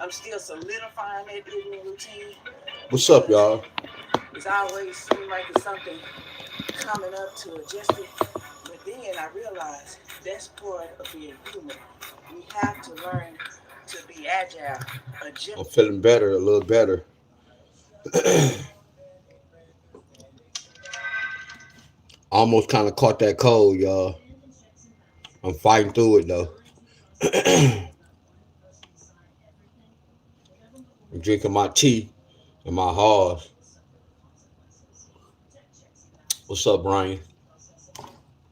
I'm still solidifying that evening routine. What's up, y'all? It's always seems like it's something coming up to adjust it. But then I realized that's part of being human. We have to learn to be agile, adjust. I'm feeling better, a little better. Almost kind of caught that cold, y'all. I'm fighting through it though. I'm drinking my tea and my horse. What's up, Brian?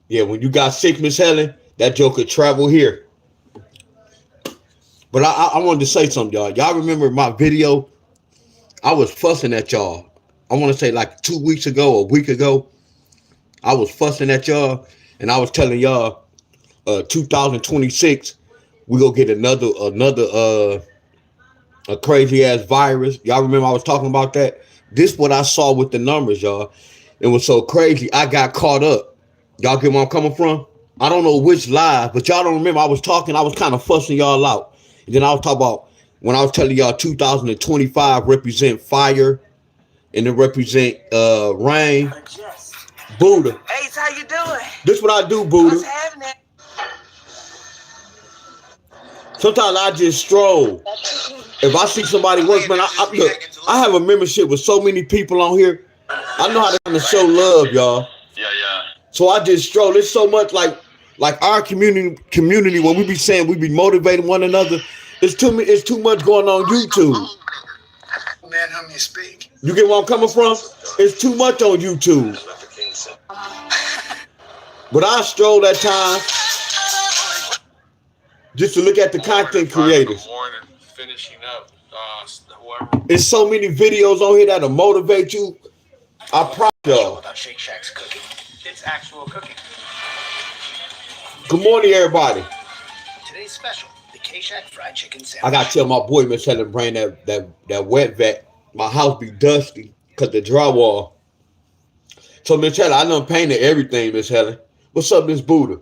Yeah, when you got sick, Miss Helen, that joke could travel here. But I wanted to say something, y'all. Y'all remember my video? I was fussing at y'all. I want to say like 2 weeks ago, a week ago. I was fussing at y'all, and I was telling y'all, 2026, we gonna get another a crazy ass virus. Y'all remember I was talking about that? This what I saw with the numbers, y'all. It was so crazy. I got caught up. Y'all get where I'm coming from? I don't know which live, but y'all don't remember I was talking. I was kind of fussing y'all out. And then I was talking about when I was telling y'all 2025 represent fire and it represent rain. Adjust. Buddha. Hey, how you doing? This what I do, What's Buddha. happening? Sometimes I just stroll. If I see somebody work, man, look, I have a membership with so many people on here. I know how to kind of show love, y'all. Yeah. So I just stroll. There's so much like our community when we be saying we be motivating one another. It's too much going on YouTube. Man, whom you speak. You get where I'm coming from? It's too much on YouTube. But I stroll that time just to look at the content creators. Finishing up, whoever. There's so many videos on here that'll motivate you. I promise y'all. About Shake Shack's cooking. It's actual cooking. Good morning, everybody. Today's special, the K-Shack fried chicken sandwich. I gotta tell my boy Miss Helen bring that wet vet. My house be dusty cause the drywall. So Miss Helen, I done painted everything, Miss Helen. What's up, Miss Buddha?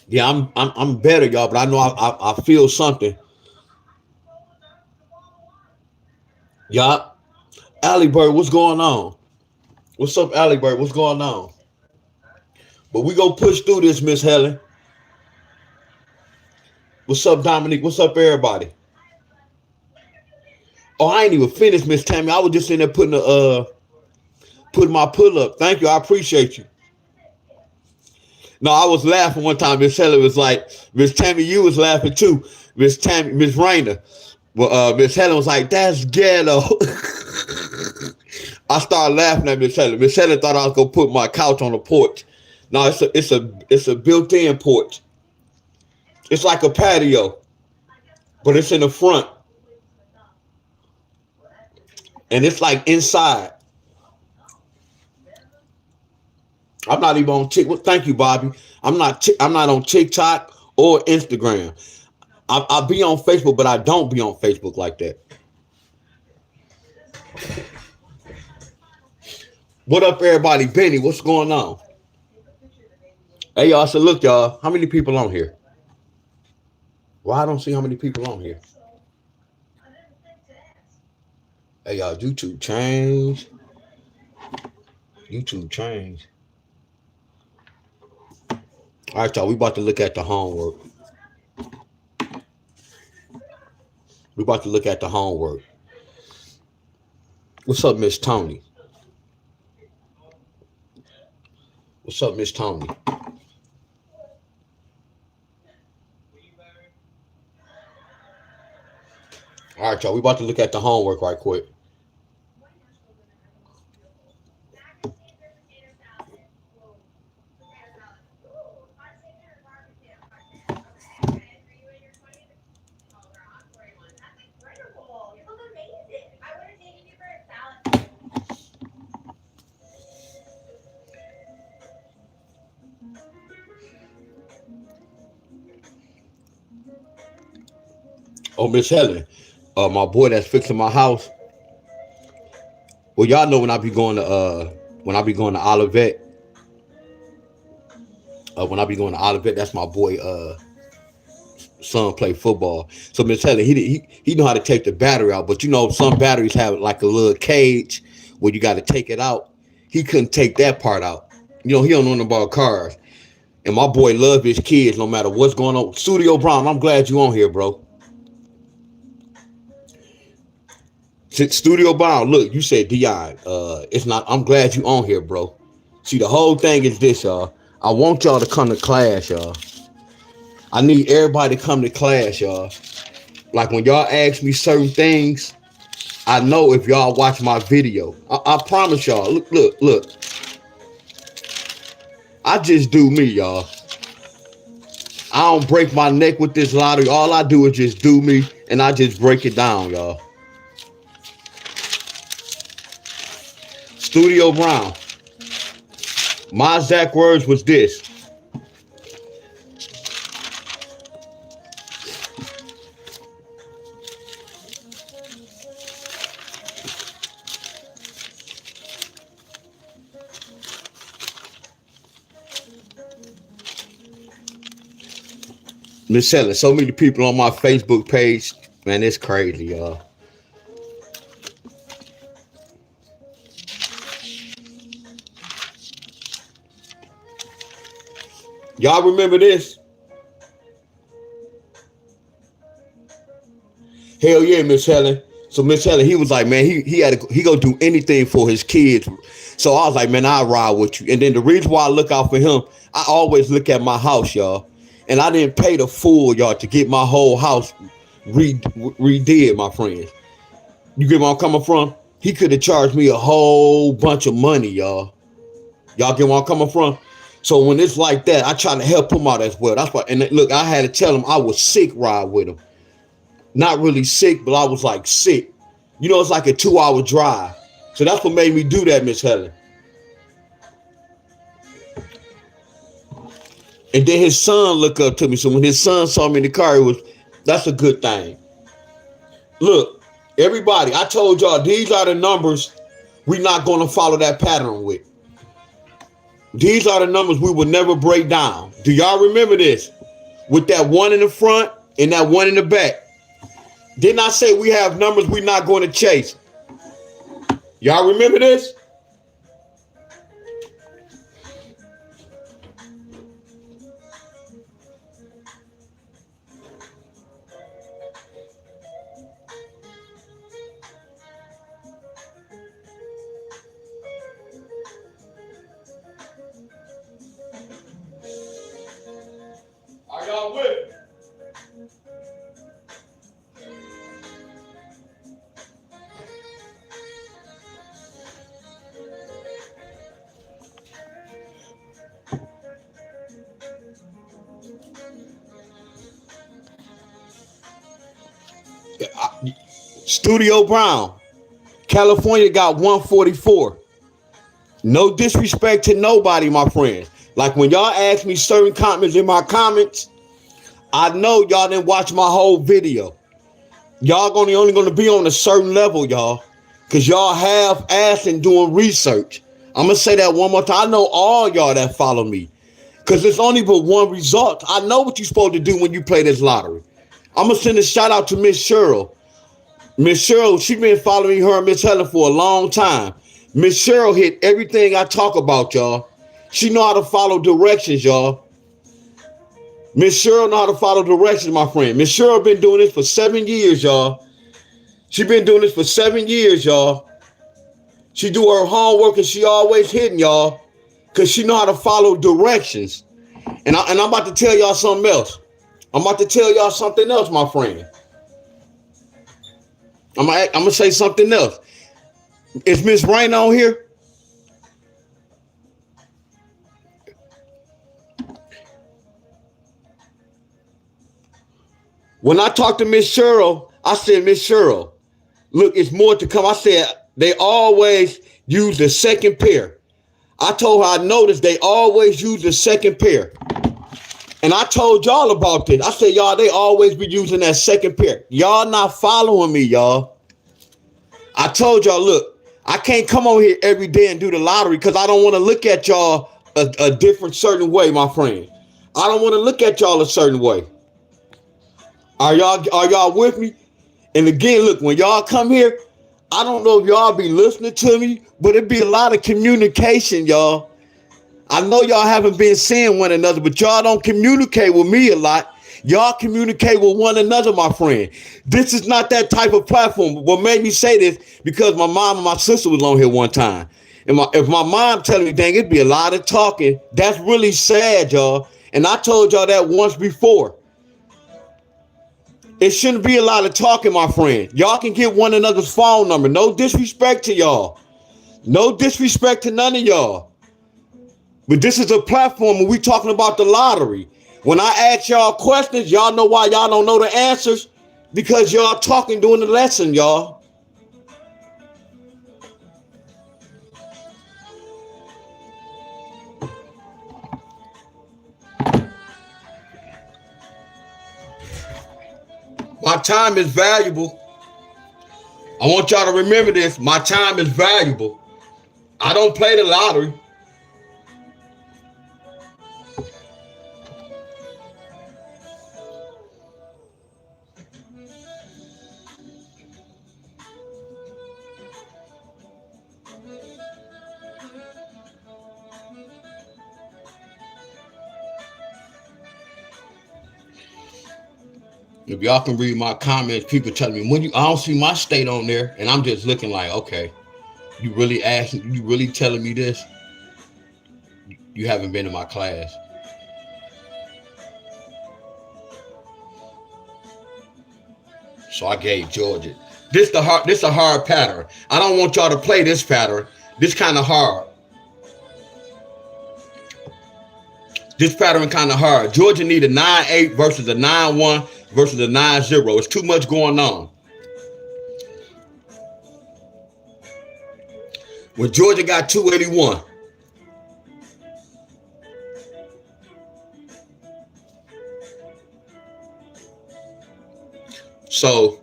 Yeah, I'm better, y'all, but I know I feel something. Y'all, Allie Bird, what's going on? What's up, Allie Bird? What's going on? But we gonna push through this, Miss Helen. What's up, Dominique? What's up, everybody? Oh, I ain't even finished, Miss Tammy. I was just in there putting my pull up. Thank you, I appreciate you. No, I was laughing one time. Miss Helen was like, Miss Tammy, you was laughing too. Miss Tammy, Miss Raina. Well, Miss Helen was like, that's ghetto. I started laughing at Miss Helen. Miss Helen thought I was gonna put my couch on the porch. No, it's a built-in porch. It's like a patio, but it's in the front. And it's like inside. I'm not even on TikTok. Well, thank you, Bobby. I'm not on TikTok or Instagram. I be on Facebook, but I don't be on Facebook like that. What up, everybody? Benny, what's going on? Hey, y'all. So look, y'all. How many people on here? Well, I don't see how many people on here. Hey, y'all. YouTube change. YouTube change. All right, y'all. We about to look at the homework. We about to look at the homework. What's up, Miss Tony? What's up, Miss Tony? All right, y'all. We about to look at the homework right quick. Oh, Miss Helen, my boy that's fixing my house. Well, y'all know when I be going to Olivet. When I be going to Olivet, that's my boy son play football. So Miss Helen, he know how to take the battery out, but you know some batteries have like a little cage where you got to take it out. He couldn't take that part out. You know, he don't know nothing about cars. And my boy love his kids no matter what's going on. Studio Brown, I'm glad you on here, bro. Studio Brown, look, you said Deon. It's not. I'm glad you on here, bro. See, the whole thing is this, y'all. I want y'all to come to class, y'all. I need everybody to come to class, y'all. Like when y'all ask me certain things, I know if y'all watch my video. I promise y'all. Look. I just do me, y'all. I don't break my neck with this lottery. All I do is just do me, and I just break it down, y'all. Studio Brown. My exact words was this. Miss Helen, so many people on my Facebook page. Man, it's crazy, y'all. Y'all remember this? Hell yeah, Miss Helen. So Miss Helen, he was like, man, he gonna do anything for his kids. So I was like, man, I'll ride with you. And then the reason why I look out for him, I always look at my house, y'all. And I didn't pay the fool, y'all, to get my whole house redid, my friends. You get where I'm coming from? He could have charged me a whole bunch of money, y'all. Y'all get where I'm coming from? So when it's like that, I try to help him out as well. That's why. And look, I had to tell him I was sick ride with him. Not really sick, but I was like sick. You know, it's like a 2-hour drive. So that's what made me do that, Miss Helen. And then his son looked up to me. So when his son saw me in the car, that's a good thing. Look, everybody, I told y'all these are the numbers we're not going to follow that pattern with. These are the numbers we will never break down. Do y'all remember this? With that one in the front and that one in the back. Didn't I say we have numbers we're not going to chase? Y'all remember this? Are y'all with me? Studio Brown, California got 144. No disrespect to nobody, my friends. Like when y'all ask me certain comments in my comments, I know y'all didn't watch my whole video. Y'all only gonna be on a certain level, y'all, because y'all have asked and doing research. I'm gonna say that one more time. I know all y'all that follow me, because it's only but one result. I know what you're supposed to do when you play this lottery. I'm gonna send a shout out to Miss Cheryl. Miss Cheryl, she been following her and Miss Helen for a long time. Miss Cheryl hit everything I talk about, y'all. She know how to follow directions, y'all. Miss Cheryl know how to follow directions, my friend. Miss Cheryl been doing this for 7 years, y'all. She been doing this for 7 years, y'all. She do her homework and she always hitting y'all because she know how to follow directions. And I'm about to tell y'all something else. I'm about to tell y'all something else, my friend. I'm gonna say something else. Is Miss Rain on here? When I talked to Miss Cheryl, I said, Miss Cheryl, look, it's more to come. I said, they always use the second pair. I told her I noticed they always use the second pair. And I told y'all about this. I said, y'all, they always be using that second pair. Y'all not following me, y'all. I told y'all, look, I can't come over here every day and do the lottery because I don't want to look at y'all a different certain way, my friend. I don't want to look at y'all a certain way. Are y'all with me? And again, look, when y'all come here, I don't know if y'all be listening to me, but it be a lot of communication, y'all. I know y'all haven't been seeing one another, but y'all don't communicate with me a lot. Y'all communicate with one another, my friend. This is not that type of platform. What made me say this, because my mom and my sister was on here one time. And if my mom telling me, dang, it'd be a lot of talking. That's really sad, y'all. And I told y'all that once before. It shouldn't be a lot of talking, my friend. Y'all can get one another's phone number. No disrespect to y'all. No disrespect to none of y'all. But this is a platform where we talking about the lottery. When I ask y'all questions, y'all know why y'all don't know the answers? Because y'all talking during the lesson, y'all. My time is valuable. I want y'all to remember this. My time is valuable. I don't play the lottery. If y'all can read my comments, people telling me when I don't see my state on there, and I'm just looking like, okay, you really asking, you really telling me this? You haven't been in my class. So I gave Georgia. This a hard pattern. I don't want y'all to play this pattern. This kind of hard. This pattern kind of hard. Georgia need a 9-8 versus a 9-1 versus a 9-0. It's too much going on. When Georgia got 281. So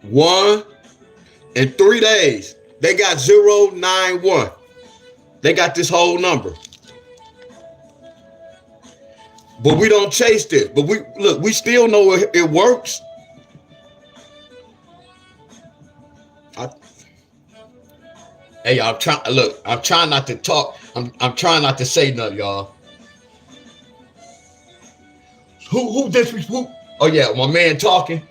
3 days, they got 091. They got this whole number. But we don't chase this. But we still know it works. Hey, I'm trying not to talk. I'm trying not to say nothing, y'all. Who disrespect? Oh yeah, my man talking.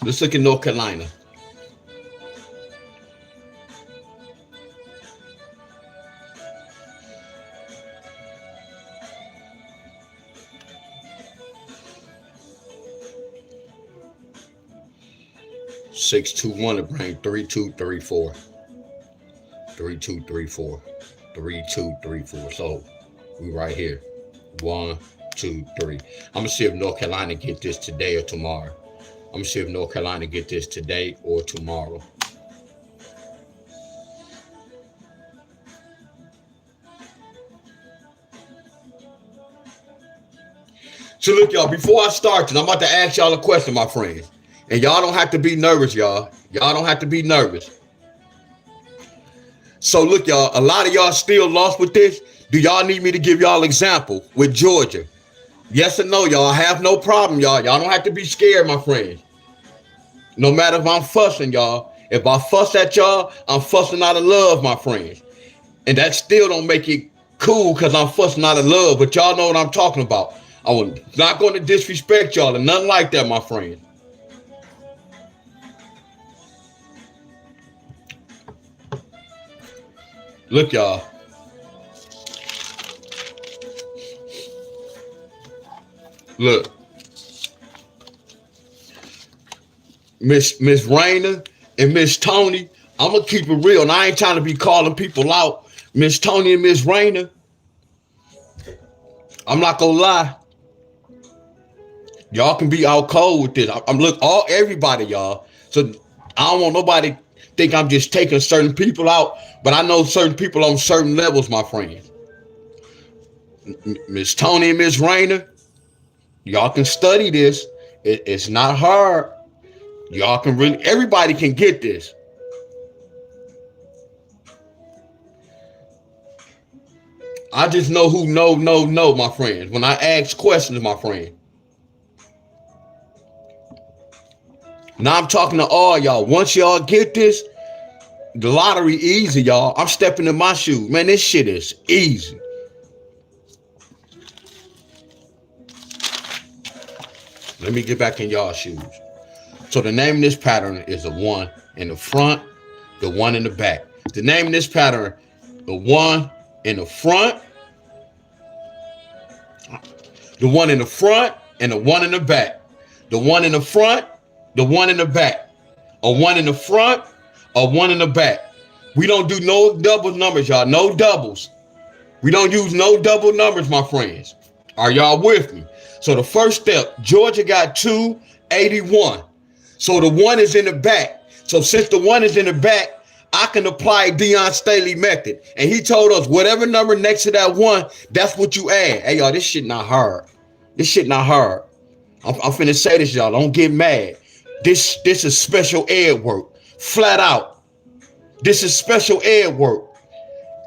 Let's look at North Carolina. Six two one to bring 3234. 3234. 3234. So we right here. 1, 2, 3. I'm gonna see if North Carolina get this today or tomorrow. I'm gonna see if North Carolina get this today or tomorrow. So look, y'all, before I start, I'm about to ask y'all a question, my friends. And y'all don't have to be nervous, y'all. Y'all don't have to be nervous. So look, y'all, a lot of y'all still lost with this. Do y'all need me to give y'all example with Georgia? Yes or no, y'all. I have no problem, y'all. Y'all don't have to be scared, my friends. No matter if I'm fussing, y'all. If I fuss at y'all, I'm fussing out of love, my friends. And that still don't make it cool because I'm fussing out of love. But y'all know what I'm talking about. I'm not going to disrespect y'all and nothing like that, my friends. Look, y'all. Look. Miss Rayner and Miss Tony, I'm going to keep it real. And I ain't trying to be calling people out. Miss Tony and Miss Rayner, I'm not going to lie. Y'all can be out cold with this. I'm look everybody, y'all. So I don't want nobody think I'm just taking certain people out, but I know certain people on certain levels, my friends. Miss Tony and Miss Rayner, y'all can study this. It's not hard. Y'all can everybody can get this. I just know who know, my friends. When I ask questions, my friend. Now I'm talking to all y'all. Once y'all get this, the lottery easy, y'all. I'm stepping in my shoes. Man, this shit is easy. Let me get back in y'all shoes. So the name of this pattern is the one in the front, the one in the back. The name of this pattern, the one in the front, the one in the front, and the one in the back. The one in the front, the one in the back. A one in the front, a one in the back. We don't do no double numbers, y'all. No doubles. We don't use no double numbers, my friends. Are y'all with me? So the first step, Georgia got 281. So the one is in the back. So since the one is in the back, I can apply Deon Staley method. And he told us whatever number next to that one, that's what you add. Hey, y'all, this shit not hard. This shit not hard. I'm finna say this, y'all. Don't get mad. This is special ed work. Flat out. This is special ed work.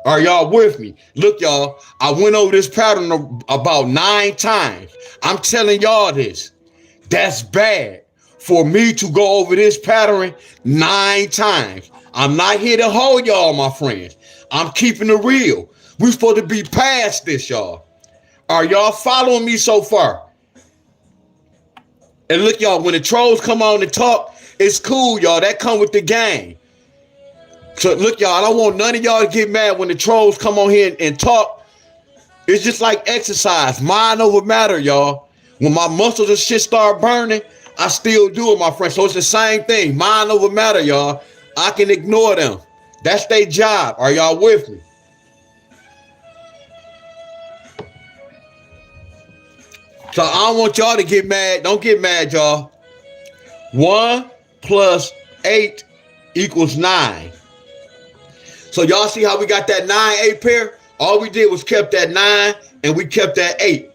Are y'all with me? Look, y'all, I went over this pattern about 9 times. I'm telling y'all this. That's bad for me to go over this pattern 9 times. I'm not here to hold y'all, my friends. I'm keeping it real. We're supposed to be past this, y'all. Are y'all following me so far? And look, y'all, when the trolls come on and talk, it's cool, y'all. That come with the game. So look, y'all, I don't want none of y'all to get mad when the trolls come on here and talk. It's just like exercise. Mind over matter, y'all. When my muscles and shit start burning, I still do it, my friend. So it's the same thing. Mind over matter, y'all. I can ignore them. That's their job. Are y'all with me? So I don't want y'all to get mad. Don't get mad, y'all. 1 plus 8 equals 9. So y'all see how we got that 9-8 pair? All we did was kept that 9 and we kept that 8.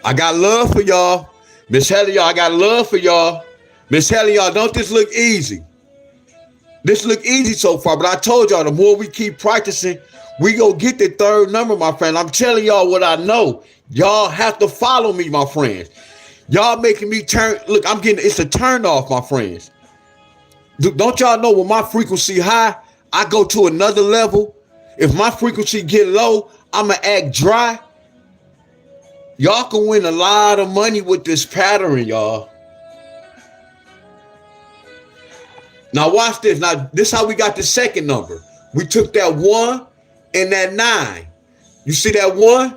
I got love for y'all. Miss Helen, y'all, I got love for y'all. Miss Helen, y'all, don't this look easy? This look easy so far, but I told y'all the more we keep practicing, we go get the third number, my friend. I'm telling y'all what I know. Y'all have to follow me, my friends. Y'all making me turn. Look, it's a turn off, my friends. Don't y'all know when my frequency high, I go to another level? If my frequency get low, I'ma act dry. Y'all can win a lot of money with this pattern, y'all. Now watch this. Now this is how we got the second number. We took that 1 and that 9. You see that 1?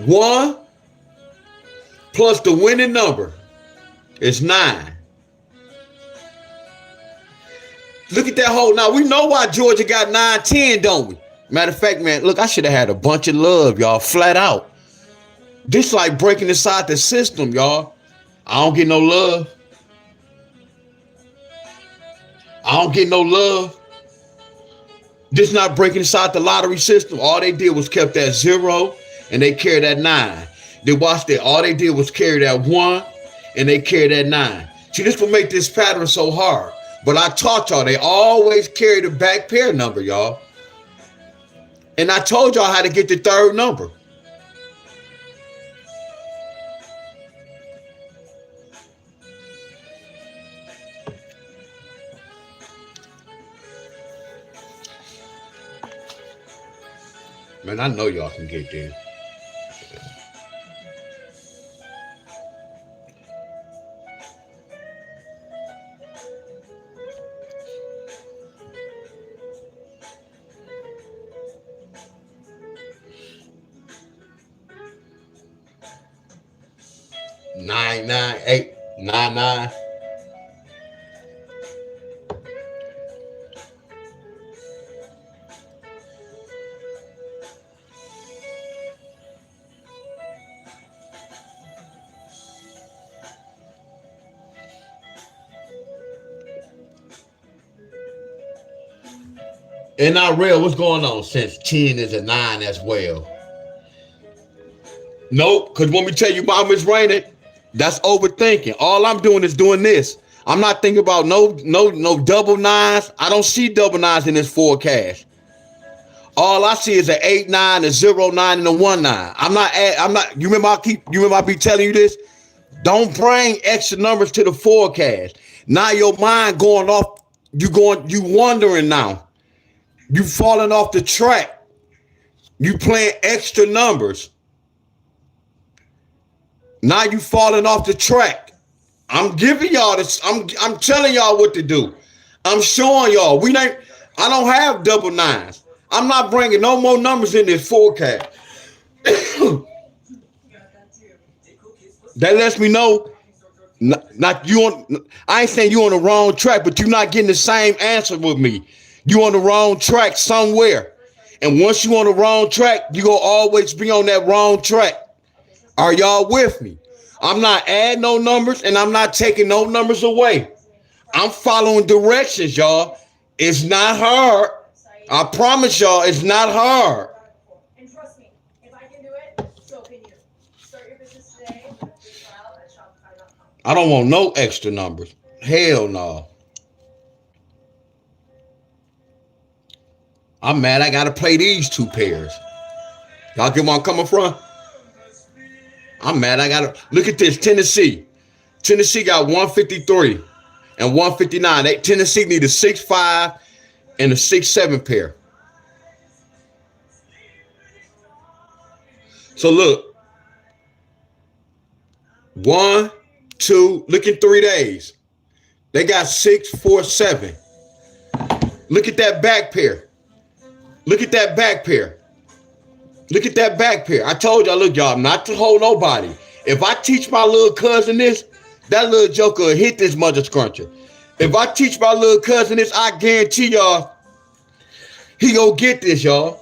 1 plus the winning number is 9. Look at that hole. Now we know why Georgia got 9-10, don't we? Matter of fact, man, look, I should have had a bunch of love, y'all, flat out. This like breaking inside the system, y'all. I don't get no love. I don't get no love. This not breaking inside the lottery system. All they did was kept that 0 and they carried that 9. They watched it. All they did was carry that 1 and they carried that 9. See, this will make this pattern so hard. But I taught y'all, they always carry the back pair number, y'all. And I told y'all how to get the third number. Man, I know y'all can get there. Nine, 8, 9. And not real, what's going on since 10 is a 9 as well? Nope, because when we tell you mom it's raining, that's overthinking. All I'm doing is doing this. I'm not thinking about no double nines. I don't see double nines in this forecast. All I see is an 8-9, a 0-9, and a 1-9. I'm not. You remember I be telling you this. Don't bring extra numbers to the forecast. Now your mind going off. You wondering now. You falling off the track. You playing extra numbers. Now you falling off the track. I'm giving y'all this. I'm telling y'all what to do. I'm showing y'all. I don't have double nines. I'm not bringing no more numbers in this forecast. That lets me know. Not you on. I ain't saying you on the wrong track, but you're not getting the same answer with me. You on the wrong track somewhere, and once you on the wrong track, you gonna always be on that wrong track. Are y'all with me? I'm not adding no numbers, and I'm not taking no numbers away. I'm following directions, y'all. It's not hard. I promise y'all, it's not hard. And trust me, if I can do it, so can you. Start your business today with a free trial at Shopify.com. I don't want no extra numbers. Hell no. I'm mad I gotta play these two pairs. Y'all get where I'm coming from? I'm mad I gotta look at this. Tennessee. Tennessee got 153 and 159. Tennessee need a 6-5 and a 6-7 pair. So look. 1, 2, look in 3 days. They got 6, 4, 7. Look at that back pair. Look at that back pair. Look at that back pair. I told y'all, look, y'all, not to hold nobody. If I teach my little cousin this, that little joker will hit this mother scruncher. If I teach my little cousin this, I guarantee y'all, he gonna get this, y'all.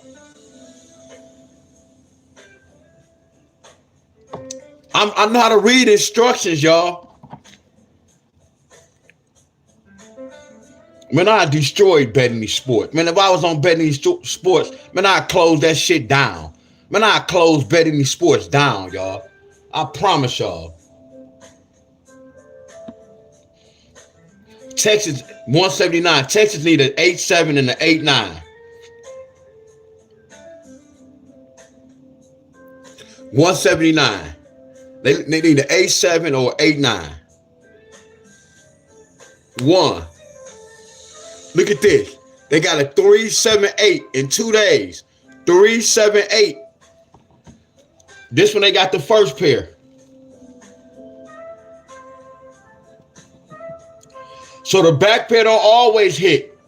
I know how to read instructions, y'all. Man, I destroyed betting these sports. Man, if I was on betting these sports, man, I'd close that shit down. Man, I'd close betting these sports down, y'all. I promise y'all. Texas, 179. Texas need an 8-7 and an 8-9. 179. They need an 8-7 or 8-9. 1. Look at this. They got a 3-7-8 in 2 days. 3-7-8. This one they got the first pair. So the back pair don't always hit.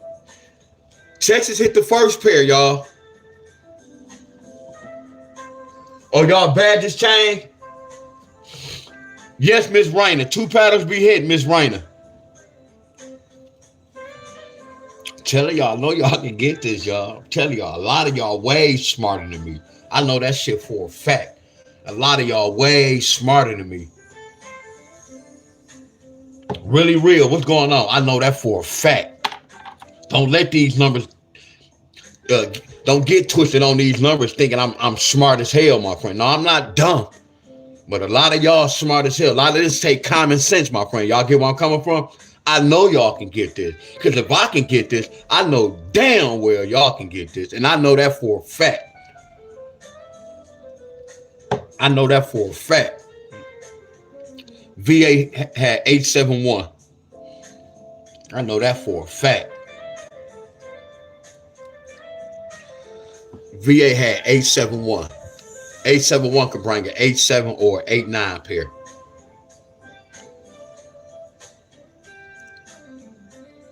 Texas hit the first pair, y'all. Oh, y'all badges changed? Yes, Miss Rainer. 2 patterns be hit, Miss Rainer. Telling y'all, I know y'all can get this, y'all. I'm telling y'all, a lot of y'all way smarter than me. I know that shit for a fact. A lot of y'all way smarter than me. Really real. What's going on? I know that for a fact. Don't let these numbers, don't get twisted on these numbers thinking I'm smart as hell, my friend. No, I'm not dumb. But a lot of y'all smart as hell. A lot of this take common sense, my friend. Y'all get where I'm coming from? I know y'all can get this. Because if I can get this, I know damn well y'all can get this. And I know that for a fact. I know that for a fact. VA had 871. I know that for a fact. VA had 871. 871 could bring an 8-7 or 8-9 pair.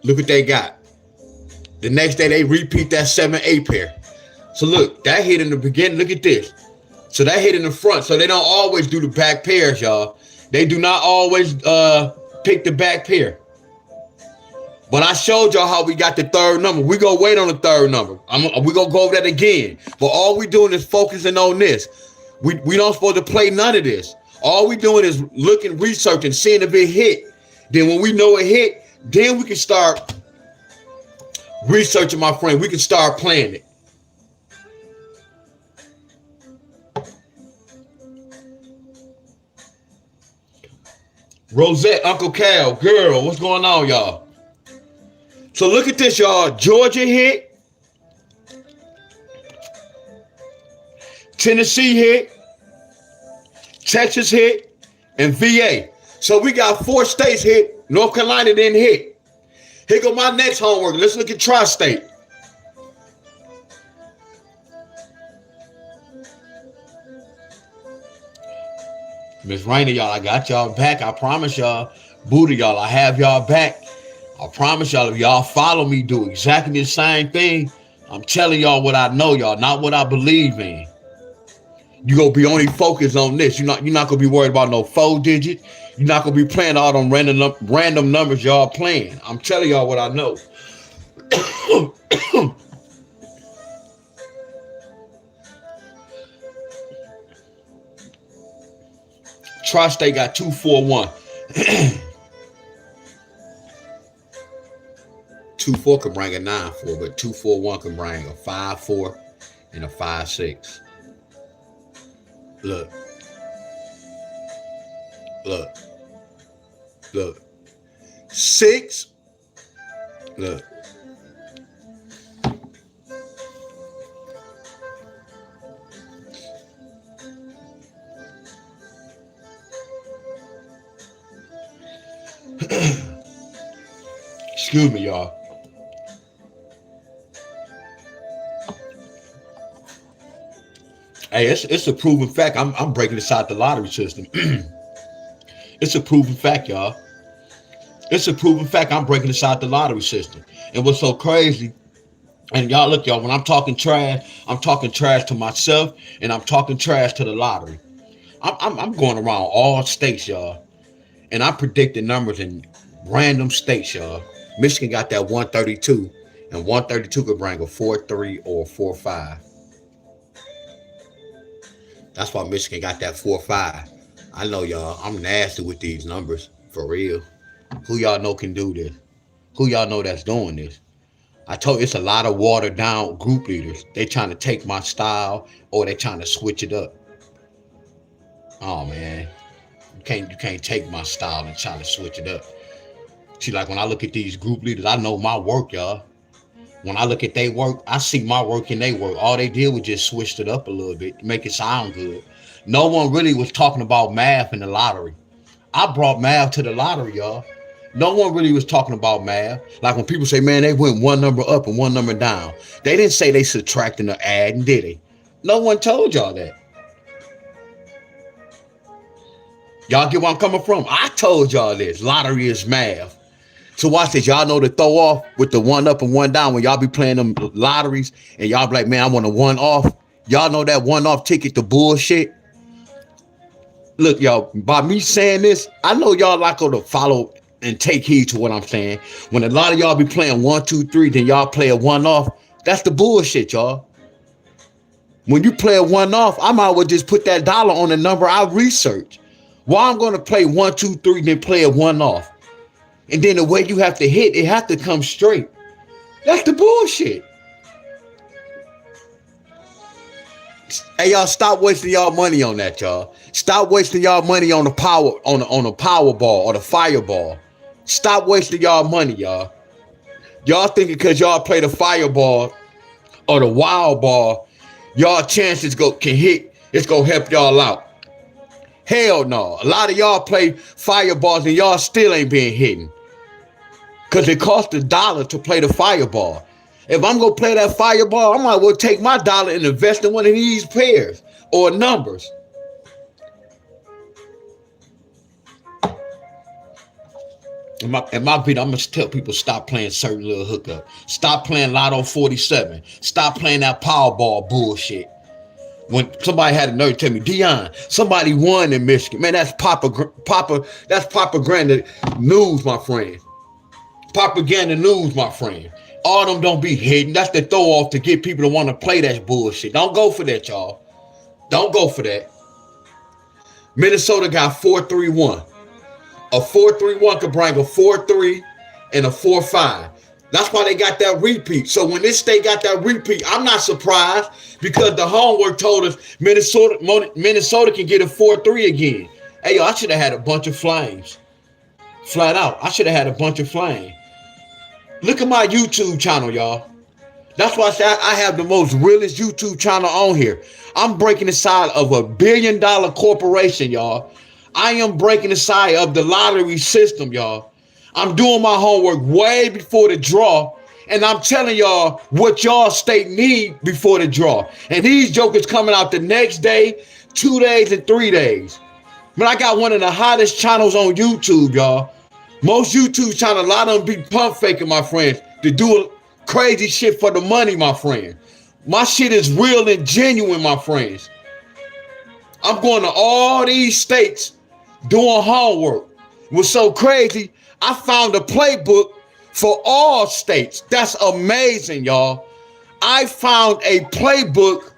Look what they got. The next day they repeat that 7-8 pair. So look, that hit in the beginning. Look at this. So that hit in the front. So they don't always do the back pairs, y'all. They do not always pick the back pair. But I showed y'all how we got the third number. We gonna wait on the third number. We gonna go over that again. But all we doing is focusing on this. We don't supposed to play none of this. All we doing is looking, researching, seeing if it hit. Then when we know it hit, then we can start researching, my friend. We can start playing it. Rosette, Uncle Cal, girl, what's going on, y'all? So look at this, y'all. Georgia hit, Tennessee hit, Texas hit, and VA. So we got 4 states hit. North Carolina didn't hit. Here go my next homework. Let's look at Tri-State. Miss Rainer, y'all, I got y'all back. I promise y'all. Buddha, y'all, I have y'all back. I promise y'all, if y'all follow me, do exactly the same thing. I'm telling y'all what I know, y'all, not what I believe in. You gonna be only focused on this. You're not gonna be worried about no 4 digit. You're not gonna be playing all them random numbers y'all playing. I'm telling y'all what I know. Tri-State got 241. 2-4 can bring a 9-4, but 241 can bring a 5-4 and a 5-6. Look. Look. 6. Look. Excuse me, y'all. Hey, it's a proven fact. I'm breaking this out the lottery system. It's a proven fact, y'all. It's a proven fact. I'm breaking this out the lottery system. And what's so crazy, and y'all look, y'all, when I'm talking trash to myself, and I'm talking trash to the lottery. I'm going around all states, y'all, and I'm predicting numbers in random states, y'all. Michigan got that 132, and 132 could bring a 4-3 or a 4-5. That's why Michigan got that 4-5. I know, y'all, I'm nasty with these numbers, for real. Who y'all know can do this? Who y'all know that's doing this? I told you it's a lot of watered down group leaders. They trying to take my style or they trying to switch it up. Oh man, you can't take my style and try to switch it up. See, like when I look at these group leaders, I know my work, y'all. When I look at their work, I see my work and they work. All they did was just switched it up a little bit to make it sound good. No one really was talking about math in the lottery. I brought math to the lottery, y'all. No one really was talking about math. Like when people say, man, they went one number up and one number down. They didn't say they subtracting or adding, did they? No one told y'all that. Y'all get where I'm coming from? I told y'all this. Lottery is math. So watch this. Y'all know the throw off with the one up and one down when y'all be playing them lotteries and y'all be like, man, I want a one off. Y'all know that one off ticket, the bullshit. Look, y'all, by me saying this, I know y'all like to follow and take heed to what I'm saying. When a lot of y'all be playing 1, 2, 3, then y'all play a one off. That's the bullshit, y'all. When you play a one off, I might well just put that dollar on the number I research. Why I'm going to play 1, 2, 3, then play a one off. And then the way you have to hit, it have to come straight. That's the bullshit. Hey, y'all, stop wasting y'all money on that, y'all. Stop wasting y'all money on the power, on the power ball or the fireball. Stop wasting y'all money, y'all. Y'all thinking because y'all play the fireball or the wild ball, y'all chances can hit. It's gonna help y'all out. Hell no. A lot of y'all play fireballs and y'all still ain't being hidden. Because it costs $1 to play the fireball. If I'm going to play that fireball, I might well take my dollar and invest in one of these pairs or numbers. In my video, I'm going to tell people stop playing certain little hookup. Stop playing Lotto 47. Stop playing that Powerball bullshit. When somebody had a nerve to tell me, Deon, somebody won in Michigan. Man, that's propaganda news, my friend. Propaganda news, my friend. All them don't be hidden. That's the throw off to get people to want to play that bullshit. Don't go for that, y'all. Don't go for that. Minnesota got 4-3-1. A 4-3-1 could bring a 4-3 and a 4-5. That's why they got that repeat. So when this state got that repeat, I'm not surprised because the homework told us Minnesota can get a 4-3 again. Hey, yo, I should have had a bunch of flames. Flat out. I should have had a bunch of flame. Look at my YouTube channel, y'all. That's why I say I have the most realest YouTube channel on here. I'm breaking the side of $1 billion corporation, y'all. I am breaking the side of the lottery system, y'all. I'm doing my homework way before the draw. And I'm telling y'all what y'all state need before the draw. And these jokers coming out the next day, 2 days, and 3 days. Man, I got one of the hottest channels on YouTube, y'all. Most YouTube channels, a lot of them be pump faking, my friends, to do crazy shit for the money, my friend. My shit is real and genuine, my friends. I'm going to all these states doing homework. It was so crazy, I found a playbook for all states. That's amazing, y'all. I found a playbook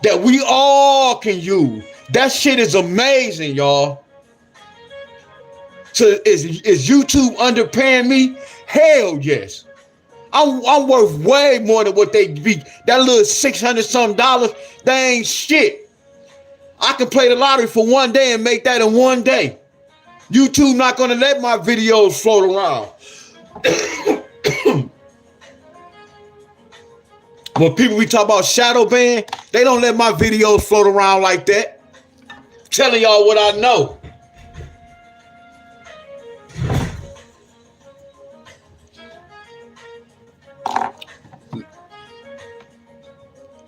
that we all can use. That shit is amazing, y'all. So is YouTube underpaying me? Hell yes. I'm worth way more than what they be. That little $600 something, that ain't shit. I can play the lottery for 1 day and make that in 1 day. YouTube not gonna let my videos float around. When people be talking about shadow ban, they don't let my videos float around like that. I'm telling y'all what I know.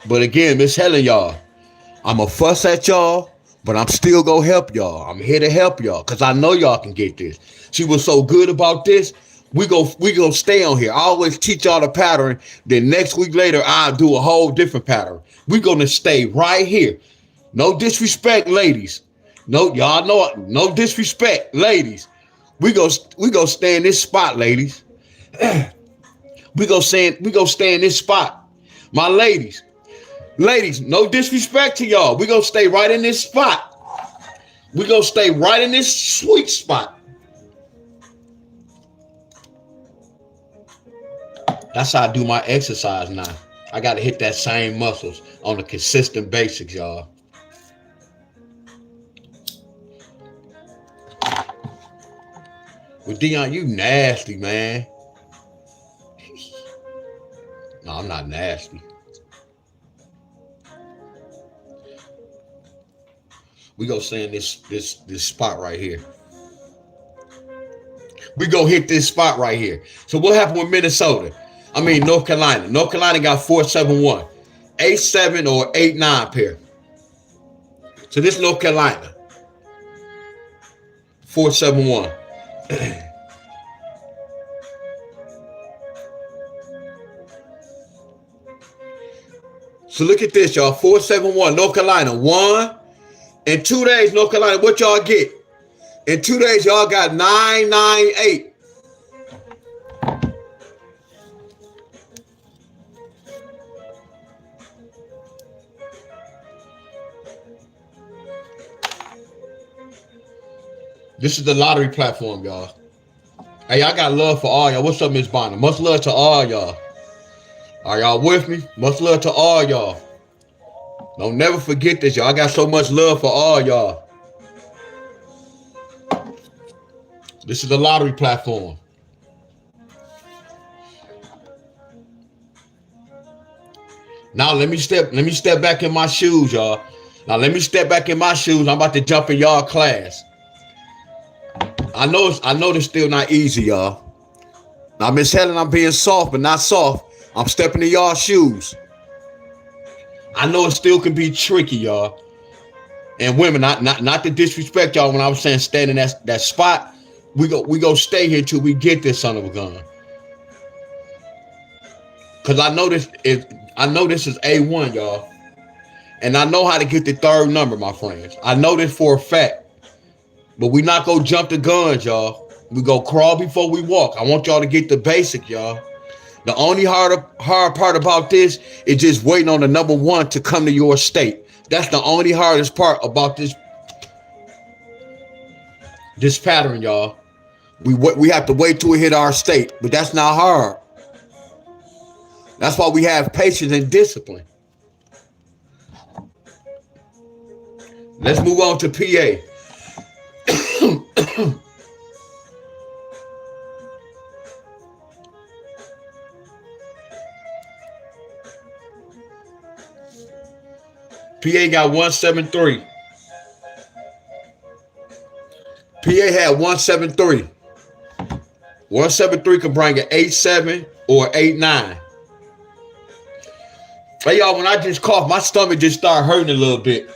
But again, Miss Helen, y'all, I'm a fuss at y'all, but I'm still gonna help y'all. I'm here to help y'all because I know y'all can get this. She was so good about this. We go stay on here. I always teach y'all the pattern. Then next week later, I'll do a whole different pattern. We're gonna stay right here. No disrespect, ladies. No, y'all know it. No disrespect, ladies. We go stay in this spot, ladies. We go stay in this spot. My ladies. Ladies, no disrespect to y'all. We're going to stay right in this spot. We're going to stay right in this sweet spot. That's how I do my exercise now. I got to hit that same muscles on a consistent basis, y'all. Well, Deon, you nasty, man. No, I'm not nasty. We go stay in this spot right here. We go hit this spot right here. So what happened with Minnesota? I mean North Carolina. North Carolina got 471, 87 or 89 pair. So this North Carolina, 471. So look at this, y'all. 471, North Carolina. 1 in 2 days, North Carolina. What y'all get? In 2 days, y'all got 998. This is the lottery platform, y'all. Hey, I got love for all y'all. What's up, Miss Bonner? Much love to all y'all. Are y'all with me? Much love to all y'all. Don't never forget this, y'all. I got so much love for all y'all. This is the lottery platform. Now let me step back in my shoes, y'all. Now let me step back in my shoes. I'm about to jump in y'all class. I know this still not easy, y'all. Now, Miss Helen, I'm being soft, but not soft. I'm stepping in y'all shoes. I know it still can be tricky, y'all. And women, not to disrespect y'all when I was saying stand in that spot. We go stay here till we get this son of a gun. Cause I know this is A1, y'all. And I know how to get the third number, my friends. I know this for a fact. But we not gonna jump the guns, y'all. We go crawl before we walk. I want y'all to get the basic, y'all. The only hard part about this is just waiting on the number one to come to your state. That's the only hardest part about this pattern, y'all. We have to wait till we hit our state, but that's not hard. That's why we have patience and discipline. Let's move on to PA. PA got 173. PA had 173. 173 could bring an 8-7 or 8-9. Hey y'all, when I just cough, my stomach just started hurting a little bit.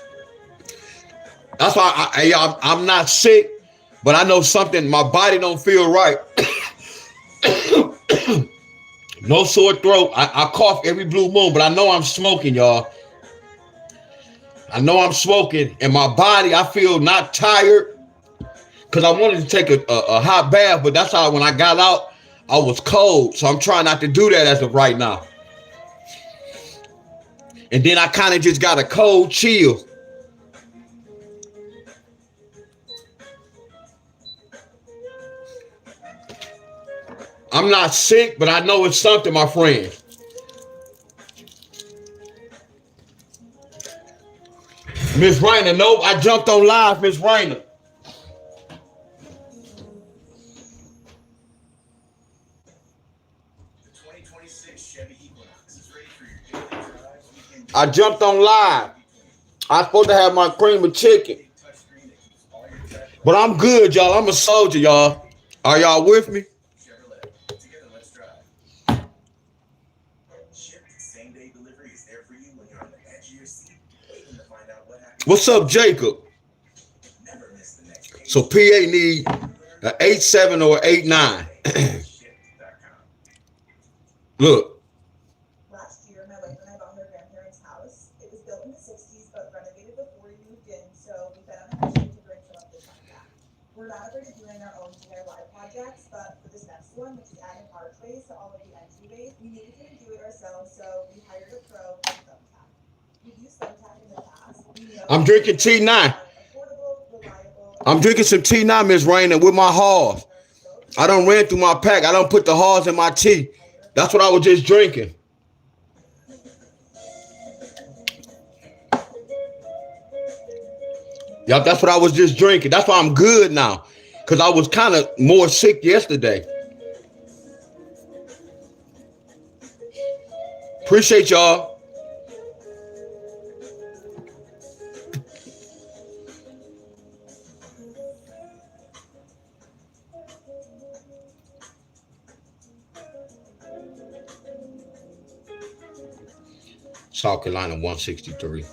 That's why I'm not sick, but I know something. My body don't feel right. No sore throat. I cough every blue moon, but I know I'm smoking, y'all. I know I'm smoking, and my body, I feel not tired because I wanted to take a hot bath, but that's how when I got out, I was cold. So I'm trying not to do that as of right now. And then I kind of just got a cold chill. I'm not sick, but I know it's something, my friend. Miss Rainer, nope, I jumped on live, Miss Rainer. I jumped on live. I was supposed to have my cream of chicken. But I'm good, y'all. I'm a soldier, y'all. Are y'all with me? What's up, Jacob? So PA need an 8-7 or 8-9. Look. Last year, my wife and I bought her grandparents' house. It was built in the 60s, but renovated before we moved in, so we bet on a mission to bring some of this stuff back. We're not afraid of doing our own DIY projects, but for this next one, which is adding archways to all of the entryways, we needed to do it ourselves, so we hired a pro from Thumbtack. We've used Thumbtack in the past. I'm drinking T9. I'm drinking some T9, Miss Rainer, with my Halls. I done ran through my pack. I done put the Halls in my tea. That's what I was just drinking. Yep, that's what I was just drinking. That's why I'm good now. Because I was kind of more sick yesterday. Appreciate y'all. South Carolina 163.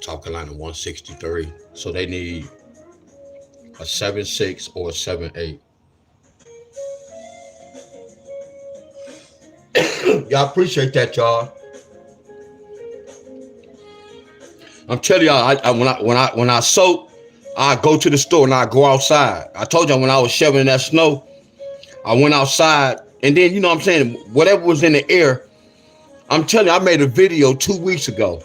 South Carolina 163. So they need a 7-6 or a 7-8. Y'all appreciate that, y'all. I'm telling y'all, when I soak, I go to the store and I go outside. I told y'all when I was shoveling that snow, I went outside. And then, you know what I'm saying, whatever was in the air, I'm telling you, I made a video 2 weeks ago.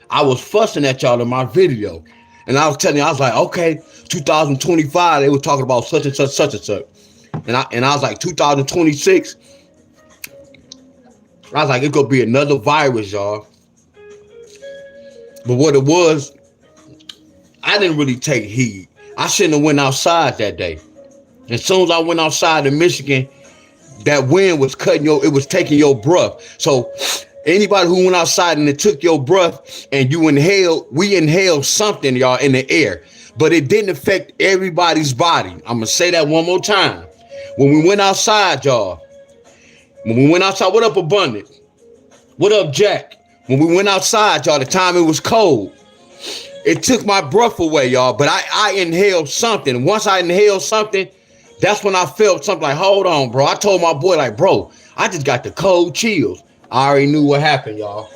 I was fussing at y'all in my video. And I was telling you, I was like, okay, 2025, they were talking about such and such, such and such. And I was like, 2026, I was like, it could be another virus, y'all. But what it was, I didn't really take heed. I shouldn't have went outside that day. As soon as I went outside in Michigan, that wind was it was taking your breath. So anybody who went outside and it took your breath and we inhaled something, y'all, in the air. But it didn't affect everybody's body. I'm going to say that one more time. When we went outside, y'all, what up, Abundance? What up, Jack? When we went outside, y'all, the time it was cold, it took my breath away, y'all. But I inhaled something. Once I inhaled something, that's when I felt something like, hold on, bro. I told my boy, like, bro, I just got the cold chills. I already knew what happened, y'all.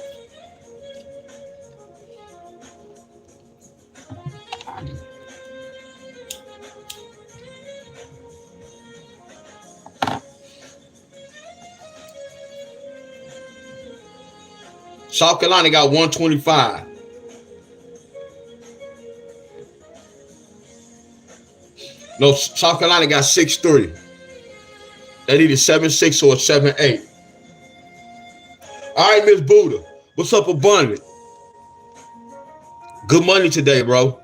South Carolina got 125. No, South Carolina got 6-3. They need a 7-6 or a 7-8. All right, Miss Buddha. What's up, Abundant? Good money today, bro.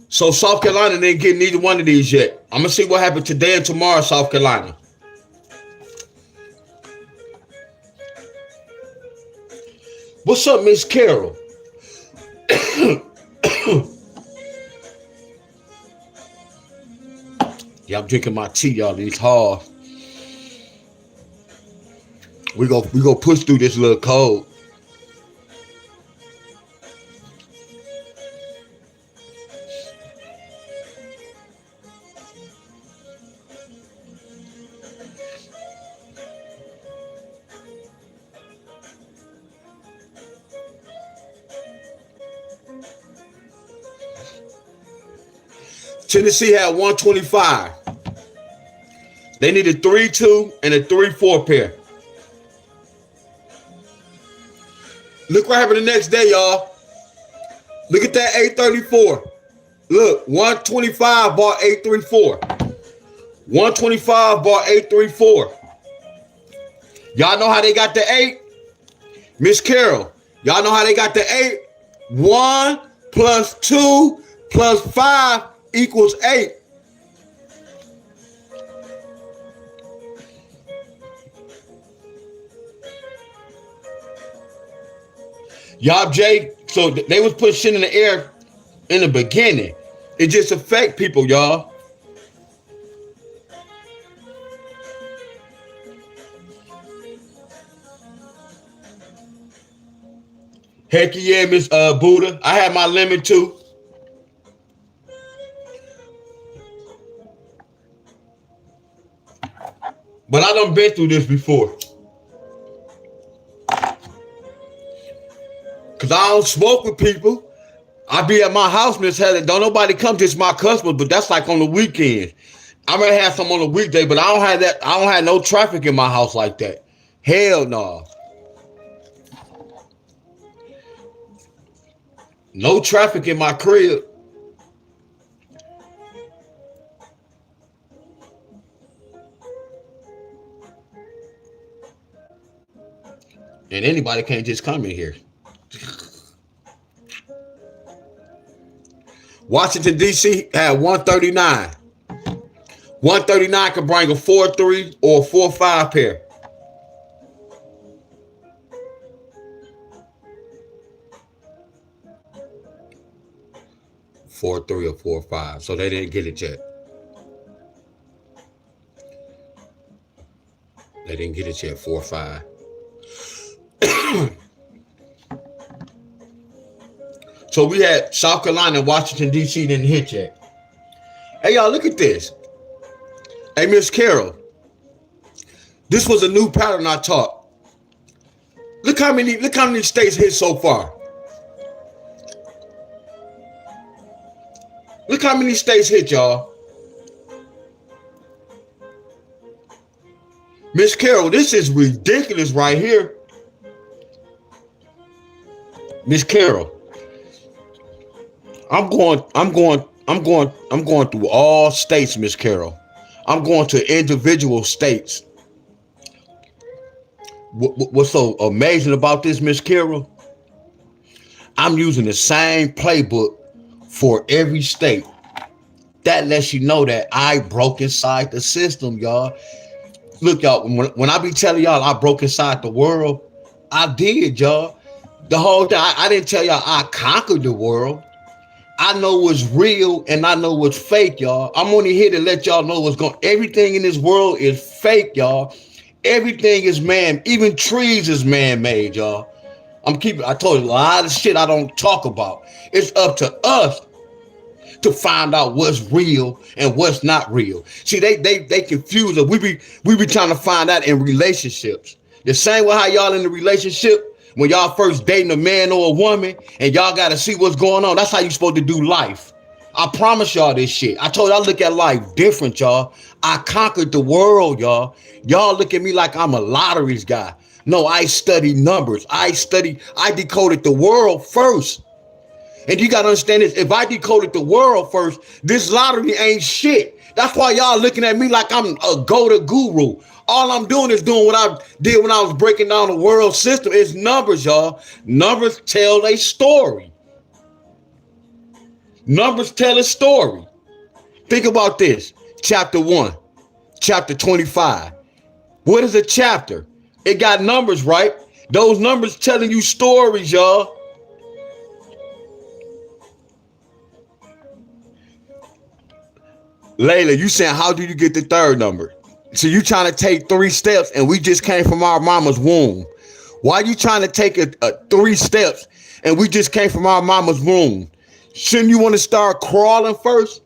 So South Carolina didn't get neither one of these yet. I'm going to see what happened today and tomorrow, South Carolina. What's up, Miss Carol? Yeah, I'm drinking my tea, y'all. These hard. We go push through this little cold. Tennessee had 125. They needed 3-2 and a 3-4 pair. Look what happened the next day, y'all. Look at that 834. Look, 125 bought 834. 125 bought 834. Y'all know how they got the 8? Miss Carol, y'all know how they got the 8? 1 plus 2 plus 5 equals 8. Y'all, Jay, so they was putting shit in the air in the beginning. It just affect people, y'all. Heck yeah, Miss Buddha. I had my lemon too. But I done been through this before. Cause I don't smoke with people. I be at my house, Miss Helen. Don't nobody come, just my customers, but that's like on the weekends. I may have some on the weekday, but I don't have that. I don't have no traffic in my house like that. Hell no. No traffic in my crib. And anybody can't just come in here. Washington, D.C. had 139. 139 could bring a 4-3 or a 4-5 pair. Four, 3 or 4, 5. So they didn't get it yet. They didn't get it yet. 4, 5. So we had South Carolina and Washington, D.C. didn't hit yet. Hey, y'all, look at this. Hey, Miss Carol. This was a new pattern I taught. Look how many states hit so far. Look how many states hit, y'all. Miss Carol, this is ridiculous right here. Miss Carol. I'm going through all states, Miss Carol. I'm going to individual states. What's so amazing about this, Miss Carol? I'm using the same playbook for every state. That lets you know that I broke inside the system, y'all. Look, y'all, when I be telling y'all I broke inside the world, I did, y'all. The whole time, I didn't tell y'all I conquered the world. I know what's real and I know what's fake, y'all. I'm only here to let y'all know what's going. Everything in this world is fake, y'all. Everything is man. Even trees is man-made, y'all. I told you a lot of shit I don't talk about. It's up to us to find out what's real and what's not real. See, they confuse us. We be trying to find out in relationships. The same way how y'all in the relationship, when y'all first dating a man or a woman and y'all got to see what's going on. That's how you supposed to do life. I promise y'all this shit. I told you I look at life different, y'all. I conquered the world, y'all. Y'all look at me like I'm a lotteries guy. No, I study numbers. I decoded the world first. And you got to understand this. If I decoded the world first, this lottery ain't shit. That's why y'all looking at me like I'm a go-to guru. All I'm doing is doing what I did when I was breaking down the world system. It's numbers, y'all. Numbers tell a story. Numbers tell a story. Think about this. Chapter 1, chapter 25. What is a chapter? It got numbers, right? Those numbers telling you stories, y'all. Layla, you saying, how do you get the third number? So you trying to take 3 steps and we just came from our mama's womb. Why you trying to take a 3 steps and we just came from our mama's womb? Shouldn't you want to start crawling first?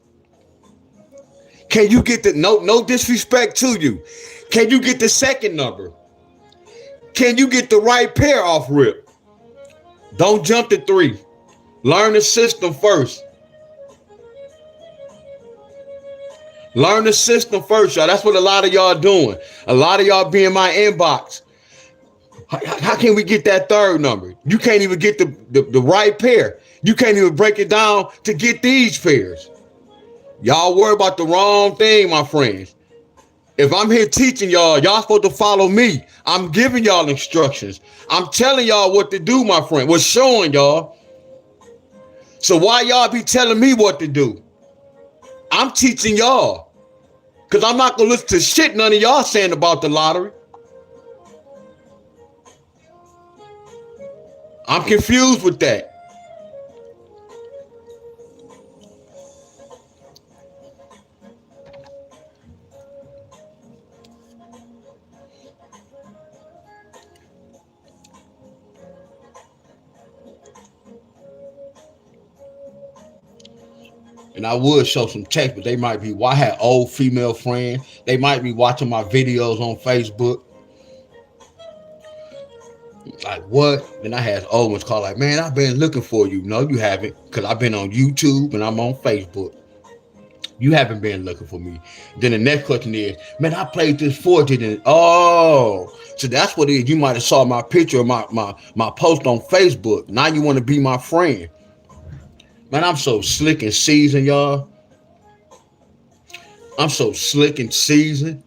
Can you get the, no disrespect to you, can you get the second number? Can you get the right pair off rip? Don't jump to 3. Learn the system first. Learn the system first, y'all. That's what a lot of y'all doing. A lot of y'all be in my inbox. How can we get that third number? You can't even get the right pair. You can't even break it down to get these pairs. Y'all worry about the wrong thing, my friends. If I'm here teaching y'all, y'all supposed to follow me. I'm giving y'all instructions. I'm telling y'all what to do, my friend. We're showing y'all. So why y'all be telling me what to do? I'm teaching y'all. Because I'm not going to listen to shit none of y'all saying about the lottery. I'm confused with that. And I would show some text, but they might be, well, I had old female friends. They might be watching my videos on Facebook. Like, what? Then I had old ones call like, man, I've been looking for you. No, you haven't, because I've been on YouTube and I'm on Facebook. You haven't been looking for me. Then the next question is, man, I played this for you. And oh, so that's what it is. You might have saw my picture or my post on Facebook. Now you want to be my friend. Man, I'm so slick and seasoned, y'all. I'm so slick and seasoned.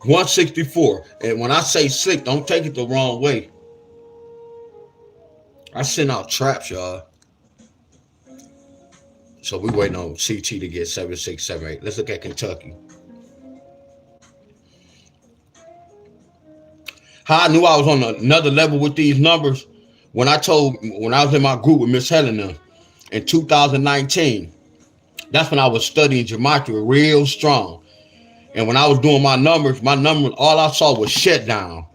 $164. And when I say slick, don't take it the wrong way. I send out traps, y'all. So we waiting on CT to get 7678. Let's look at Kentucky. How I knew I was on another level with these numbers when I was in my group with Miss Helena in 2019. That's when I was studying gematria real strong. And when I was doing my numbers, all I saw was shutdown.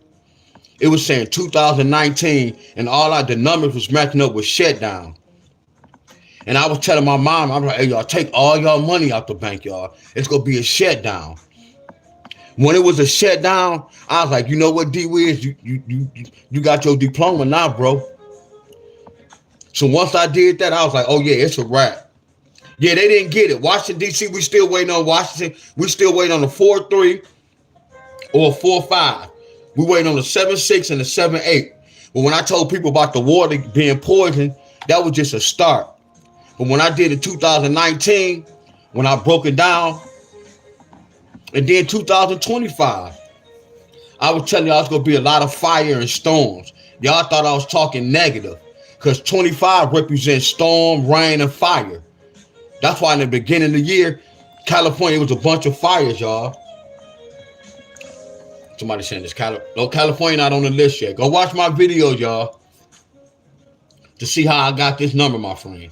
It was saying 2019, and the numbers was matching up with shutdown. And I was telling my mom, I was like, hey, y'all, take all y'all money out the bank, y'all. It's going to be a shutdown. When it was a shutdown, I was like, you know what, D-Wiz, you got your diploma now, bro. So once I did that, I was like, oh, yeah, it's a wrap. Yeah, they didn't get it. Washington, D.C., we still waiting on Washington. We still waiting on the 4-3 or 4-5. We waiting on the 7-6 and the 7-8. But when I told people about the water being poisoned, that was just a start. But when I did it 2019, when I broke it down, and then 2025, I was telling y'all it's going to be a lot of fire and storms. Y'all thought I was talking negative because 25 represents storm, rain, and fire. That's why in the beginning of the year, California was a bunch of fires, y'all. Somebody saying this, California not on the list yet. Go watch my video, y'all, to see how I got this number, my friend.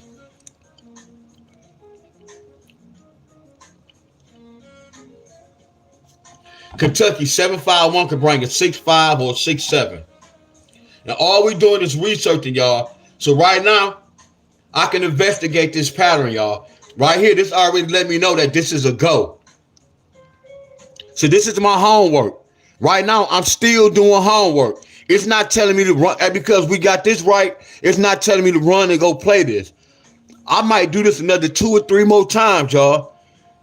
Kentucky 751 could bring a 6-5 or 6-7. And all we doing is researching, y'all. So right now, I can investigate this pattern, y'all. Right here, this already let me know that this is a go. So this is my homework. Right now, I'm still doing homework. It's not telling me to run, because we got this right, it's not telling me to run and go play this. I might do this another 2 or 3 more times, y'all,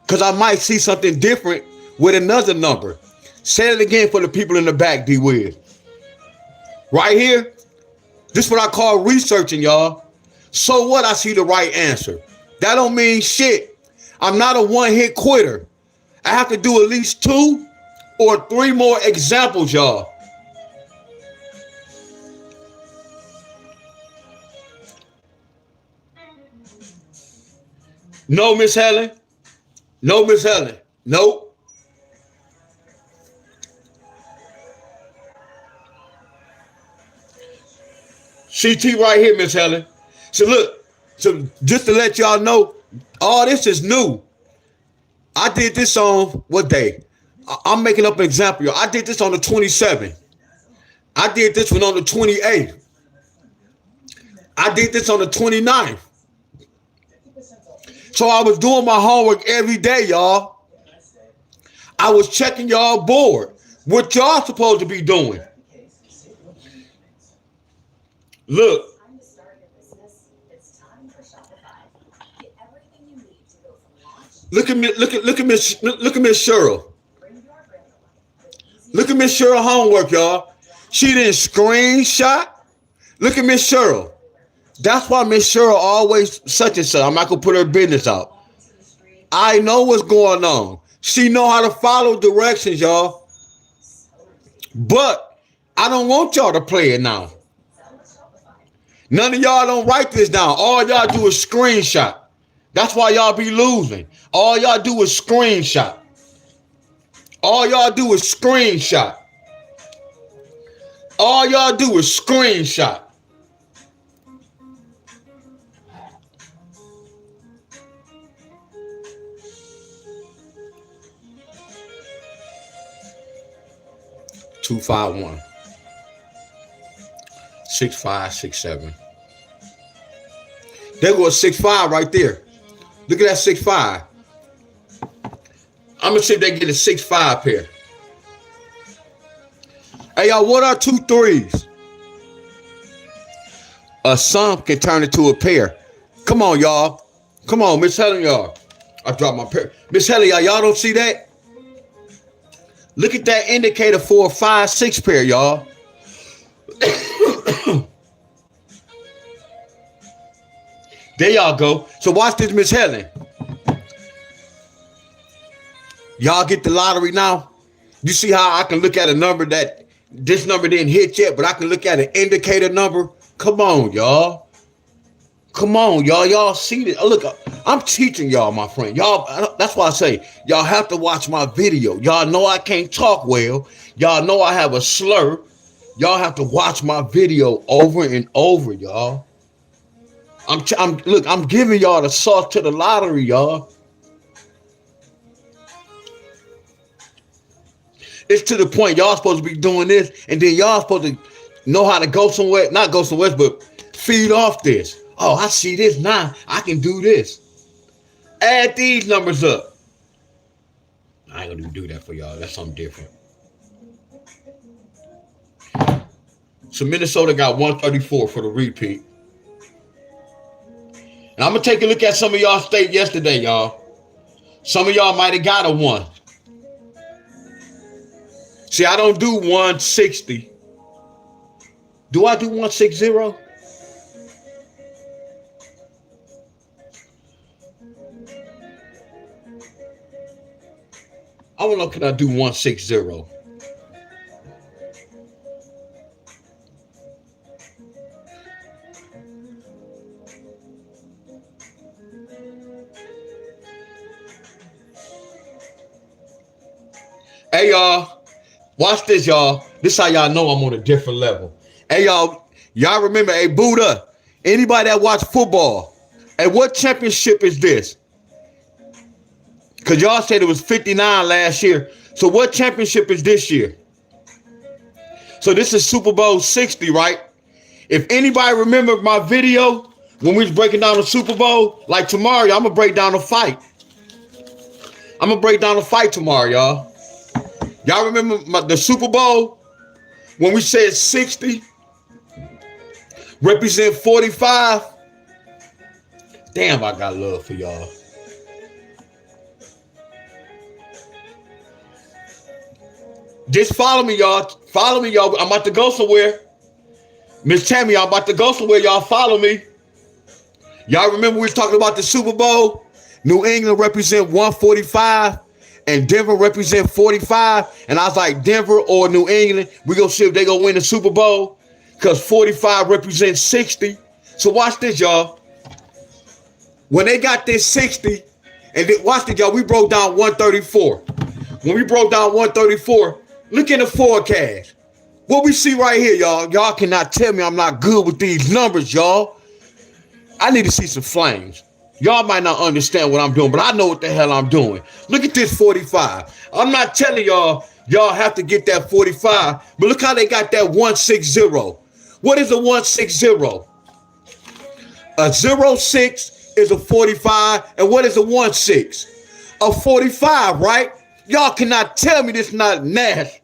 because I might see something different with another number. Say it again for the people in the back, D-Wiz. Right here, this is what I call researching, y'all. So what? I see the right answer. That don't mean shit. I'm not a one-hit quitter. I have to do at least 2 or 3 more examples, y'all. No, Miss Helen. No, Miss Helen. Nope. CT right here, Miss Helen. So look, so just to let y'all know, all this is new. I did this on what day? I'm making up an example, y'all. I did this on the 27th. I did this one on the 28th. I did this on the 29th. So I was doing my homework every day, y'all. I was checking y'all board. What y'all supposed to be doing? Look. Time to start your business. It's time for Shopify. Get everything you need to go from launch. Look at me. Look at Miss Cheryl. Bring your brand to life with easy. Look at Miss Cheryl homework, y'all. She didn't screenshot. Look at Miss Cheryl. That's why Miss Cheryl always such and such. I'm not gonna put her business out. I know what's going on. She know how to follow directions, y'all. But I don't want y'all to play it now. None of y'all don't write this down. All y'all do is screenshot. That's why y'all be losing. All y'all do is screenshot. All y'all do is screenshot. All y'all do is screenshot. Two, 5, 1. 6, 5, 6, 7. There goes 6, 5 right there. Look at that 6, 5. I'm gonna see if they get a 6, 5 pair. Hey y'all, what are 2 3s? A sum can turn into a pair. Come on, y'all. Come on, Miss Helen, y'all. I dropped my pair. Miss Helen, y'all don't see that? Look at that indicator for a 5, 6 pair, y'all. There y'all go. So watch this, Miss Helen. Y'all get the lottery now? You see how I can look at a number that this number didn't hit yet, but I can look at an indicator number? Come on, y'all. Come on, y'all. Y'all see this? Look, I'm teaching y'all, my friend. Y'all, that's why I say y'all have to watch my video. Y'all know I can't talk well. Y'all know I have a slur. Y'all have to watch my video over and over, y'all. I'm giving y'all the sauce to the lottery, y'all. It's to the point y'all supposed to be doing this, and then y'all supposed to know how to go somewhere, not go somewhere, but feed off this. Oh, I see this now. I can do this. Add these numbers up. I ain't gonna do that for y'all. That's something different. So Minnesota got 134 for the repeat. And I'm going to take a look at some of y'all state yesterday, y'all. Some of y'all might have got a 1. See, I don't do 160. Do I do 160? I don't know, can I do 160? Hey, y'all. Watch this, y'all. This how y'all know I'm on a different level. Hey, y'all remember, hey, Buddha, anybody that watch football, hey, what championship is this? Because y'all said it was 59 last year. So what championship is this year? So this is Super Bowl 60, right? If anybody remember my video when we was breaking down the Super Bowl, like tomorrow, y'all, I'm going to break down the fight. I'm going to break down the fight tomorrow, y'all. Y'all remember the Super Bowl when we said 60 represent 45? Damn, I got love for y'all. Just follow me, y'all. Follow me, y'all. I'm about to go somewhere. Miss Tammy, I'm about to go somewhere. Y'all follow me. Y'all remember we was talking about the Super Bowl? New England represent 145 and Denver represent 45. And I was like, Denver or New England, we gonna see if they gonna win the Super Bowl because 45 represents 60. So watch this, y'all. When they got this 60, and watch this, y'all, we broke down 134. When we broke down 134, look in the forecast. What we see right here, y'all. Y'all cannot tell me I'm not good with these numbers, y'all. I need to see some flames. Y'all might not understand what I'm doing, but I know what the hell I'm doing. Look at this 45. I'm not telling y'all have to get that 45, but look how they got that 160. What is a 160? A 06 is a 45, and what is a 16? A 45, right? Y'all cannot tell me this not nasty.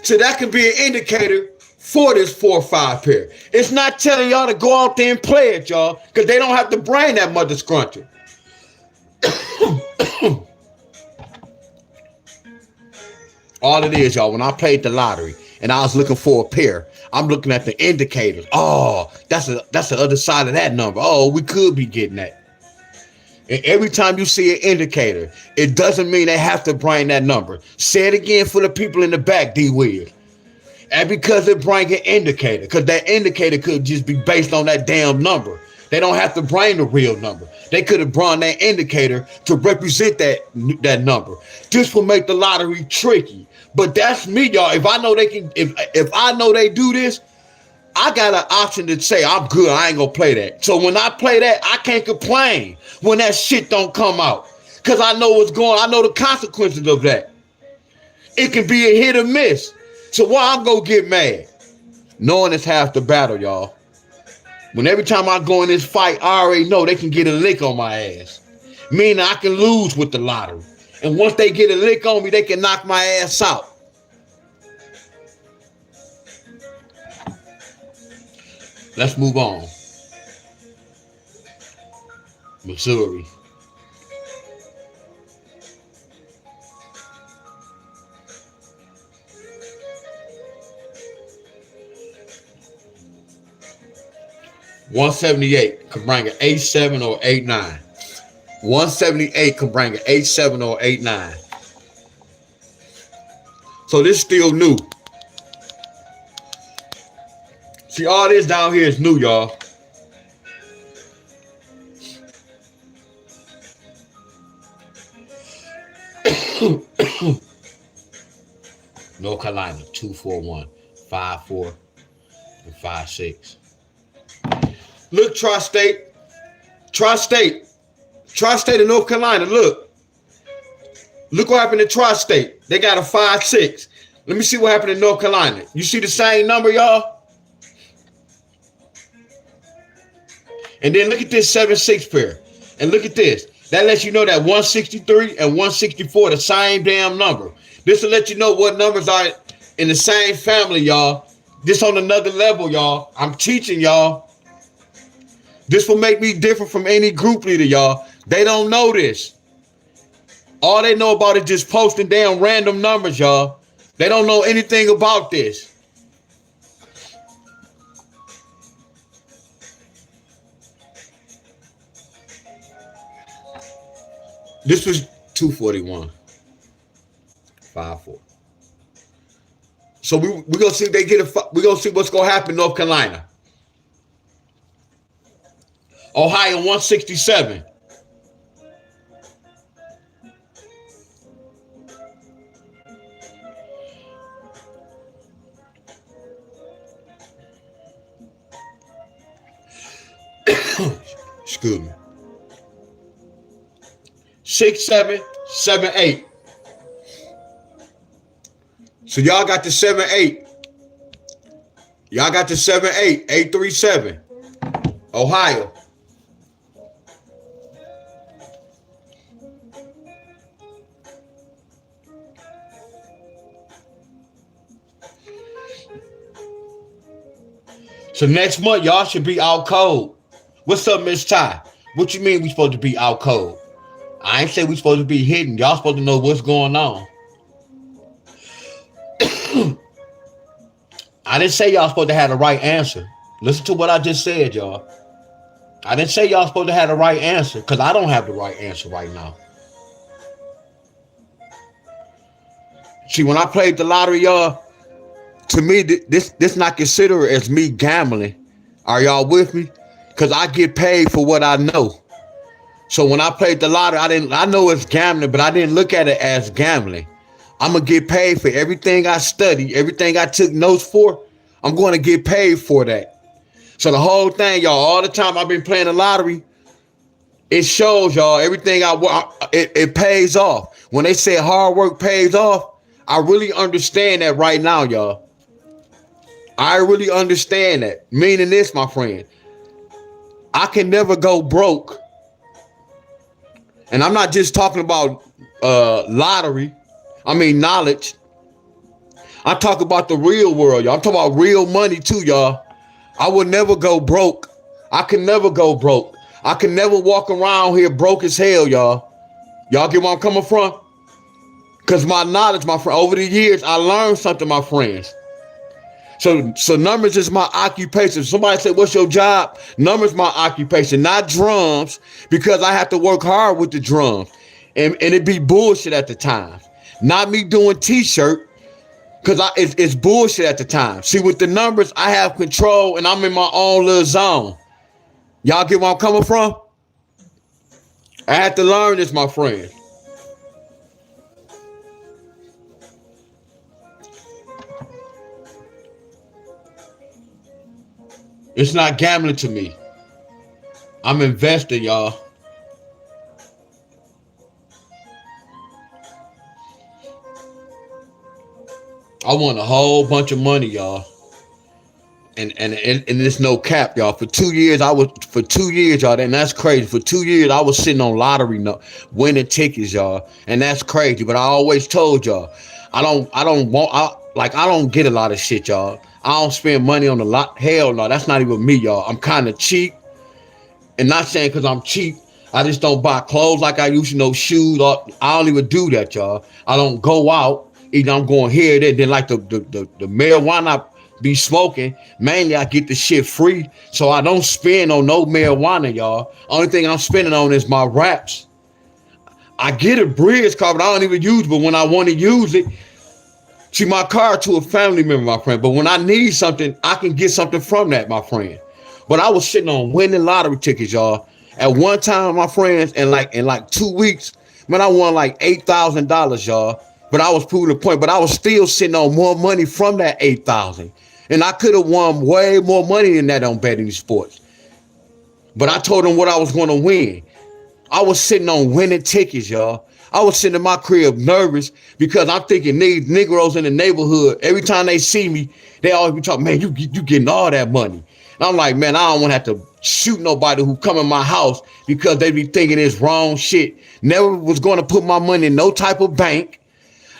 So that could be an indicator for this 4-5 pair. It's not telling y'all to go out there and play it, y'all, because they don't have to bring that mother scruncher. All it is, y'all, when I played the lottery and I was looking for a pair, I'm looking at the indicators. Oh, that's the other side of that number. Oh, we could be getting that. And every time you see an indicator, it doesn't mean they have to bring that number. Say it again for the people in the back, D-Wiz. And because it bring an indicator, because that indicator could just be based on that damn number. They don't have to bring the real number. They could have brought that indicator to represent that number. This will make the lottery tricky. But that's me, y'all. If I know they can, if I know they do this, I got an option to say I'm good. I ain't gonna play that. So when I play that, I can't complain when that shit don't come out, because I know what's going. I know the consequences of that. It can be a hit or miss. So why I'm gonna get mad? Knowing it's half the battle, y'all. When every time I go in this fight, I already know they can get a lick on my ass. Meaning I can lose with the lottery. And once they get a lick on me, they can knock my ass out. Let's move on. Missouri. $178 can bring an 8-7 or 8-9. 178 can bring an 8-7 or 8-9. So this is still new. See, all this down here is new, y'all. North Carolina, 2-4-1, 5-4, and 5-6. Look, Tri-State in North Carolina, look what happened to Tri-State. They got a 5-6. Let me see what happened in North Carolina. You see the same number, y'all? And then look at this 7-6 pair. And look at this. That lets you know that 163 and 164 the same damn number. This will let you know what numbers are in the same family, y'all. This on another level, y'all. I'm teaching y'all. This will make me different from any group leader, y'all. They don't know this. All they know about is just posting damn random numbers, y'all. They don't know anything about this. This was 241. 5-4. So we're gonna see if they get we're gonna see what's gonna happen in North Carolina. Ohio 167. Excuse me. 6-7, 7-8. So y'all got the 7-8. Y'all got the 7-8, 8-3-7. Ohio. So next month, y'all should be out cold. What's up, Miss Ty? What you mean we supposed to be out cold? I ain't say we supposed to be hidden. Y'all supposed to know what's going on. I didn't say y'all supposed to have the right answer. Listen to what I just said, y'all. I didn't say y'all supposed to have the right answer, because I don't have the right answer right now. See, when I played the lottery, y'all, to me, this not considered as me gambling. Are y'all with me? Because I get paid for what I know. So when I played the lottery, I know it's gambling, but I didn't look at it as gambling. I'm gonna get paid for everything I study, everything I took notes for. I'm going to get paid for that. So the whole thing, y'all, all the time I've been playing the lottery, it shows y'all everything I work, it pays off. When they say hard work pays off, I really understand that right now, y'all. I really understand that. Meaning this, my friend, I can never go broke. And I'm not just talking about lottery. I mean knowledge. I talk about the real world, y'all. I'm talking about real money too, y'all. I would never go broke. I can never go broke. I can never walk around here broke as hell, y'all. Y'all get where I'm coming from? Because my knowledge, my friend, over the years, I learned something, my friends. So numbers is my occupation. Somebody said, what's your job? Numbers my occupation, not drums, because I have to work hard with the drums. And it be bullshit at the time. Not me doing t-shirt, because it's bullshit at the time. See, with the numbers, I have control and I'm in my own little zone. Y'all get where I'm coming from? I had to learn this, my friend. It's not gambling to me. I'm investing, y'all. I won a whole bunch of money, y'all. And it's no cap, y'all. For 2 years, y'all, and that's crazy. For 2 years, I was sitting on lottery, winning tickets, y'all, and that's crazy. But I always told y'all, I don't get a lot of shit, y'all. I don't spend money on a lot. Hell no, that's not even me, y'all. I'm kind of cheap, and not saying because I'm cheap. I just don't buy clothes like I used to, no shoes. I don't even do that, y'all. I don't go out. Either I'm going here, there. Then like the marijuana be smoking. Mainly I get the shit free. So I don't spend on no marijuana, y'all. Only thing I'm spending on is my wraps. I get a bridge card, but I don't even use it. But when I want to use it, see, my card to a family member, my friend. But when I need something, I can get something from that, my friend. But I was sitting on winning lottery tickets, y'all. At one time, my friends, in like 2 weeks, man, I won like $8,000, y'all. But I was proving the point. But I was still sitting on more money from that 8,000, and I could have won way more money than that on betting sports. But I told them what I was going to win. I was sitting on winning tickets, y'all. I was sitting in my crib nervous because I'm thinking these Negroes in the neighborhood, every time they see me, they always be talking, man, you getting all that money. And I'm like, man, I don't want to have to shoot nobody who come in my house because they be thinking it's wrong shit. Never was going to put my money in no type of bank.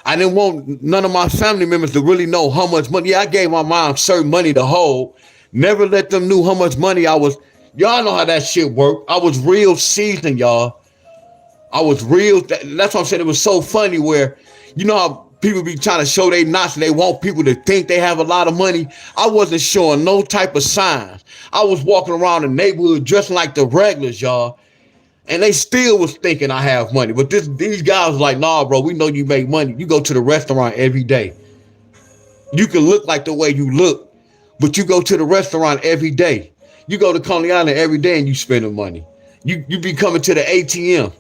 I didn't want none of my family members to really know how much money. Yeah, I gave my mom certain money to hold. Never let them know how much money I was. Y'all know how that shit worked. I was real seasoned, y'all. I was real. That's what I'm saying. It was so funny where, you know how people be trying to show they not, so they want people to think they have a lot of money. I wasn't showing no type of signs. I was walking around the neighborhood dressing like the regulars, y'all. And they still was thinking I have money. But these guys was like, nah, bro, we know you make money. You go to the restaurant every day. You can look like the way you look, but you go to the restaurant every day. You go to Coney Island every day and you spending money. You be coming to the ATM.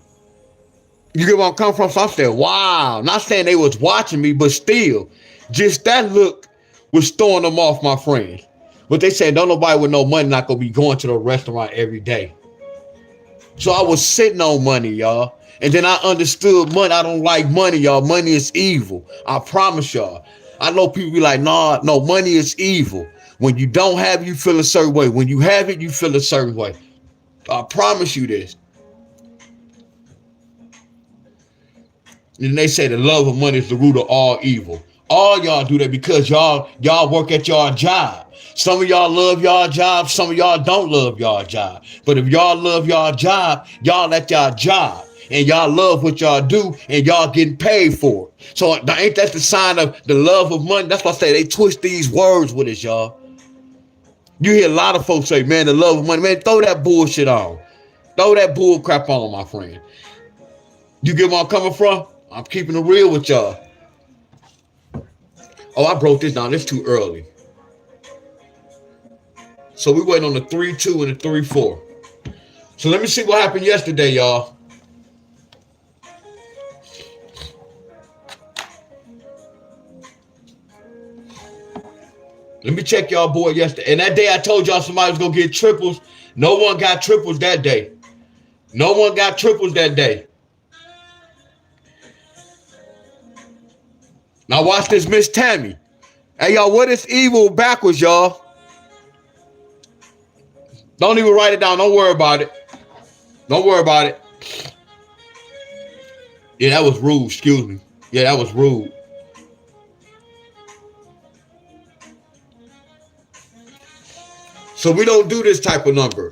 You get where I'm coming from? So I'm saying, wow. Not saying they was watching me, but still, just that look was throwing them off, my friends. But they said, don't nobody with no money not gonna be going to the restaurant every day. So I was sitting on money, y'all. And then I understood money. I don't like money, y'all. Money is evil. I promise y'all. I know people be like, nah, no, money is evil. When you don't have it, you feel a certain way. When you have it, you feel a certain way. I promise you this. And they say the love of money is the root of all evil. All y'all do that because y'all work at y'all job. Some of y'all love y'all job. Some of y'all don't love y'all job. But if y'all love y'all job, y'all at y'all job. And y'all love what y'all do and y'all getting paid for it. So ain't that the sign of the love of money? That's why I say they twist these words with us, y'all. You hear a lot of folks say, man, the love of money. Man, throw that bullshit on. Throw that bull crap on, my friend. You get where I'm coming from? I'm keeping it real with y'all. Oh, I broke this down. It's too early. So we waiting on the 3-2 and the 3-4. So let me see what happened yesterday, y'all. Let me check y'all board yesterday. And that day I told y'all somebody was going to get triples. No one got triples that day. No one got triples that day. Now watch this, Miss Tammy. Hey, y'all, what is evil backwards, y'all? Don't even write it down. Don't worry about it. Don't worry about it. Yeah, that was rude. Excuse me. Yeah, that was rude. So we don't do this type of number.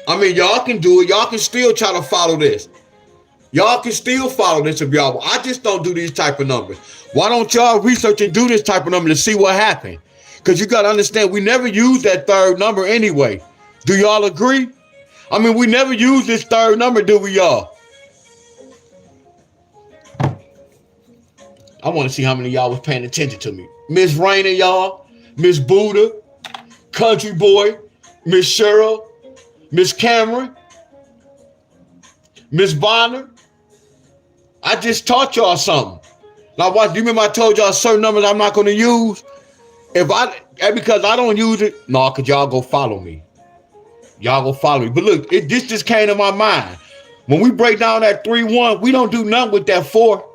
I mean, y'all can do it. Y'all can still try to follow this. Y'all can still follow this if y'all want. I just don't do these type of numbers. Why don't y'all research and do this type of number to see what happened? Because you got to understand, we never use that third number anyway. Do y'all agree? I mean, we never use this third number, do we, y'all? I want to see how many of y'all was paying attention to me. Miss Raina, y'all. Miss Buddha. Country Boy. Miss Cheryl. Miss Cameron. Miss Bonner. I just taught y'all something. Now, watch. Do you remember I told y'all certain numbers I'm not going to use? Because I don't use it, no, because y'all go follow me. Y'all go follow me. But look, this just came to my mind. When we break down that 3-1, we don't do nothing with that 4.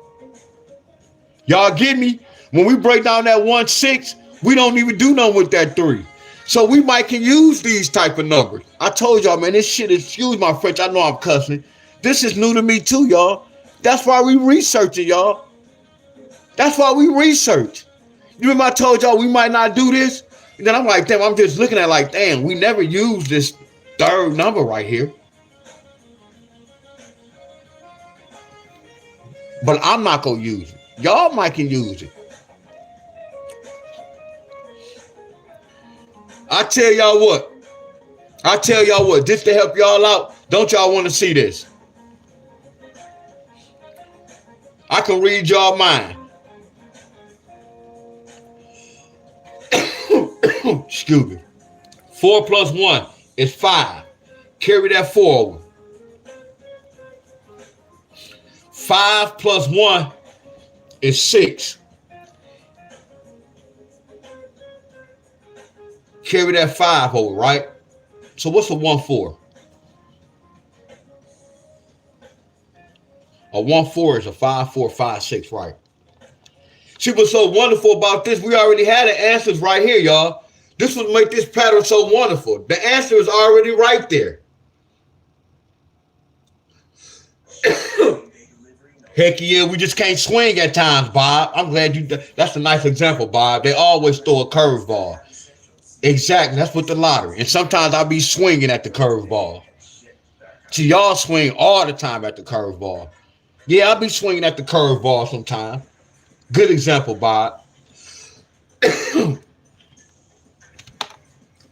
Y'all get me? When we break down that 1-6, we don't even do nothing with that 3. So we might can use these type of numbers. I told y'all, man, this shit is, excuse my French, I know I'm cussing. This is new to me too, y'all. That's why we research it, y'all. That's why we research. You remember I told y'all we might not do this? And then I'm like, damn, I'm just looking at it like, damn, we never use this third number right here. But I'm not going to use it. Y'all might can use it. I tell y'all what, just to help y'all out, don't y'all want to see this? I can read y'all mind. Excuse me. 4 plus 1 is 5. Carry that 4 over. 5 plus 1 is 6. Carry that 5 over, right? So what's a 1-4? A 1-4 is a 5-4, 5-6, right? See what's so wonderful about this? We already had the answers right here, y'all. This would make this pattern so wonderful. The answer is already right there. Heck yeah, we just can't swing at times, Bob. I'm glad you. That's a nice example, Bob. They always throw a curveball. Exactly, that's what the lottery. And sometimes I'll be swinging at the curveball. See, y'all swing all the time at the curveball. Yeah, I'll be swinging at the curveball sometimes. Good example, Bob.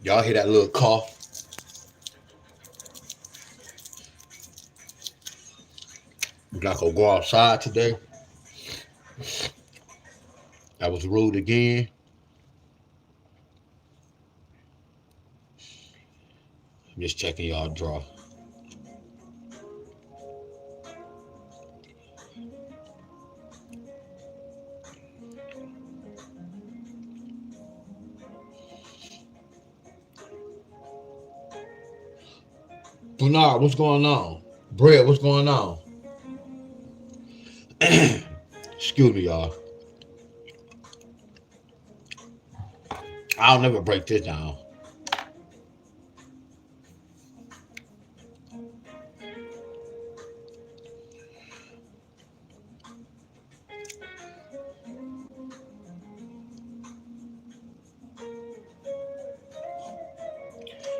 Y'all hear that little cough? We're not gonna go outside today. That was rude again. I'm just checking y'all draw. Bernard, what's going on? Brett, what's going on? Excuse me, y'all. I'll never break this down.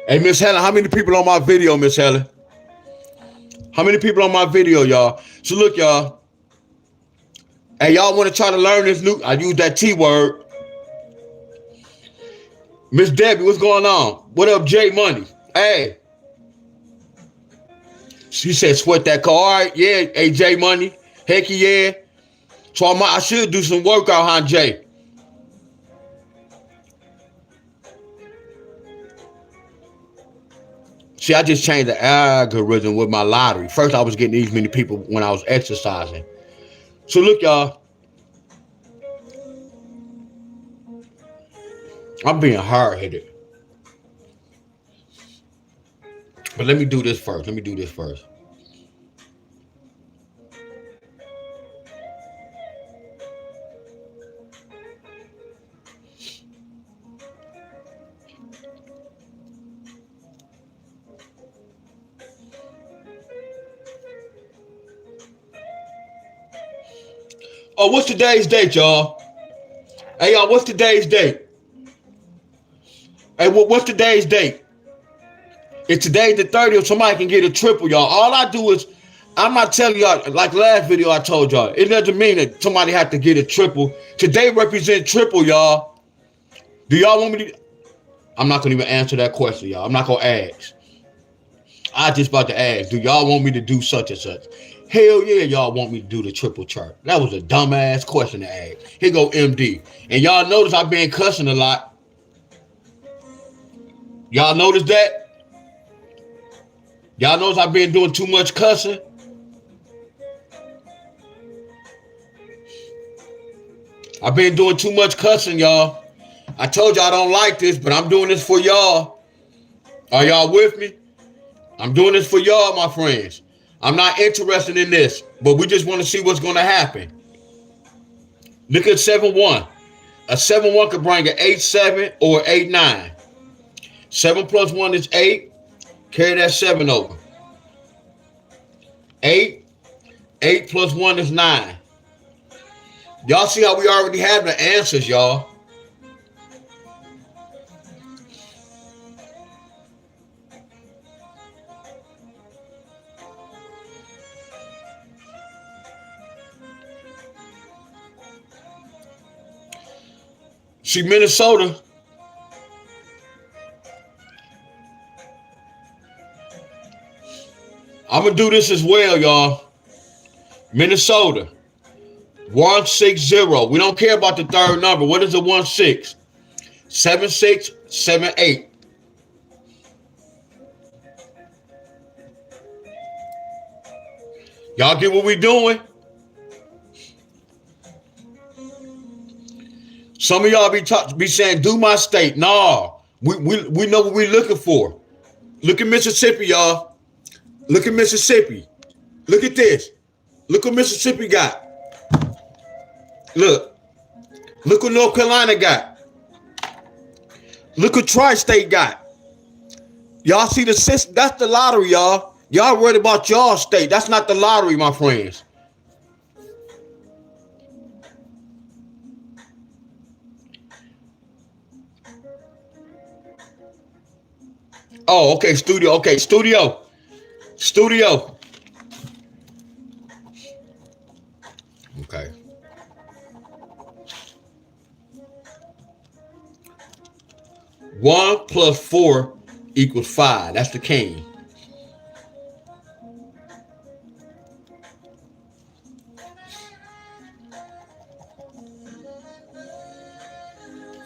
Hey, Miss Helen, how many people on my video, Miss Helen? How many people on my video, y'all? So look, y'all. Hey, y'all want to try to learn this new? I use that T word. Miss Debbie, what's going on? What up, J Money? Hey. She said, sweat that car. All right, yeah. Hey, J Money. Heck yeah. So I should do some workout, huh, Jay? See, I just changed the algorithm with my lottery. First, I was getting these many people when I was exercising. So look, y'all. I'm being hard-headed. But let me do this first. Oh, what's today's date, y'all? Hey, y'all, what's today's date? Hey, what's today's date? If today's the 30th, somebody can get a triple, y'all. All I do is, I'm not telling y'all, like last video I told y'all, it doesn't mean that somebody have to get a triple. Today represent triple, y'all. Do y'all want me to? I'm not going to even answer that question, y'all. I'm not going to ask. I just about to ask, do y'all want me to do such and such? Hell yeah, y'all want me to do the triple chart. That was a dumbass question to ask. Here go MD. And y'all notice I've been cussing a lot. Y'all notice that? Y'all notice I've been doing too much cussing? I've been doing too much cussing, y'all. I told y'all I don't like this, but I'm doing this for y'all. Are y'all with me? I'm doing this for y'all, my friends. I'm not interested in this, but we just want to see what's going to happen. Look at 7-1. A 7-1 could bring an 8-7 or 8-9. 7 plus 1 is 8. Carry that 7 over. 8. 8 plus 1 is 9. Y'all see how we already have the answers, y'all. See, Minnesota, I'm going to do this as well, y'all. Minnesota, 160. We don't care about the third number. What is a 1-6? 7-6, 7-8. Y'all get what we doing? Some of y'all be saying, do my state. Nah, we know what we're looking for. Look at Mississippi, y'all. Look at Mississippi. Look at this. Look what Mississippi got. Look. Look what North Carolina got. Look what Tri-State got. Y'all see the system? That's the lottery, y'all. Y'all worried about y'all state. That's not the lottery, my friends. Oh, okay, studio. Okay, studio. Studio. Okay. One plus 4 equals 5. That's the king.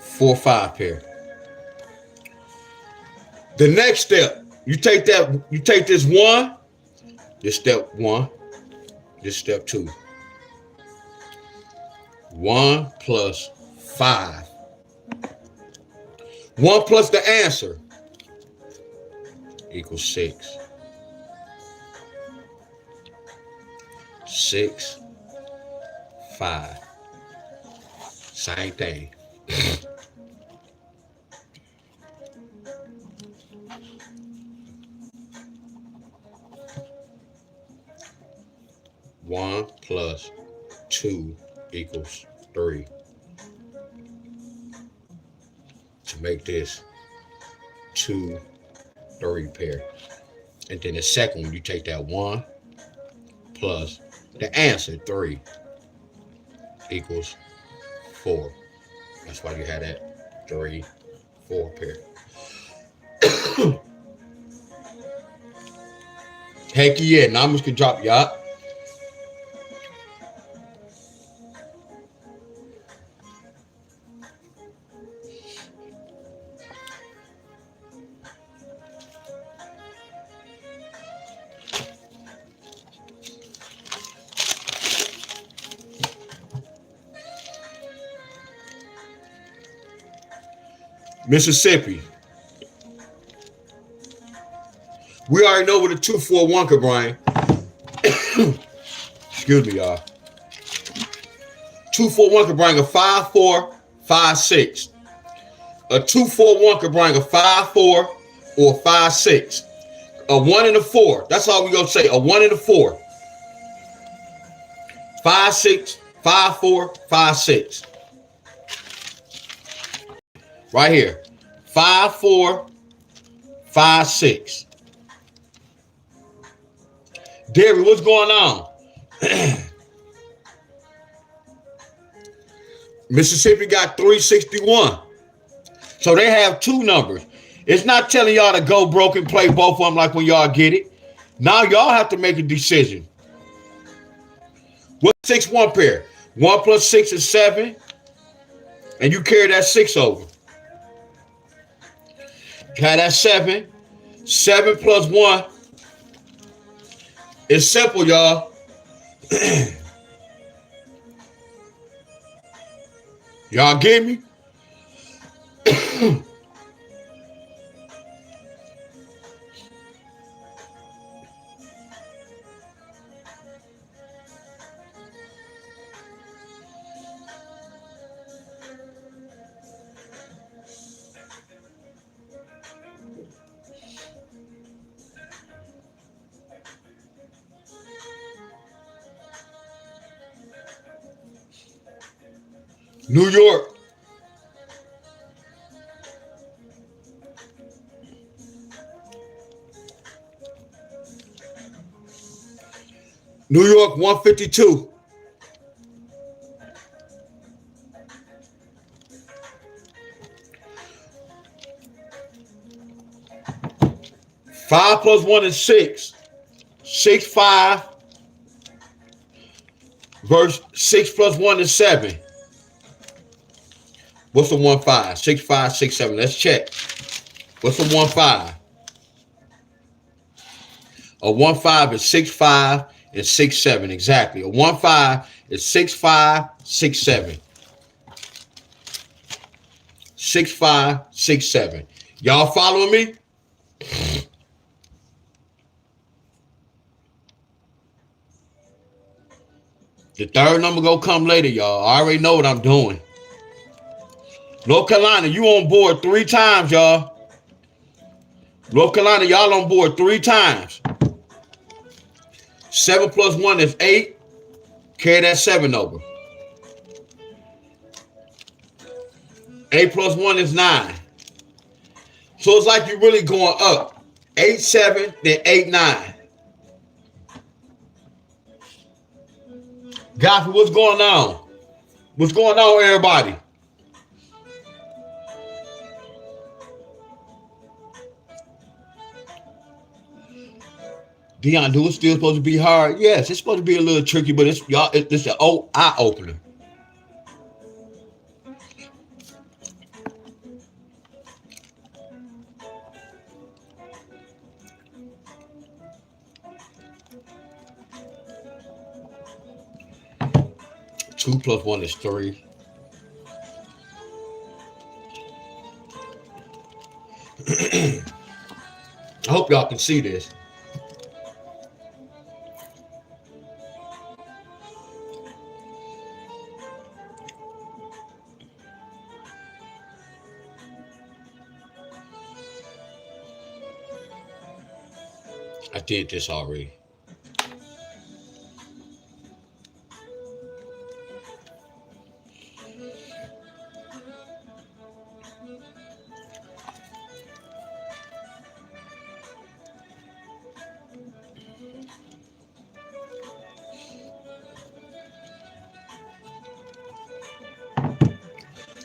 4-5 pair. The next step, you take this 1, this step 1, this step 2. 1 plus 5. 1 plus the answer equals 6. 6, 5. Same thing. One plus 2 equals 3. To make this 2, 3 pair. And then the second one, you take that 1 plus the answer 3 equals 4. That's why you had that 3, 4 pair. Heck yeah, numbers can drop, y'all. Mississippi. We already know what a 241 could bring. Excuse me, y'all. 241 could bring a 5-4, 5-6. A 241 could bring a 5-4 or 5-6. A 1 and a 4. That's all we gonna say. A 1 and a 4. 5-6, 5-4, 5-6. Right here. 5-4, 5-6. Derry, what's going on? Mississippi got 361. So they have two numbers. It's not telling y'all to go broke and play both of them like when y'all get it. Now y'all have to make a decision. What's 6-1 pair? 1 plus 6 is 7. And you carry that 6 over. Have that 7. 7 plus 1. It's simple, y'all. Y'all get me? New York. New York 152. Five plus 1 is 6. 6-5 verse 6 plus 1 is 7. What's the 1-5? 6-5, 6-7. Let's check. What's the 1-5? A 1-5 is 6-5 and 6-7. Exactly. A 1-5 is 6-5, 6-7. 6-5, 6-7. Y'all following me? The third number gonna come later, y'all. I already know what I'm doing. North Carolina, you on board 3 times, y'all. North Carolina, y'all on board 3 times. 7 plus 1 is 8. Carry that 7 over. 8 plus 1 is 9. So it's like you're really going up. 8-7, then 8-9. Godfrey, what's going on? What's going on, everybody? Deon, do it still supposed to be hard? Yes, it's supposed to be a little tricky, but it's y'all. It's an eye opener. Two plus 1 is 3. I hope y'all can see this. I did this already.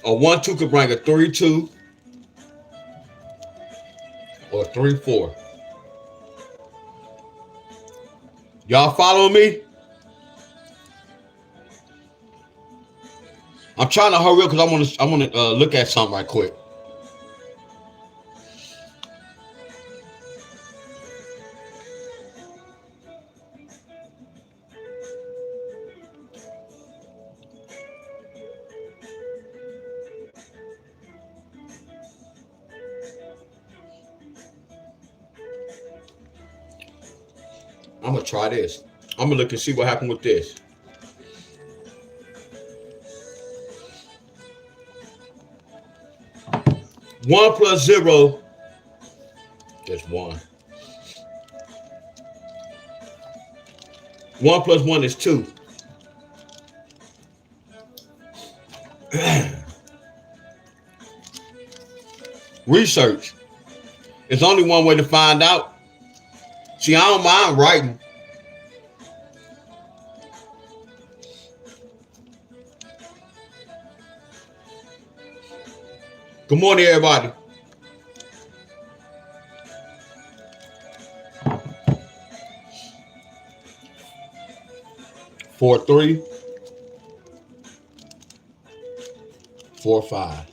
A 1-2 could bring a 3-2 or 3-4. Y'all follow me? I'm trying to hurry up because I want to look at something right quick. I'm gonna try this. I'm gonna look and see what happened with this. 1 plus 0 is 1. 1 plus 1 is 2. Research. There's only one way to find out. See, I don't mind writing. Good morning, everybody. Four, 3, 4, 5.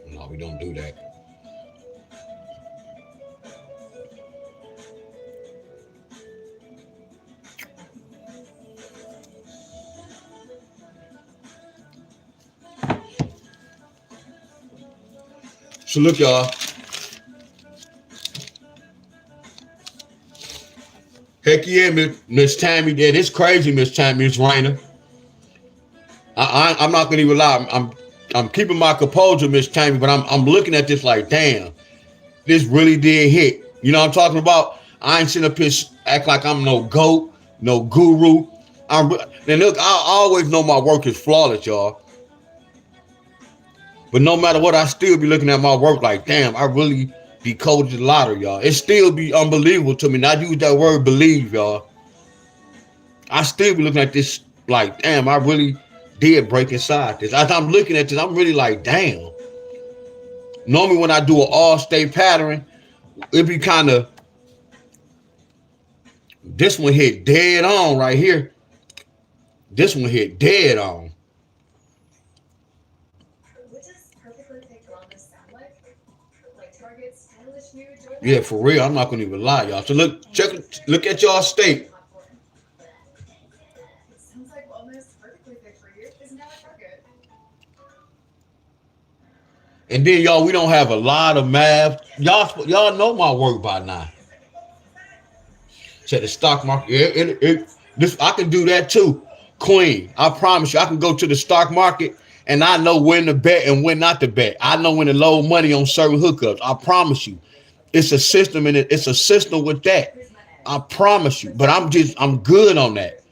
No, we don't do that. So look, y'all. Heck yeah, Miss Tammy. Yeah, it's crazy, Miss Tammy. It's raining. I'm not gonna even lie. I'm keeping my composure, Miss Tammy, but I'm looking at this like, damn, this really did hit. You know what I'm talking about? I ain't sitting up here act like I'm no goat, no guru. And look, I always know my work is flawless, y'all. But no matter what, I still be looking at my work like, damn, I really decoded the lottery, y'all. It still be unbelievable to me. Not use that word believe, y'all. I still be looking at this like, damn, I really did break inside this. As I'm looking at this, I'm really like, damn. Normally when I do an all-state pattern, it be kind of, this one hit dead on right here. This one hit dead on. Yeah, for real. I'm not gonna even lie, y'all. So look at y'all state. And then y'all, we don't have a lot of math. Y'all know my work by now. Said the stock market. This I can do that too. Queen, I promise you, I can go to the stock market and I know when to bet and when not to bet. I know when to load money on certain hookups. I promise you. It's a system and it's a system with that. I promise you. But I'm good on that.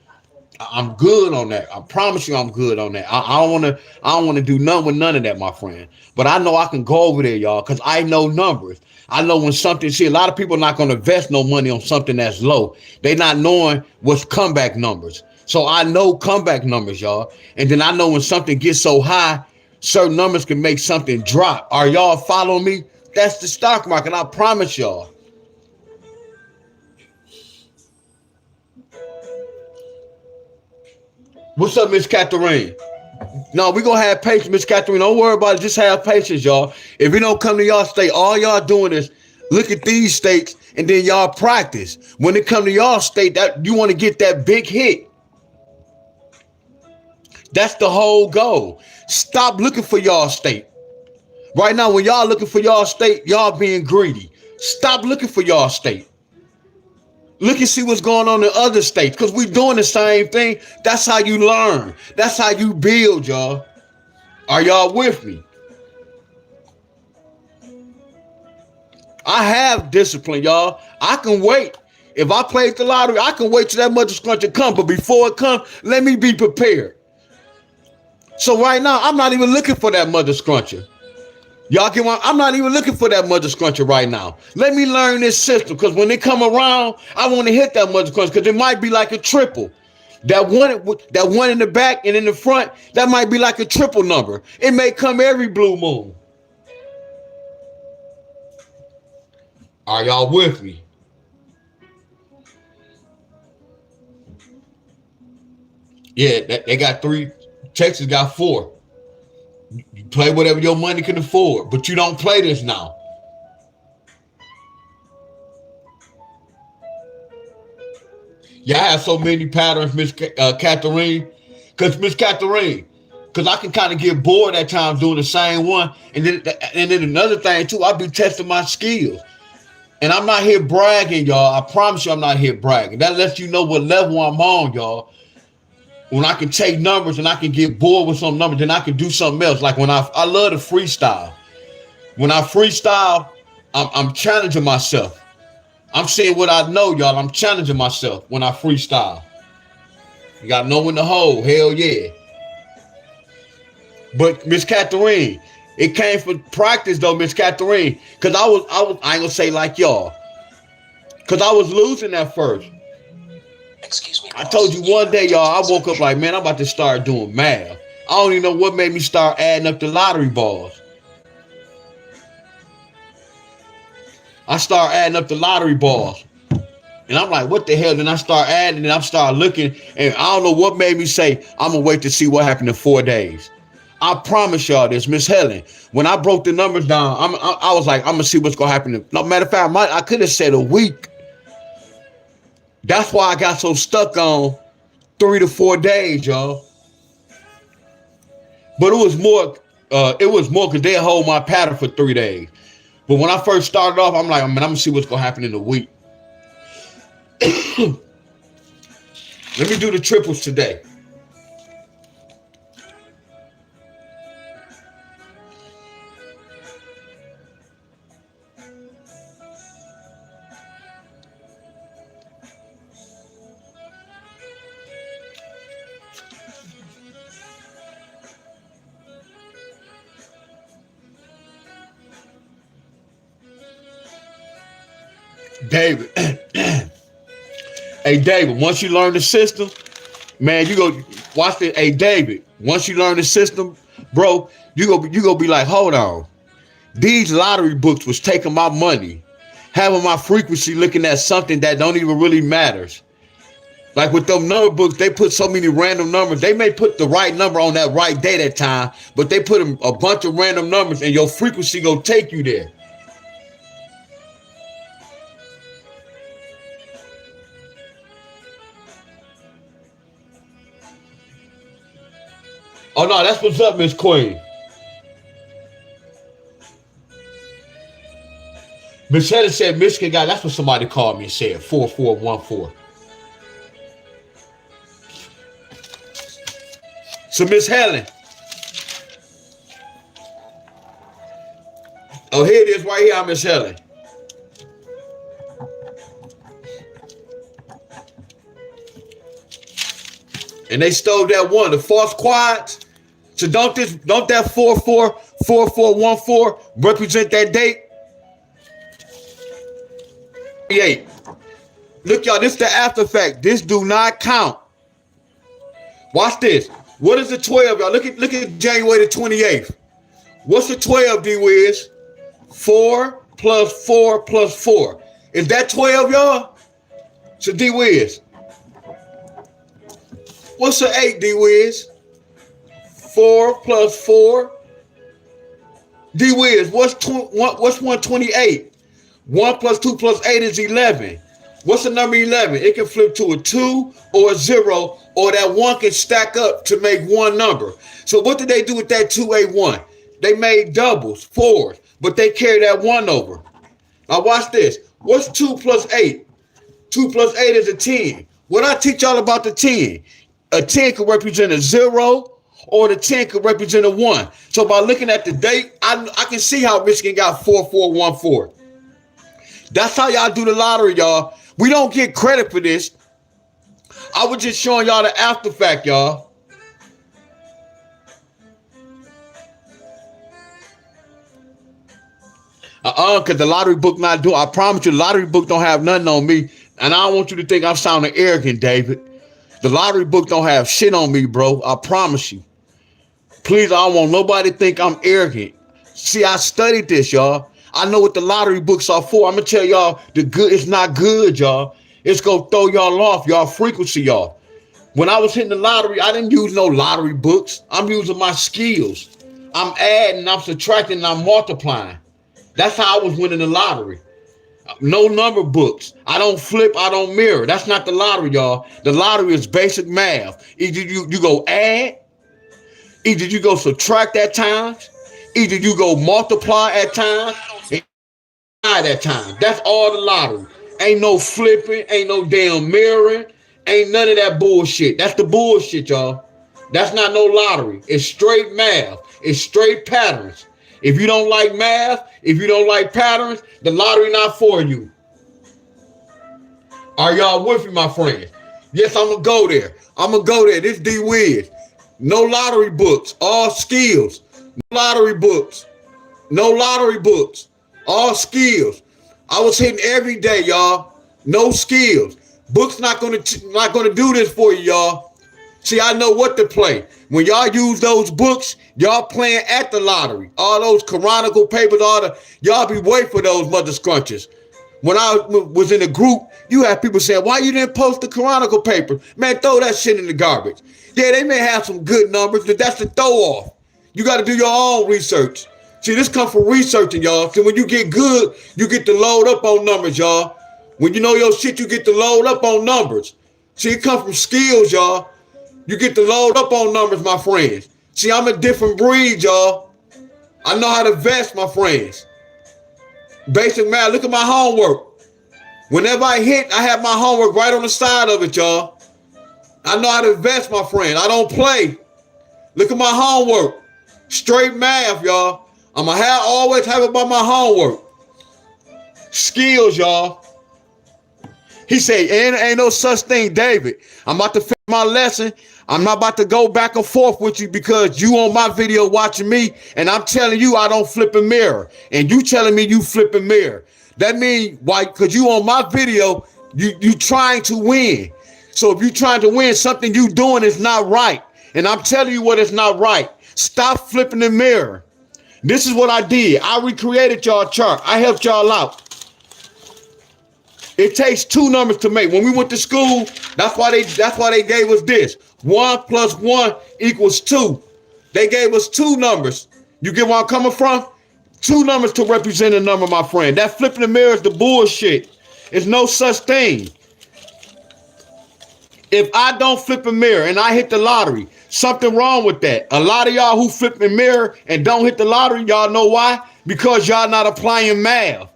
I'm good on that. I promise you I'm good on that. I don't wanna do none with none of that, my friend. But I know I can go over there, y'all, because I know numbers. I know when something, see, a lot of people are not gonna invest no money on something that's low. They not knowing what's comeback numbers. So I know comeback numbers, y'all. And then I know when something gets so high, certain numbers can make something drop. Are y'all following me? That's the stock market. I promise y'all. What's up, Miss Catherine? No, we gonna have patience, Miss Catherine. Don't worry about it. Just have patience, y'all. If we don't come to y'all state, all y'all doing is look at these states and then y'all practice. When it come to y'all state, that you want to get that big hit. That's the whole goal. Stop looking for y'all state. Right now, when y'all looking for y'all state, y'all being greedy. Stop looking for y'all state. Look and see what's going on in other states, because we doing the same thing. That's how you learn. That's how you build, y'all. Are y'all with me? I have discipline, y'all. I can wait. If I played the lottery, I can wait till that mother scrunch come. But before it comes, let me be prepared. So right now, I'm not even looking for that mother scruncher. Y'all get one? I'm not even looking for that mother scruncher right now. Let me learn this system, because when they come around, I want to hit that mother scruncher, because it might be like a triple. That one in the back and in the front, that might be like a triple number. It may come every blue moon. Are y'all with me? Yeah, they got 3. Texas got 4. You play whatever your money can afford, but you don't play this now. Y'all have so many patterns, Miss Catherine. Because Miss Catherine, Cause I can kind of get bored at times doing the same one. And then another thing too, I be testing my skills. And I'm not here bragging, y'all. I promise you I'm not here bragging. That lets you know what level I'm on, y'all. When I can take numbers and I can get bored with some numbers, then I can do something else. Like when I love to freestyle. When I freestyle, I'm challenging myself. I'm saying what I know, y'all. I'm challenging myself when I freestyle. You got to know when to hold. Hell yeah. But Miss Catherine, it came from practice though, Miss Catherine. Cause I ain't gonna say like y'all. Cause I was losing at first. Excuse me, I told you one day, y'all, I woke up like, man, I'm about to start doing math. I don't even know what made me start adding up the lottery balls. I start adding up the lottery balls. And I'm like, what the hell? Then I start adding and I start looking. And I don't know what made me say, I'm going to wait to see what happened in 4 days. I promise y'all this, Miss Helen. When I broke the numbers down, I was like, I'm going to see what's going to happen. No matter of fact, I could have said a week. That's why I got so stuck on 3 to 4 days, y'all. But it was more because they hold my pattern for 3 days. But when I first started off, I'm like, man, I'm going to see what's going to happen in a week. Let me do the triples today. David. Hey, David, once you learn the system, man, you go watch it. Hey, David, once you learn the system, bro, you go be like, hold on. These lottery books was taking my money, having my frequency looking at something that don't even really matters. Like with them number books, they put so many random numbers. They may put the right number on that right day that time, but they put a bunch of random numbers and your frequency go take you there. Oh no, that's what's up, Miss Queen. Miss Helen said Michigan guy. That's what somebody called me and said 4414. So Miss Helen. Oh, here it is right here, Miss Helen. And they stole that one, the false quads. So don't that 444414 represent that date? 38. Look, y'all, this is the after effect. This do not count. Watch this. What is the 12, y'all? Look at January the 28th. What's the 12, D-Wiz? 4 plus 4 plus 4. Is that 12, y'all? So D-Wiz. What's the 8, D-Wiz? 4 plus 4. D-Wiz, what's 128? 1 plus 2 plus 8 is 11. What's the number 11? It can flip to a 2 or a 0, or that 1 can stack up to make one number. So what did they do with that 281? They made doubles, 4s, but they carry that 1 over. Now watch this. What's 2 plus 8? 2 plus 8 is a 10. What I teach y'all about the 10? A 10 could represent a 0, or the 10 could represent a 1. So by looking at the date, I can see how Michigan got 4414. That's how y'all do the lottery, y'all. We don't get credit for this. I was just showing y'all the after fact, y'all. Because the lottery book not doing. I promise you, the lottery book don't have nothing on me. And I don't want you to think I'm sounding arrogant, David. The lottery book don't have shit on me, bro. I promise you. Please, I don't want nobody to think I'm arrogant. See, I studied this, y'all. I know what the lottery books are for. I'm going to tell y'all the good is not good, y'all. It's going to throw y'all off, y'all frequency, y'all. When I was hitting the lottery, I didn't use no lottery books. I'm using my skills. I'm adding, I'm subtracting, and I'm multiplying. That's how I was winning the lottery. No number books. I don't flip, I don't mirror. That's not the lottery, y'all. The lottery is basic math. You go add, Either you go subtract at times, either you go multiply at times, and divide at times. That's all the lottery. Ain't no flipping, ain't no damn mirroring, ain't none of that bullshit. That's the bullshit, y'all. That's not no lottery. It's straight math. It's straight patterns. If you don't like math, if you don't like patterns, the lottery not for you. Are y'all with me, my friends? Yes, I'm gonna go there. I'm gonna go there. This D Wiz. No lottery books, all skills. No lottery books. No lottery books. All skills. I was hitting every day, y'all. No skills. Books not gonna do this for you, y'all. See, I know what to play. When y'all use those books, y'all playing at the lottery. All those canonical papers, y'all be waiting for those mother scrunches. When I was in a group, you had people saying, why you didn't post the canonical paper? Man, throw that shit in the garbage. Yeah, they may have some good numbers, but that's the throw off. You got to do your own research. See, this comes from researching, y'all. So when you get good, you get to load up on numbers, y'all. When you know your shit, you get to load up on numbers. See, it comes from skills, y'all. You get to load up on numbers, my friends. See, I'm a different breed, y'all. I know how to vest, my friends. Basic math. Look at my homework. Whenever I hit, I have my homework right on the side of it, y'all. I know how to vest, my friend. I don't play. Look at my homework. Straight math, y'all. I'm going to always have it by my homework. Skills, y'all. He said, ain't no such thing, David. I'm about to finish my lesson. I'm not about to go back and forth with you because you on my video watching me and I'm telling you I don't flip a mirror. And you telling me you flip a mirror. That means why? Because you on my video, you trying to win. So if you trying to win, something you doing is not right. And I'm telling you what is not right. Stop flipping the mirror. This is what I did. I recreated y'all chart. I helped y'all out. It takes two numbers to make. When we went to school, that's why they gave us this. 1 + 1 = 2. They gave us two numbers. You get where I'm coming from? Two numbers to represent a number, my friend. That flipping the mirror is the bullshit. There's no such thing. If I don't flip a mirror and I hit the lottery, something wrong with that. A lot of y'all who flip the mirror and don't hit the lottery, y'all know why? Because y'all not applying math.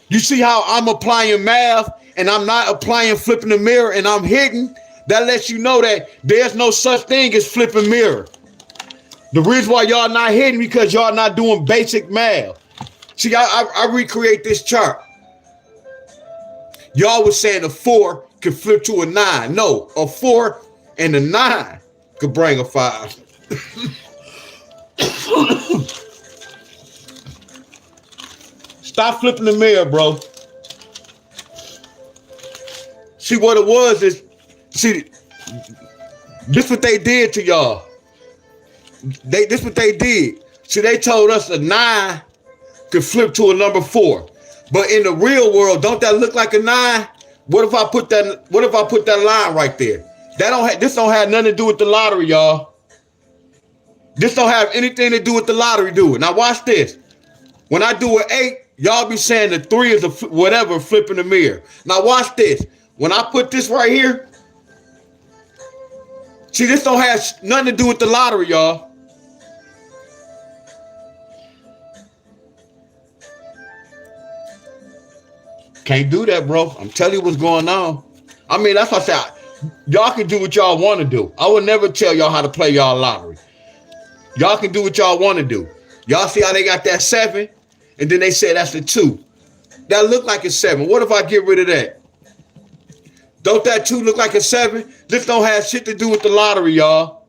You see how I'm applying math and I'm not applying flipping the mirror and I'm hitting? That lets you know that there's no such thing as flipping mirror. The reason why y'all not hitting because y'all not doing basic math. See, I recreate this chart. Y'all was saying a 4 could flip to a 9. No, a 4 and a 9 could bring a 5. Stop flipping the mirror, bro. See, what it was is, see, this what they did to y'all. This what they did. See, they told us a 9 could flip to a number 4. But in the real world, don't that look like a 9? What if I put that line right there? This don't have nothing to do with the lottery, y'all. This don't have anything to do with the lottery, do it. Now watch this. When I do an 8, y'all be saying the 3 is a whatever flipping the mirror. Now watch this. When I put this right here, see, this don't have nothing to do with the lottery, y'all. Can't do that, bro. I'm telling you what's going on. I mean, that's what I said. Y'all can do what y'all want to do. I would never tell y'all how to play y'all lottery. Y'all can do what y'all want to do. Y'all see how they got that 7? And then they say that's the 2. That look like a 7. What if I get rid of that? Don't that 2 look like a 7? This don't have shit to do with the lottery, y'all.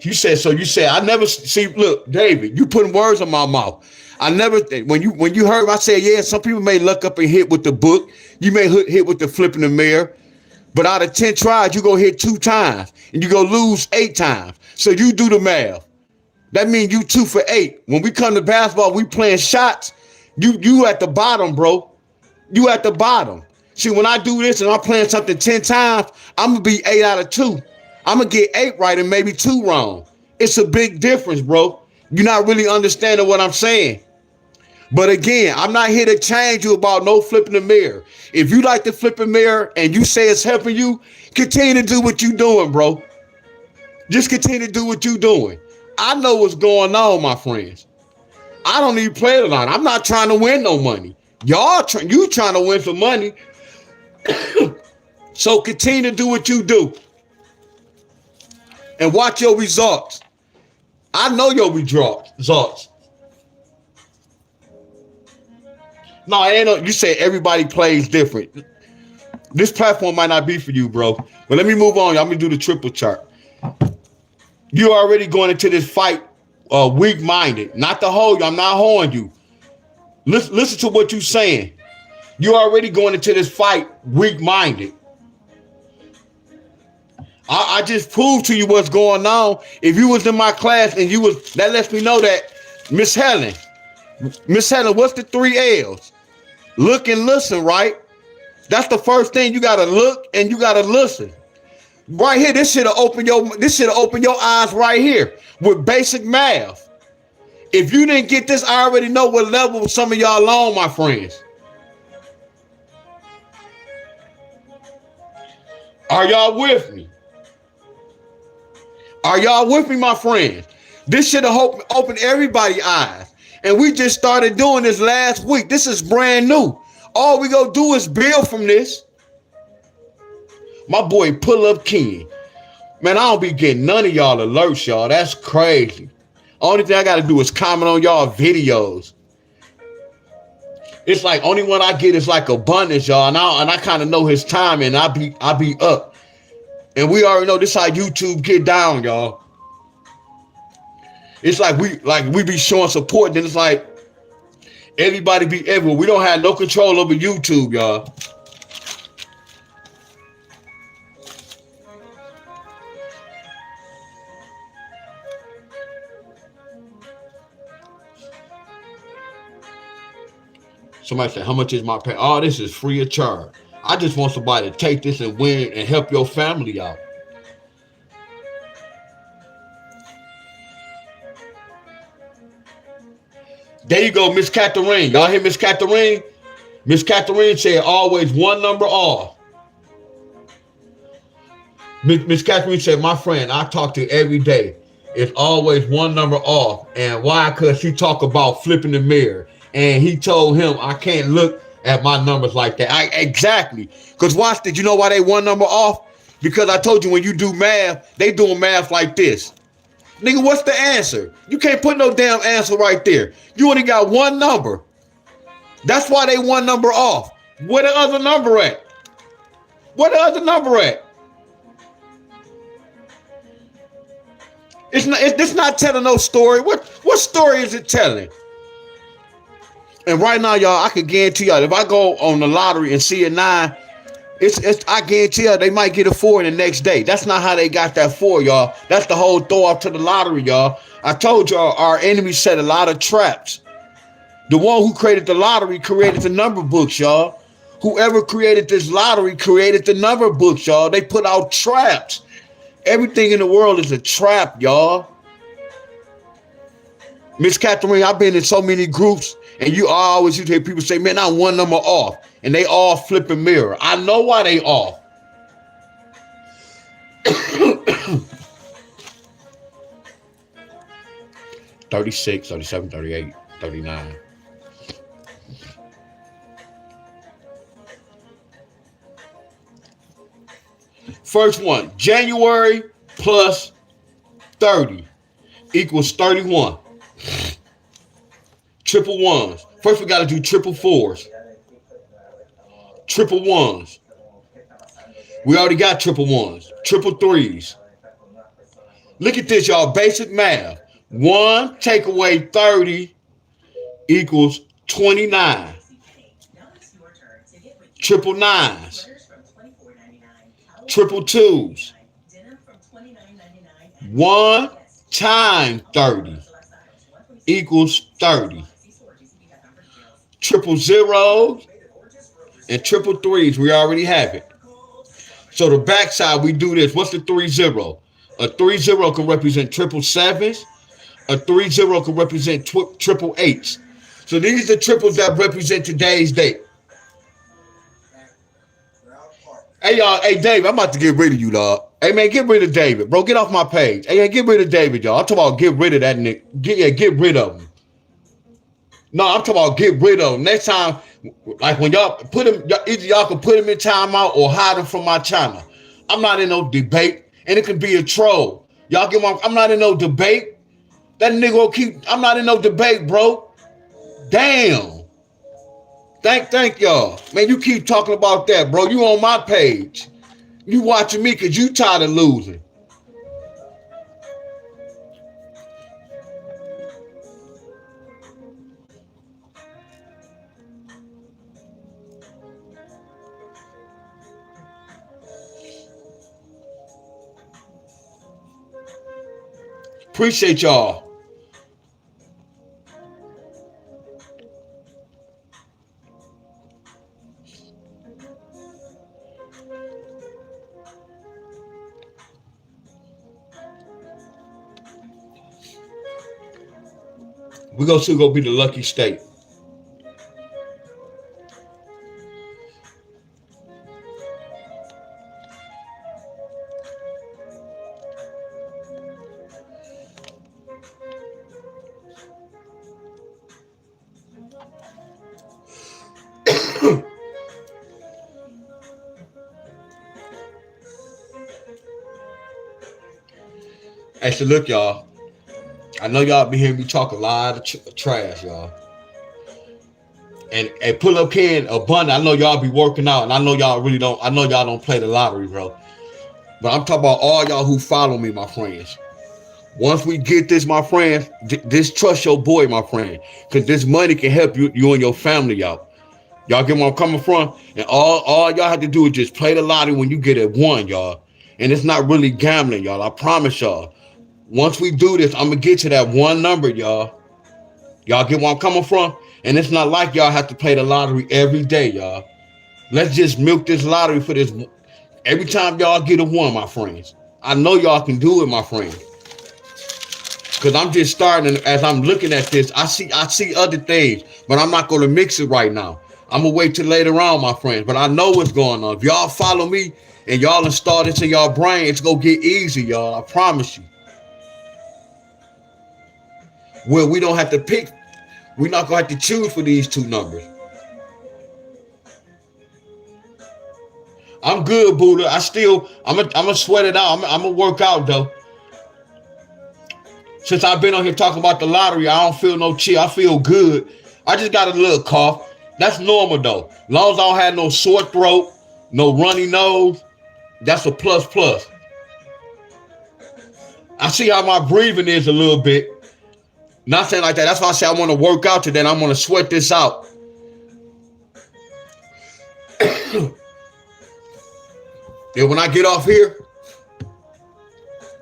You said, I never see, look, David, you putting words in my mouth. I never, when you heard, I said, yeah, some people may look up and hit with the book. You may hit with the flipping the mirror. But out of 10 tries, you go hit 2 times and you go lose 8 times. So you do the math. That means you 2 for 8. When we come to basketball, we playing shots. You at the bottom, bro. You at the bottom. See, when I do this and I'm playing something 10 times, I'm going to be 8 out of 2. I'm going to get 8 right and maybe 2 wrong. It's a big difference, bro. You're not really understanding what I'm saying. But again, I'm not here to change you about no flipping the mirror. If you like to flip a mirror and you say it's helping you, continue to do what you're doing, bro. Just continue to do what you're doing. I know what's going on, my friends. I don't even play the line. I'm not trying to win no money. You trying to win some money. So continue to do what you do and watch your results. I know your results. No, ain't no. You say everybody plays different. This platform might not be for you, bro. But let me move on. I'm gonna do the triple chart. You're already going into this fight weak-minded. Not to hold you. I'm not holding you. Listen to what you're saying. You're already going into this fight weak-minded. I just proved to you what's going on. If you was in my class and that lets me know that Miss Helen, what's the 3 L's? Look and listen, right? That's the first thing. You gotta look and you gotta listen. Right here, this should have opened your eyes right here with basic math. If you didn't get this, I already know what level some of y'all on, my friends. Are y'all with me? Are y'all with me, my friends? This should have opened everybody's eyes. And we just started doing this last week. This is brand new. All we gonna do is build from this. My boy Pull Up King. Man, I don't be getting none of y'all alerts, y'all. That's crazy. Only thing I gotta do is comment on y'all videos. It's like only one I get is like abundance, y'all. And I kind of know his time, and I be up. And we already know this how YouTube get down, y'all. It's like we be showing support, then it's like everybody be everywhere. We don't have no control over YouTube, y'all. Somebody said, how much is my pay? Oh, this is free of charge. I just want somebody to take this and win and help your family out. There you go, Miss Catherine. Y'all hear Miss Catherine? Miss Catherine said always one number off. Miss Catherine said, my friend, I talk to every day. It's always one number off. And why? Because she talk about flipping the mirror. And he told him, I can't look at my numbers like that. Exactly. Because watch this. You know why they one number off? Because I told you when you do math, they doing math like this. Nigga, what's the answer? You can't put no damn answer right there. You only got one number. That's why they one number off. Where the other number at? Where the other number at? It's not telling no story. What story is it telling? And right now, y'all, I can guarantee y'all, if I go on the lottery and see a 9, I guarantee y'all they might get a 4 in the next day. That's not how they got that 4, y'all. That's the whole throw off to the lottery, y'all. I told y'all our enemy set a lot of traps. The one who created the lottery created the number books, y'all. Whoever created this lottery created the number books, y'all. They put out traps. Everything in the world is a trap, y'all. Miss Catherine, I've been in so many groups, and you always hear people say, man, I'm one number off. And they all flipping mirror. I know why they off. 36, 37, 38, 39. First one, January plus 30 equals 31. Triple ones. First, we got to do triple fours. Triple ones. We already got triple ones. Triple threes. Look at this, y'all. Basic math. 1 take away 30 equals 29. Triple nines. Triple twos. 1 times 30 equals 30. Triple zeros and triple threes, we already have it. So the backside, we do this. What's the 3-0? A 3-0 can represent triple sevens. A 3-0 can represent triple eights. So these are the triples that represent today's date. Hey, y'all. Hey, Dave, I'm about to get rid of you, dog. Hey man, get rid of David, bro. Get off my page. Hey, get rid of David, y'all. I'm talking about get rid of that nigga. Get rid of him. No, I'm talking about get rid of him. Next time, like when y'all put him, either y'all can put him in timeout or hide him from my channel. I'm not in no debate, and it could be a troll. Y'all get my. I'm not in no debate. That nigga will keep. I'm not in no debate, bro. Damn. Thank y'all, man. You keep talking about that, bro. You on my page. You watching me because you tired of losing. Appreciate y'all. We're gonna still go be the lucky state. Hey, so look, y'all. I know y'all be hearing me talk a lot of trash, y'all. And pull up Ken abundant. I know y'all be working out, and I know y'all really don't. I know y'all don't play the lottery, bro. But I'm talking about all y'all who follow me, my friends. Once we get this, my friends, just trust your boy, my friend, because this money can help you and your family out. Y'all get where I'm coming from? And all y'all have to do is just play the lottery when you get it one, y'all. And it's not really gambling, y'all. I promise y'all. Once we do this, I'm gonna get to that one number, y'all. Y'all get where I'm coming from? And it's not like y'all have to play the lottery every day, y'all. Let's just milk this lottery for this. Every time y'all get a one, my friends. I know y'all can do it, my friends. Because I'm just starting, as I'm looking at this, I see other things, but I'm not going to mix it right now. I'm going to wait till later on, my friends. But I know what's going on. If y'all follow me and y'all install this in y'all brain, it's going to get easy, y'all. I promise you. Well, we don't have to pick. We're not going to have to choose for these two numbers. I'm good, Buddha. I'm going to sweat it out. I'm going to work out, though. Since I've been on here talking about the lottery, I don't feel no chill. I feel good. I just got a little cough. That's normal, though. As long as I don't have no sore throat, no runny nose, that's a plus plus. I see how my breathing is a little bit. Not saying like that. That's why I say I want to work out today. And I'm going to sweat this out. And when I get off here,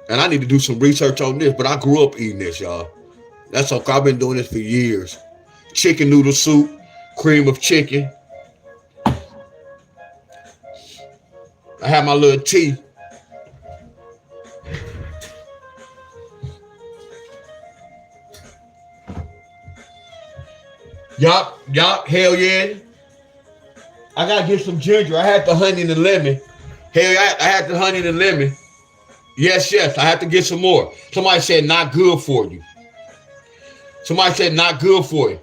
and I need to do some research on this, but I grew up eating this, y'all. That's okay. I've been doing this for years. Chicken noodle soup, cream of chicken. I have my little tea. Yup, hell yeah. I gotta get some ginger. I had the honey and the lemon. Hell yeah, I had the honey and the lemon. Yes, I have to get some more. Somebody said not good for you. Somebody said not good for you.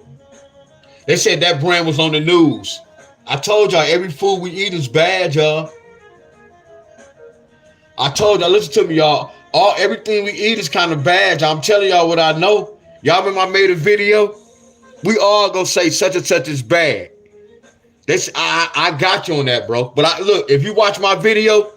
They said that brand was on the news. I told y'all every food we eat is bad, y'all. I told y'all, listen to me, y'all. Everything we eat is kind of bad, y'all. I'm telling y'all what I know. Y'all remember I made a video? We all gonna say such and such is bad. I got you on that, bro. But look, if you watch my video,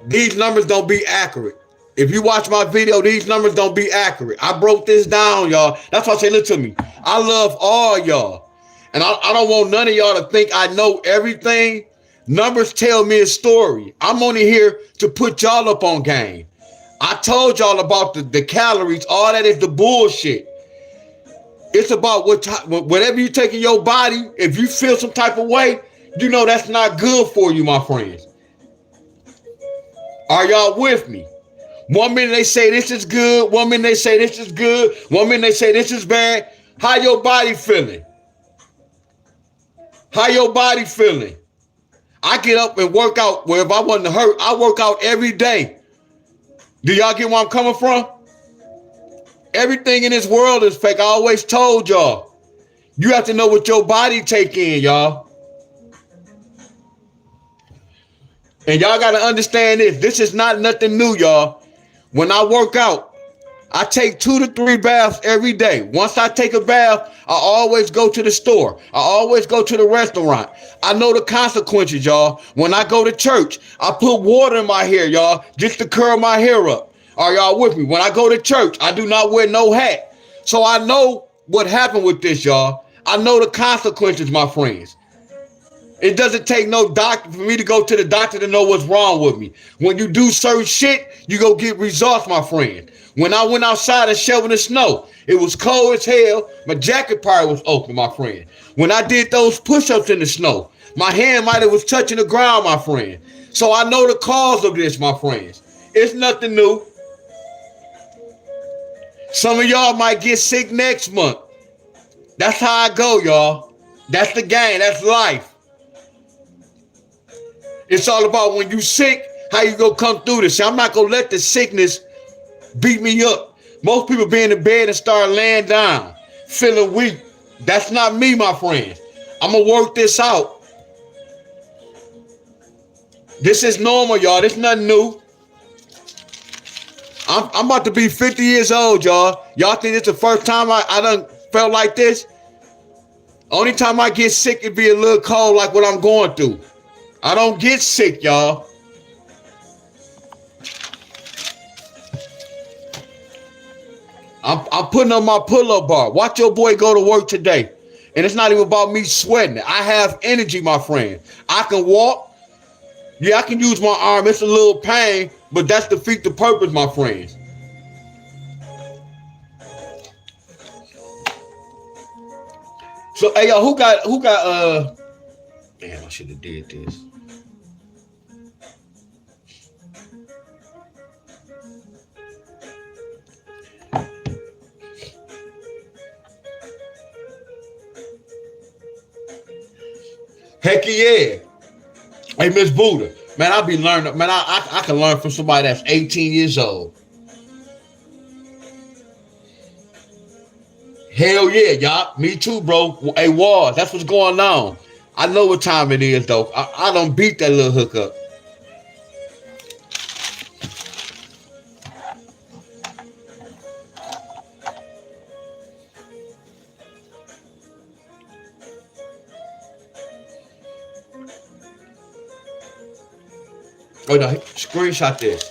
these numbers don't be accurate. If you watch my video, these numbers don't be accurate. I broke this down, y'all. That's why I say, listen to me. I love all y'all. And I don't want none of y'all to think I know everything. Numbers tell me a story. I'm only here to put y'all up on game. I told y'all about the calories. All that is the bullshit. It's about whatever you take in your body. If you feel some type of way, you know that's not good for you, my friends. Are y'all with me? One minute they say this is good. One minute they say this is good. One minute they say this is bad. How your body feeling? How your body feeling? I get up and work out. Where if I wasn't hurt, I work out every day. Do y'all get where I'm coming from? Everything in this world is fake. I always told y'all. You have to know what your body take in, y'all. And y'all got to understand this. This is not nothing new, y'all. When I work out, I take 2 to 3 baths every day. Once I take a bath, I always go to the store. I always go to the restaurant. I know the consequences, y'all. When I go to church, I put water in my hair, y'all, just to curl my hair up. Are y'all with me? When I go to church, I do not wear no hat. So I know what happened with this, y'all. I know the consequences, my friends. It doesn't take no doctor for me to go to the doctor to know what's wrong with me. When you do certain shit, you go get results, my friend. When I went outside and shoveling the snow, it was cold as hell. My jacket part was open, my friend. When I did those push-ups in the snow, my hand might have was touching the ground, my friend. So I know the cause of this, my friends. It's nothing new. Some of y'all might get sick next month. That's how I go, y'all. That's the game. That's life. It's all about when you sick, how you gonna come through this. See, I'm not gonna let the sickness beat me up. Most people be in the bed and start laying down, feeling weak. That's not me, my friend. I'm gonna work this out. This is normal, y'all. This is nothing new. I'm about to be 50 years old, y'all. Y'all think it's the first time I done felt like this? Only time I get sick, it be a little cold like what I'm going through. I don't get sick, y'all. I'm putting on my pull-up bar. Watch your boy go to work today. And it's not even about me sweating. I have energy, my friend. I can walk. Yeah, I can use my arm. It's a little pain, but that's defeat the purpose, my friends. So, hey, y'all, who got, damn, I should have did this. Heck yeah. Hey, Miss Buddha. Man, I be learning. Man, I can learn from somebody that's 18 years old. Hell yeah, y'all. Me too, bro. Hey, Wars, that's what's going on. I know what time it is, though. I don't beat that little hookup. Oh, no, screenshot this.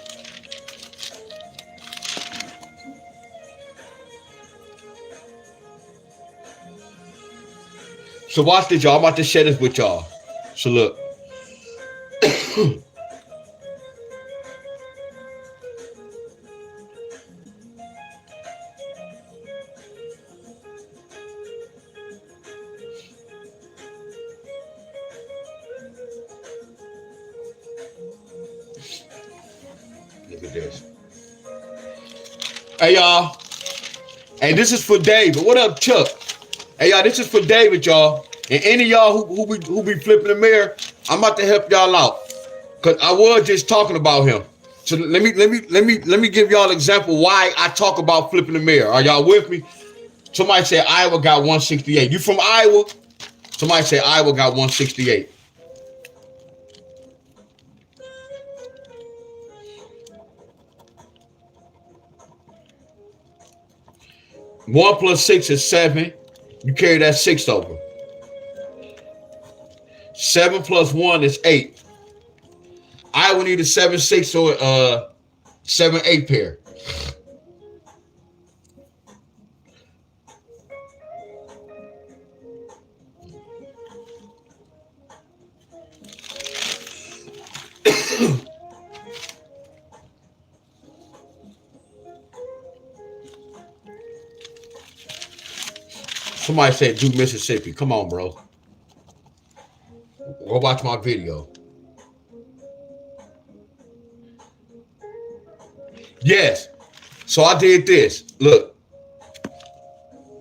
So watch this, y'all. I'm about to share this with y'all. So look. Look at this. Hey, y'all. Hey, this is for David. What up, Chuck? Hey, y'all, this is for David, y'all. And any of y'all who be flipping the mirror, I'm about to help y'all out. Cause I was just talking about him. So let me give y'all an example why I talk about flipping the mirror. Are y'all with me? Somebody said Iowa got 168. You from Iowa? Somebody said Iowa got 168. One plus 6 is 7. You carry that 6 over. 7 plus 1 is 8. Iowa need a 7-6 or 7-8 pair. Somebody said do Mississippi. Come on, bro. Go watch my video. Yes. So I did this. Look.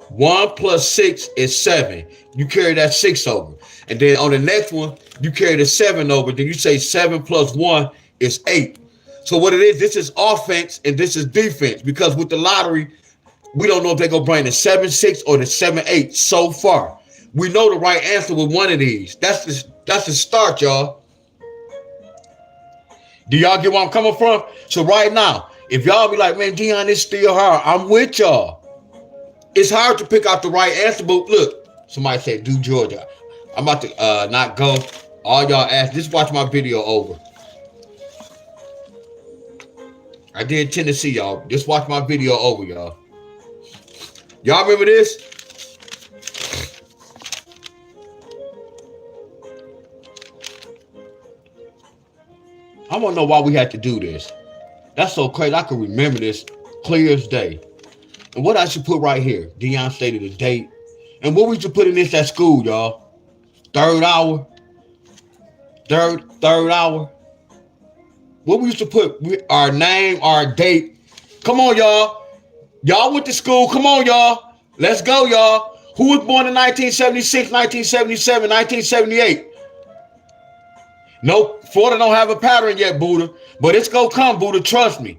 1 plus 6 is 7. You carry that 6 over. And then on the next one, you carry the 7 over. Then you say 7 plus 1 is 8. So what it is, this is offense and this is defense. Because with the lottery, we don't know if they're going to bring the 7-6 or the 7-8 so far. We know the right answer with one of these. That's the start, y'all. Do y'all get where I'm coming from? So right now, if y'all be like, man, Deon, it's still hard. I'm with y'all. It's hard to pick out the right answer, but look, somebody said do Georgia. I'm about to not go. All y'all ask, just watch my video over. I did Tennessee, y'all. Just watch my video over, y'all. Y'all remember this? I want to know why we had to do this. That's so crazy. I can remember this clear as day. And what I should put right here, Deon Staley, the date. And what we should put in this at school, y'all. Third hour. Third hour. What we used to put, our name, our date. Come on, y'all. Y'all went to school. Come on, y'all. Let's go, y'all. Who was born in 1976, 1977, 1978? Nope. Florida don't have a pattern yet, Buddha. But it's going to come, Buddha. Trust me.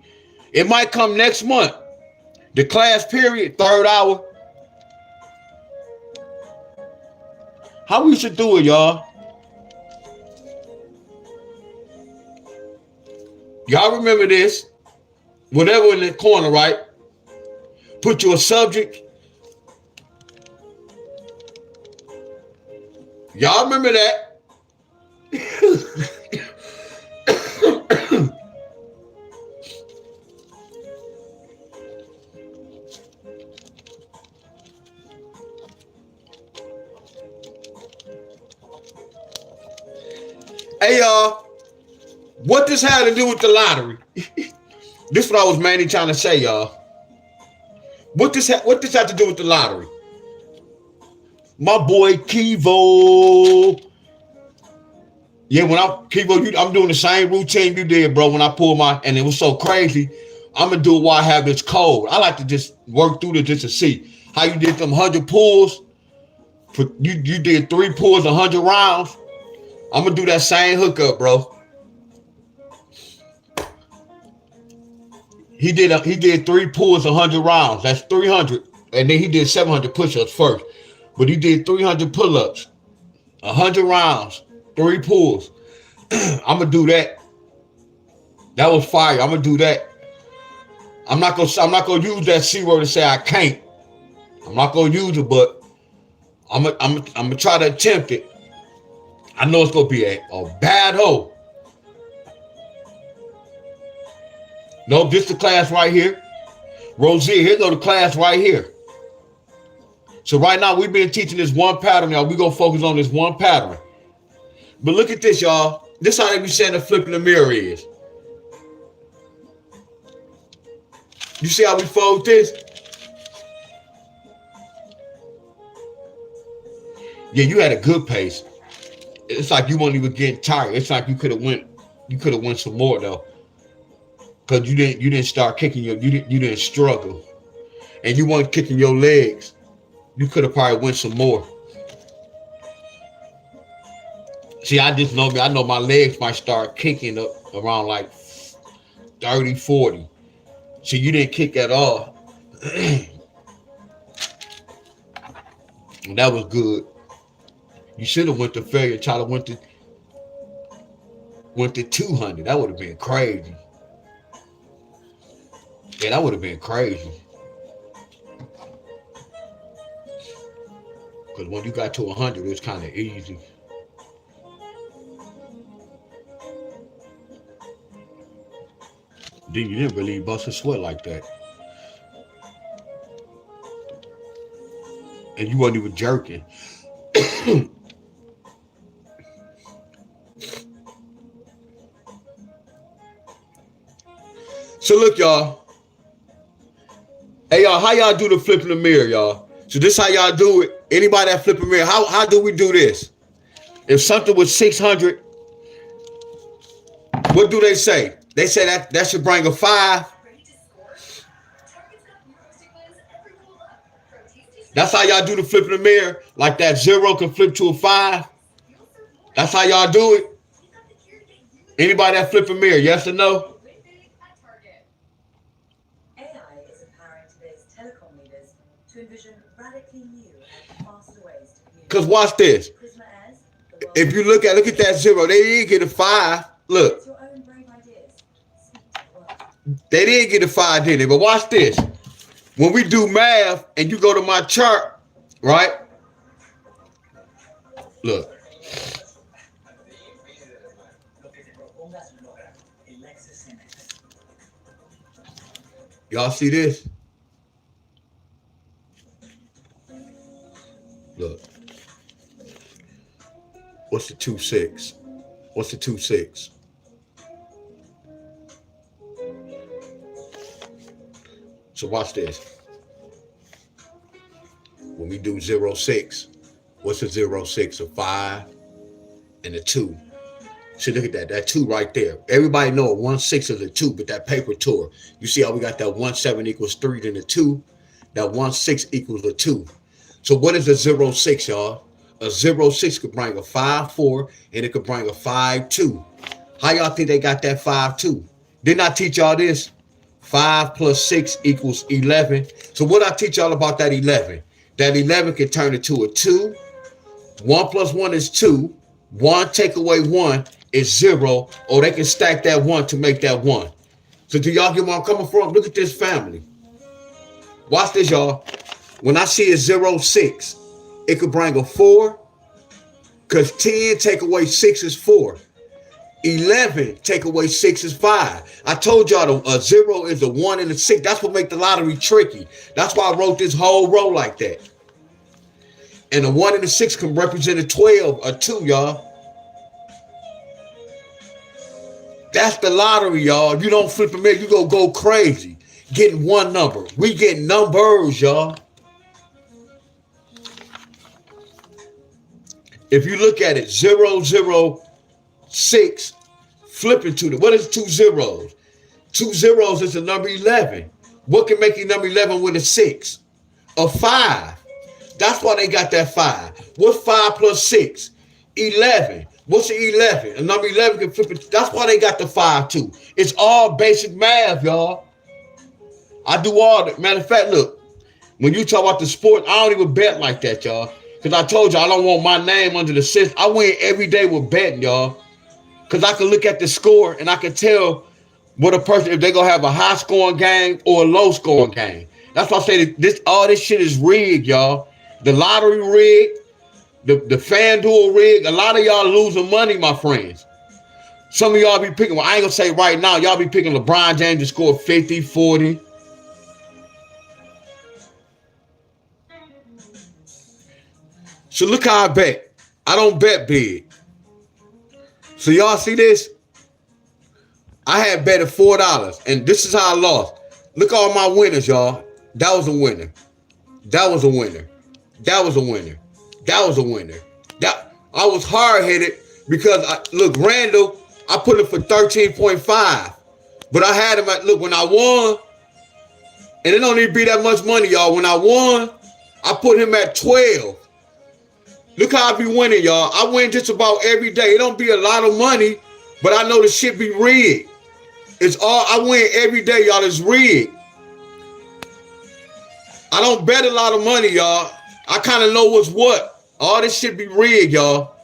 It might come next month. The class period, third hour. How we should do it, y'all? Y'all remember this? Whatever in the corner, right? Put your subject. Y'all remember that? Hey, y'all. What this had to do with the lottery? This is what I was mainly trying to say, y'all. What this had to do with the lottery? My boy Kivo. Yeah, Kivo, I'm doing the same routine you did, bro. When I pulled and it was so crazy. I'm gonna do it while I have this cold. I like to just work through this just to see how you did them 100 pulls. You did 3 pulls, 100 rounds. I'm gonna do that same hookup, bro. He did 3 pulls, 100 rounds. That's 300, and then he did 700 push-ups first. But he did 300 pull-ups, 100 rounds, 3 pulls. I'm gonna do that. That was fire. I'm gonna do that. I'm not gonna use that C word to say I can't. I'm not gonna use it, but I'm gonna try to attempt it. I know it's gonna be a bad hole. Nope, this the class right here. Rosie, here go the class right here. So right now we've been teaching this one pattern, y'all. We're gonna focus on this one pattern. But look at this, y'all. This how they be saying the flipping the mirror is. You see how we fold this? Yeah, you had a good pace. It's like you weren't even getting tired. It's like you could have went some more though. Cause you didn't start kicking you didn't struggle. And you weren't kicking your legs. You could have probably went some more. See, I know my legs might start kicking up around like 30, 40. So you didn't kick at all. And that was good. You should have went to failure, try to went to 200. That would have been crazy. Yeah, that would have been crazy. Because when you got to 100, it was kind of easy. Then you didn't really bust a sweat like that. And you weren't even jerking. So look, y'all. Hey, y'all, how y'all do the flipping the mirror, y'all? So this how y'all do it. Anybody that flip a mirror, how do we do this? If something was 600, what do they say? They say that should bring a 5. That's how y'all do the flipping the mirror. Like that 0 can flip to a 5. That's how y'all do it? Anybody that flip a mirror, yes or no? AI is empowering today's telecom leaders to envision radically new and faster ways to Because communicate. watch this. Prisma Airs, the world's If you look at that zero, they didn't get a 5. Look, It's your own brave ideas. Speak to the world. they didn't get a 5, did they? But watch this. When we do math and you go to my chart, right? Look. Y'all see this? Look. What's the 2-6? What's the 2-6? So watch this. When we do 0-6, what's a 0-6? A 5 and a 2. See, look at that. That 2 right there. Everybody know a 1-6 is a 2, but that paper tour. You see how we got that 1-7 equals 3, then a 2? That 1-6 equals a 2. So what is a 0-6, y'all? A 0-6 could bring a 5-4, and it could bring a 5-2. How y'all think they got that 5-2? Didn't I teach y'all this? 5 plus 6 equals 11. So what I teach y'all about that 11? That 11 can turn into a 2. 1 plus 1 is 2. 1 take away 1 is 0. Or they can stack that 1 to make that 1. So do y'all get where I'm coming from? Look at this family. Watch this, y'all. When I see a 0-6, it could bring a 4. Because 10 take away 6 is 4. 11 take away 6 is 5. I told y'all a 0 is a 1 and a 6. That's what make the lottery tricky. That's why I wrote this whole row like that. And a 1 and a 6 can represent a 12, a 2, y'all. That's the lottery, y'all. If you don't flip a mirror, you go crazy. Getting one number. We getting numbers, y'all. If you look at it, 0-0-6, flipping to the, what is 2 zeros? 2 zeros is the number 11. What can make you number 11 with a 6? A 5. That's why they got that 5. What's 5 plus 6? 11. What's the 11? A number 11 can flip it. That's why they got the 5 too. It's all basic math, y'all. I do all that. Matter of fact, look, when you talk about the sport, I don't even bet like that, y'all. Because I told you I don't want my name under the system. I win every day with betting, y'all. Because I can look at the score and I can tell what a person, if they're going to have a high scoring game or a low scoring game. That's why I say that all this shit is rigged, y'all. The lottery rigged, the FanDuel rigged. A lot of y'all losing money, my friends. Some of y'all be picking, well, I ain't going to say right now, y'all be picking LeBron James to score 50, 40. So look how I bet. I don't bet big. So y'all see this? I had betted $4, and this is how I lost. Look at all my winners, y'all. That was a winner. That was a winner. That was a winner. That was a winner. That I was hard-headed because, look, Randall, I put him for 13.5. But I had him at, look, when I won, and it don't even be that much money, y'all. When I won, I put him at 12. Look how I be winning, y'all. I win just about every day. It don't be a lot of money, but I know the shit be rigged. It's all, I win every day, y'all. It's rigged. I don't bet a lot of money, y'all. I kind of know what's what. All this shit be rigged, y'all.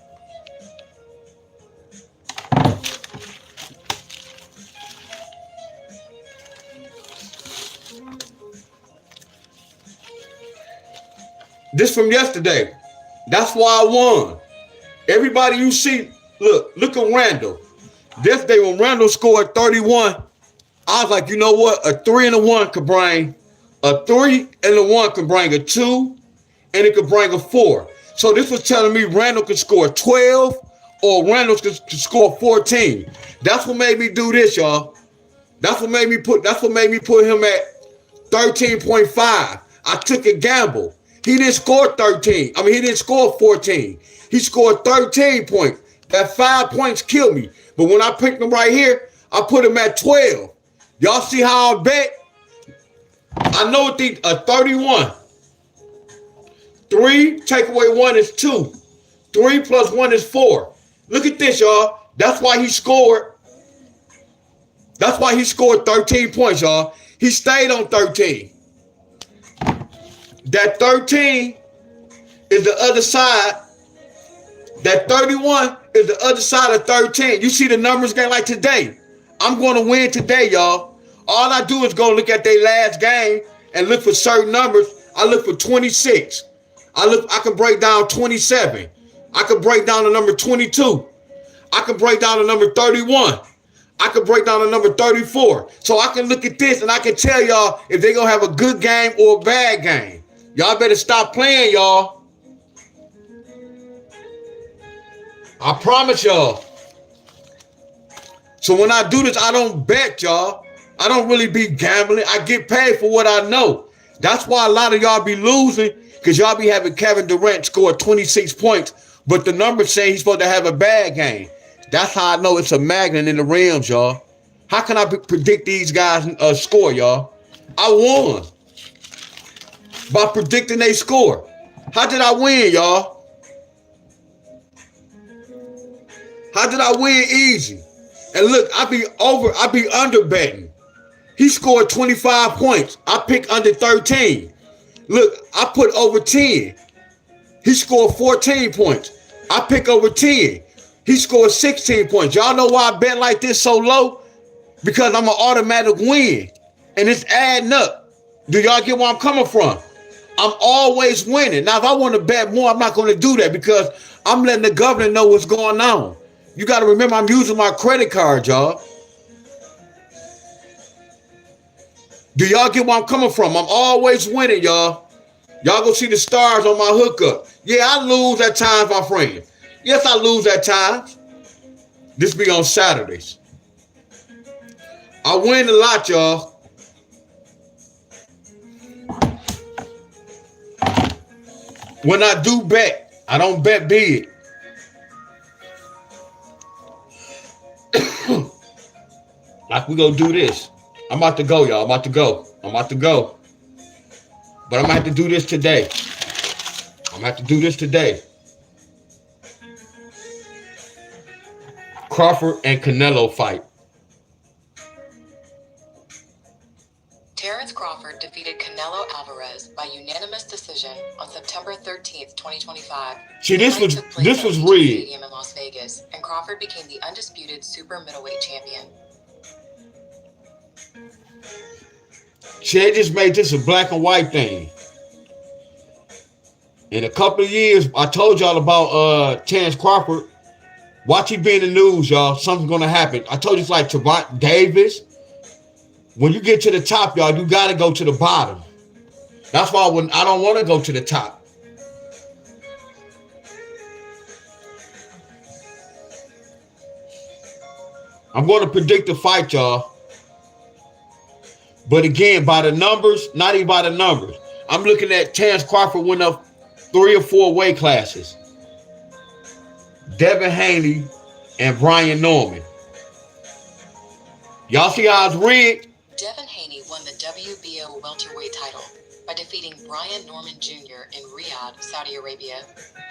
This from yesterday. That's why I won. Everybody you see, look at Randall. This day when Randall scored 31, I was like, you know what? A 3 and a 1 could bring a 3 and a 1 could bring a 2, and it could bring a 4. So this was telling me Randall could score 12 or Randall could score 14. That's what made me do this, y'all. That's what made me put him at 13.5. I took a gamble. He didn't score 13. I mean, he didn't score 14. He scored 13 points. That 5 points killed me. But when I picked him right here, I put him at 12. Y'all see how I bet? I know a 31. 3 take away 1 is 2. 3 plus 1 is 4. Look at this, y'all. That's why he scored. That's why he scored 13 points, y'all. He stayed on 13. That 13 is the other side. That 31 is the other side of 13. You see the numbers game like today. I'm going to win today, y'all. All I do is go look at their last game and look for certain numbers. I look for 26. I can break down 27. I can break down the number 22. I can break down the number 31. I can break down the number 34. So I can look at this and I can tell y'all if they're going to have a good game or a bad game. Y'all better stop playing, y'all. I promise y'all. So when I do this, I don't bet, y'all. I don't really be gambling. I get paid for what I know. That's why a lot of y'all be losing, because y'all be having Kevin Durant score 26 points, but the numbers say he's supposed to have a bad game. That's how I know it's a magnet in the rims, y'all. How can I predict these guys' score, y'all? I won by predicting they score. How did I win, y'all? How did I win easy? And look, I be under betting. He scored 25 points. I pick under 13. Look, I put over 10. He scored 14 points. I pick over 10. He scored 16 points. Y'all know why I bet like this so low? Because I'm an automatic win. And it's adding up. Do y'all get where I'm coming from? I'm always winning. Now, if I want to bet more, I'm not going to do that because I'm letting the governor know what's going on. You got to remember, I'm using my credit card, y'all. Do y'all get where I'm coming from? I'm always winning, y'all. Y'all go see the stars on my hookup. Yeah, I lose at times, my friend. Yes, I lose at times. This be on Saturdays. I win a lot, y'all. When I do bet, I don't bet big. Like we gonna do this. I'm about to go, y'all. I'm about to go. But I'm gonna have to do this today. Crawford and Canelo fight. Terrence Crawford defeated Canelo Alvarez by unanimous decision on September 13th, 2025. See, this was rigged. Stadium in Las Vegas, and Crawford became the undisputed super middleweight champion. They just made this a black and white thing. In a couple of years, I told y'all about Terrence Crawford. Watch him be in the news, y'all. Something's gonna happen. I told you it's like Trevon Davis. When you get to the top, y'all, you gotta go to the bottom. That's why I don't want to go to the top. I'm going to predict the fight, y'all. But again, by the numbers, not even by the numbers. I'm looking at Terrence Crawford went up 3 or 4 weight classes. Devin Haney and Brian Norman. Y'all see how it's rigged? Devin Haney won the WBO welterweight title by defeating Brian Norman Jr. in Riyadh, Saudi Arabia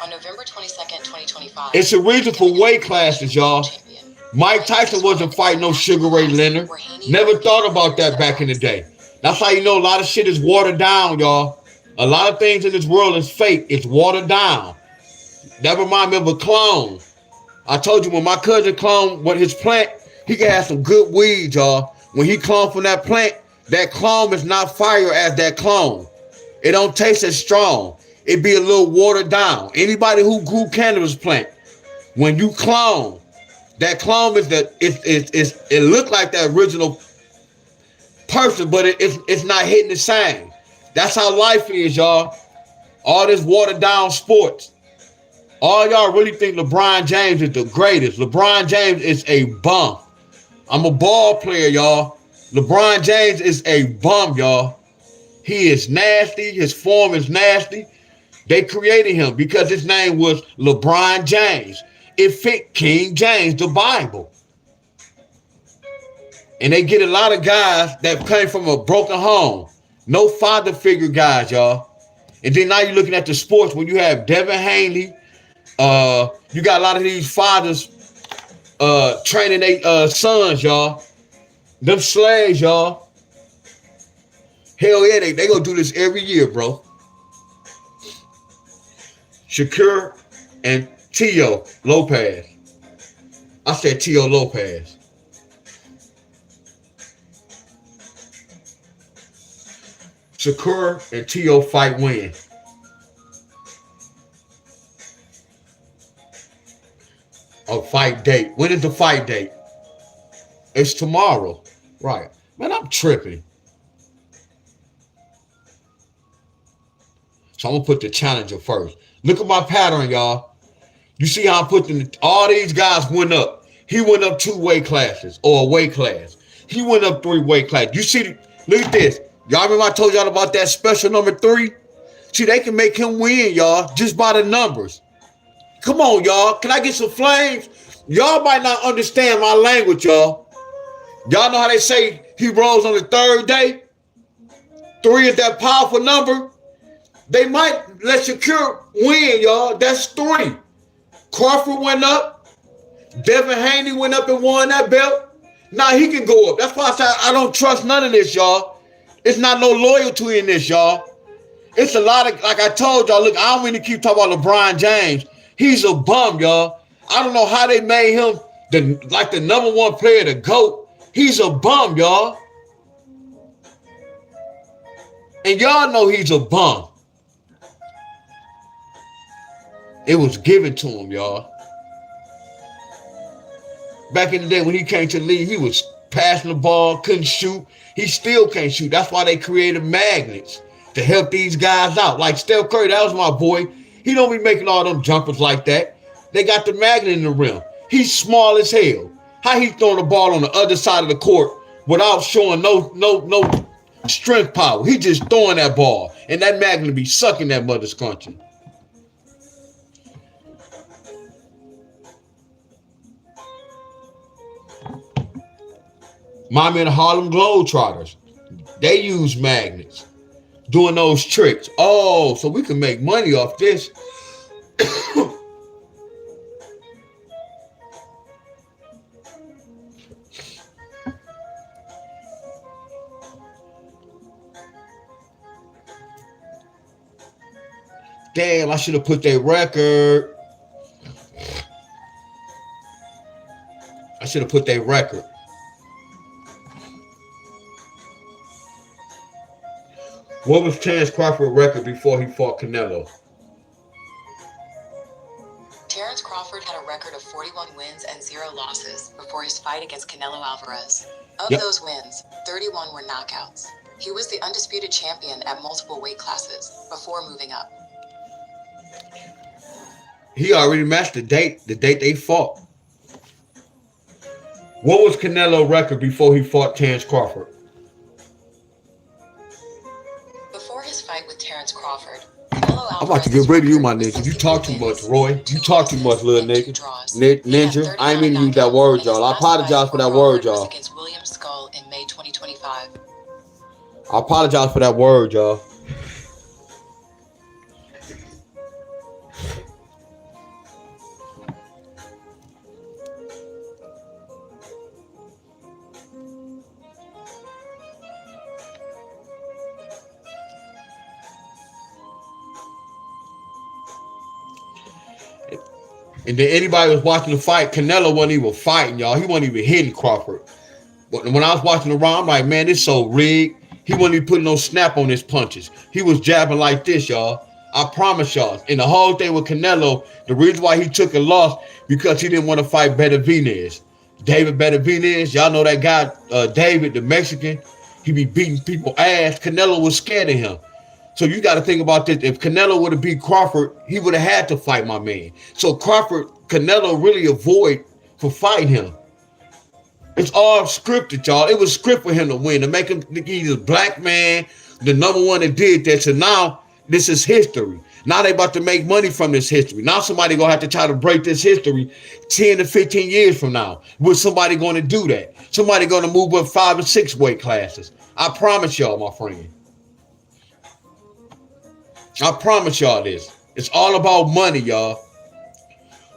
on November 22nd, 2025. It's a reason for weight classes, y'all. Mike Tyson wasn't fighting no Sugar Ray Leonard. Never thought about that back in the day. That's how you know a lot of shit is watered down, y'all. A lot of things in this world is fake. It's watered down. That reminds me of a clone. I told you when my cousin cloned what his plant, he can have some good weed, y'all. When he cloned from that plant, that clone is not fire as that clone. It don't taste as strong. It be a little watered down. Anybody who grew cannabis plant, when you clone, that clone is that it looked like the original person, but it's not hitting the same. That's how life is, y'all. All this watered down sports. All y'all really think LeBron James is the greatest. LeBron James is a bum. I'm a ball player, y'all. LeBron James is a bum, y'all. He is nasty. His form is nasty. They created him because his name was LeBron James. It fit King James, the Bible. And they get a lot of guys that came from a broken home. No father figure guys, y'all. And then now you're looking at the sports when you have Devin Haney, You got a lot of these fathers training their sons, y'all. Them slaves, y'all. Hell yeah, they gonna do this every year, bro. Shakur and Tio Lopez. I said Tio Lopez. Shakur and Tio fight win. A fight date. When is the fight date? It's tomorrow. Right. Man, I'm tripping. So I'm gonna put the challenger first. Look at my pattern, y'all. You see how I'm putting all these guys went up. He went up 2 weight classes or a weight class. He went up 3 weight classes. You see, look at this. Y'all remember I told y'all about that special number 3? See, they can make him win, y'all, just by the numbers. Come on, y'all. Can I get some flames? Y'all might not understand my language, y'all. Y'all know how they say he rose on the 3rd day? 3 is that powerful number. They might let Shakur win, y'all. That's 3. Crawford went up. Devin Haney went up and won that belt. Now he can go up. That's why I said I don't trust none of this, y'all. It's not no loyalty in this, y'all. It's a lot of, like I told y'all, look, I don't really keep talking about LeBron James. He's a bum, y'all. I don't know how they made him the number 1 player, the GOAT. He's a bum, y'all. And y'all know he's a bum. It was given to him, y'all. Back in the day when he came to the league, he was passing the ball, couldn't shoot. He still can't shoot. That's why they created magnets to help these guys out. Like Steph Curry, that was my boy. He don't be making all them jumpers like that. They got the magnet in the rim. He's small as hell. How he throwing the ball on the other side of the court without showing no strength power? He just throwing that ball, and that magnet be sucking that mother scrunching. Miami and the Harlem Globetrotters, they use magnets doing those tricks. Oh, so we can make money off this. Damn, I should have put that record. I should have put that record. What was Terence Crawford's record before he fought Canelo? Terence Crawford had a record of 41 wins and 0 losses before his fight against Canelo Alvarez. Of those wins, 31 were knockouts. He was the undisputed champion at multiple weight classes before moving up. He already matched the date they fought. What was Canelo's record before he fought Terence Crawford? Before his fight with Terence Crawford, Canelo Alvarez, I'm about to get rid of you, my nigga. You talk too much, Roy. You talk too much, little nigga. Ninja. I ain't mean to use that word, y'all. I apologize for that word, y'all. Against William Skull in May 2025. I apologize for that word, y'all. And then anybody was watching the fight, Canelo wasn't even fighting, y'all. He wasn't even hitting Crawford. But when I was watching the round, I'm like, man, this so rigged. He wasn't even putting no snap on his punches. He was jabbing like this, y'all. I promise y'all. And the whole thing with Canelo, the reason why he took a loss, because he didn't want to fight Benavidez. David Benavidez, y'all know that guy, David, the Mexican. He be beating people ass. Canelo was scared of him. So you got to think about this. If Canelo would have beat Crawford, he would have had to fight my man. So Canelo really avoid for fighting him. It's all scripted, y'all. It was script for him to win, to make him think he's a black man, the number 1 that did that. So now this is history. Now they about to make money from this history. Now somebody going to have to try to break this history 10 to 15 years from now. Was somebody going to do that? Somebody going to move up 5 or 6 weight classes. I promise y'all, my friend. I promise y'all this. It's all about money, y'all.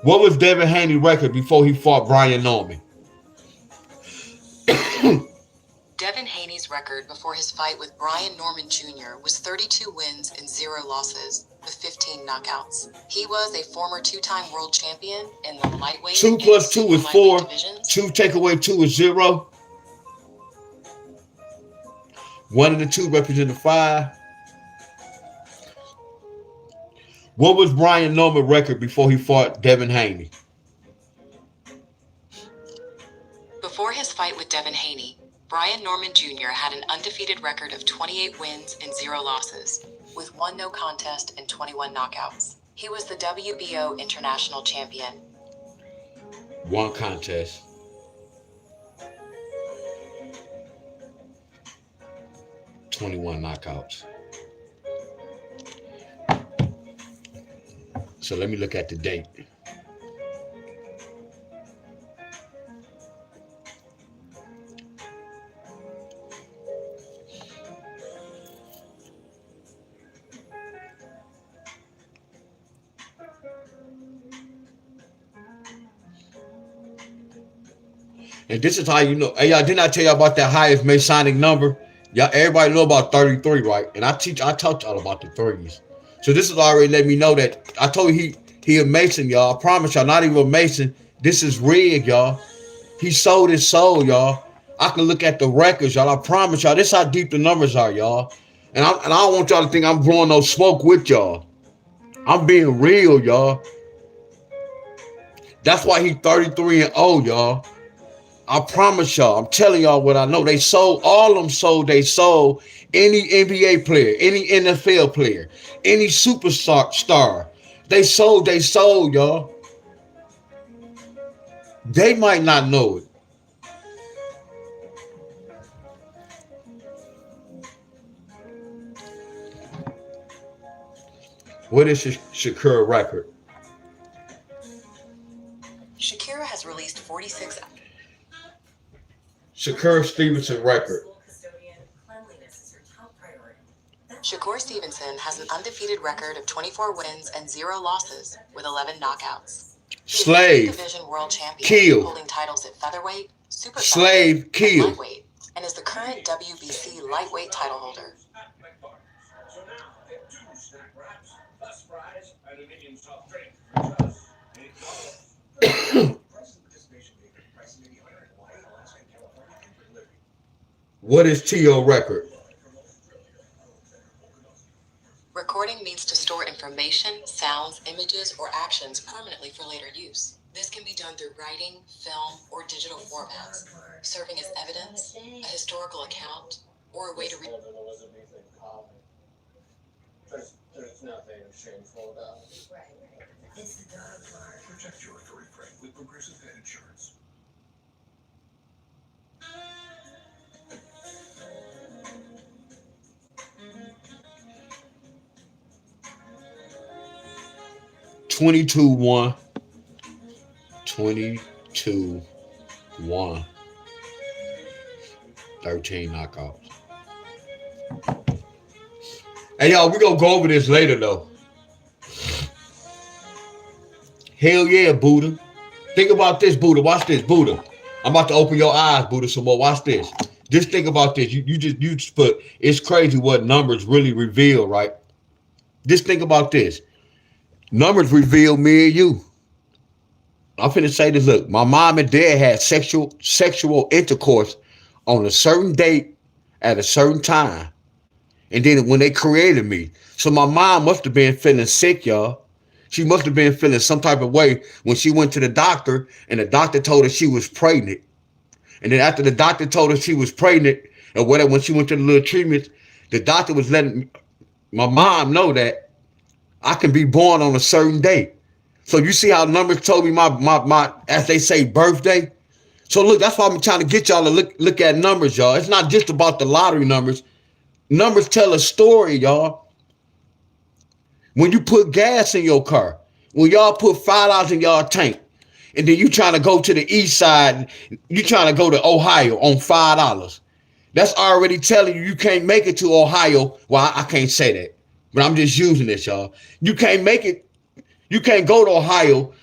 What was Devin Haney's record before he fought Brian Norman? Devin Haney's record before his fight with Brian Norman Jr. was 32 wins and 0 losses, with 15 knockouts. He was a former 2-time world champion in the lightweight 2 plus 2 is 4. divisions. 2 take away 2 is 0. 1 and the 2 represent the 5. What was Brian Norman's record before he fought Devin Haney? Before his fight with Devin Haney, Brian Norman Jr. had an undefeated record of 28 wins and 0 losses, with 1 no contest and 21 knockouts. He was the WBO International Champion. 1 contest. $21 knockouts. So let me look at the date. And this is how you know. Hey, y'all, didn't I tell y'all about that highest Masonic number? Y'all, everybody know about 33, right? And I taught y'all about the threes. So this is already let me know that I told you he a Mason, y'all. I promise y'all, not even a Mason. This is rigged, y'all. He sold his soul, y'all. I can look at the records, y'all. I promise y'all, this is how deep the numbers are, y'all. And I don't want y'all to think I'm blowing no smoke with y'all. I'm being real, y'all. That's why he 33 and 0, y'all. I promise y'all, I'm telling y'all what I know. They sold, all of them sold, they sold any NBA player, any NFL player, any superstar. They sold, y'all. They might not know it. What is Shakur record? Shakira has released 46. Shakur Stevenson record. Shakur Stevenson has an undefeated record of 24 wins and 0 losses, with 11 knockouts. Slave. Division world champion, Kill. holding titles at featherweight, super Slave. Kill. and lightweight, and is the current WBC lightweight title holder. What is T.O. record? Recording means to store information, sounds, images, or actions permanently for later use. This can be done through writing, film, or digital formats, serving as evidence, a historical account, or a way to read. There's nothing shameful about it. Right. It's the dog part. Protect your furry friend with Progressive Pet Insurance. $22-1. 22-1. 13 knockouts. Hey, y'all, we're going to go over this later, though. Hell yeah, Buddha. Think about this, Buddha. Watch this, Buddha. I'm about to open your eyes, Buddha, some more. Watch this. Just think about this. You just put, it's crazy what numbers really reveal, right? Just think about this. Numbers reveal me and you. I'm finna say this. Look, my mom and dad had sexual intercourse on a certain date at a certain time. And then when they created me. So my mom must have been feeling sick, y'all. She must have been feeling some type of way when she went to the doctor and the doctor told her she was pregnant. And then after the doctor told her she was pregnant or whatever, when she went to the little treatment, the doctor was letting my mom know that I can be born on a certain day. So you see how numbers told me my as they say, birthday. So look, that's why I'm trying to get y'all to look at numbers, y'all. It's not just about the lottery numbers. Numbers tell a story, y'all. When you put gas in your car, when y'all put $5 in y'all tank, and then you trying to go to the east side, you trying to go to Ohio on $5. That's already telling you can't make it to Ohio. Well, I can't say that, but I'm just using this, y'all. You can't make it. You can't go to Ohio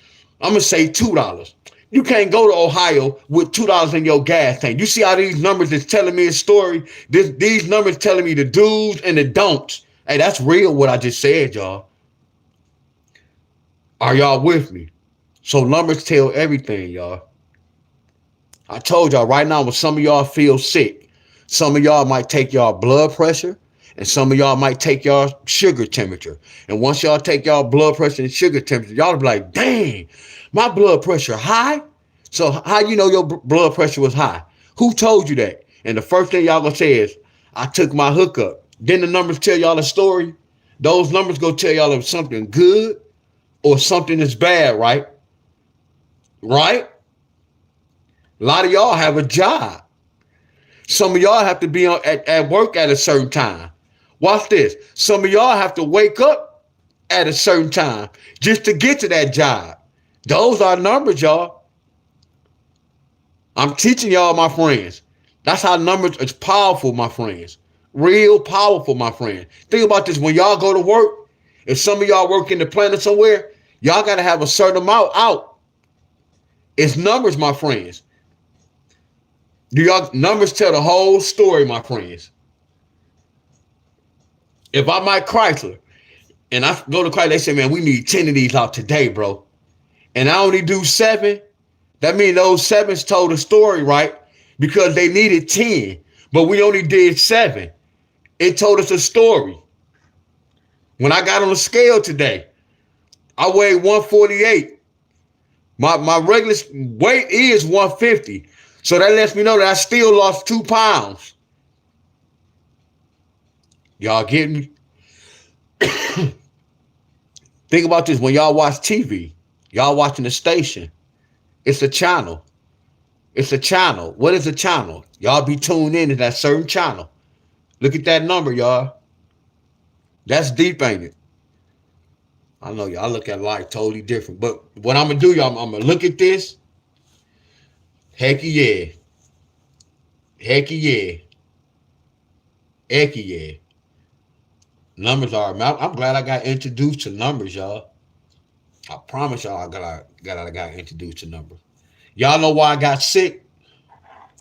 I'm gonna say $2. You can't go to Ohio with $2 in your gas tank. You see how these numbers is telling me a story? These numbers telling me the do's and the don'ts. Hey, that's real what I just said, y'all. Are y'all with me? So numbers tell everything, y'all. I told y'all right now when some of y'all feel sick, some of y'all might take y'all blood pressure and some of y'all might take y'all sugar temperature. And once y'all take y'all blood pressure and sugar temperature, y'all be like, dang, my blood pressure high? So how you know your blood pressure was high? Who told you that? And the first thing y'all gonna say is, I took my hookup. Then the numbers tell y'all a story. Those numbers go tell y'all if something good or something is bad, right? Right? A lot of y'all have a job. Some of y'all have to be at work at a certain time. Watch this. Some of y'all have to wake up at a certain time just to get to that job. Those are numbers, y'all. I'm teaching y'all, my friends. That's how numbers is powerful, my friends. Real powerful, my friends. Think about this. When y'all go to work, if some of y'all work in the plant somewhere, y'all got to have a certain amount out. It's numbers, my friends. Do y'all numbers tell the whole story, my friends? If I'm Mike Chrysler and I go to Chrysler, they say, man, we need 10 of these out today, bro. And I only do 7, that means those 7s told a story, right? Because they needed 10, but we only did 7. It told us a story. When I got on the scale today, I weighed 148. My regular weight is 150. So that lets me know that I still lost 2 pounds. Y'all get me? Think about this. When y'all watch TV, y'all watching the station. It's a channel. It's a channel. What is a channel? Y'all be tuned in to that certain channel. Look at that number, y'all. That's deep, ain't it? I know y'all look at life totally different. But what I'm going to do, y'all, I'm going to look at this. Hecky yeah. Hecky yeah. Hecky yeah. Numbers are, I'm glad I got introduced to numbers, y'all. I promise y'all I got introduced to numbers. Y'all know why I got sick?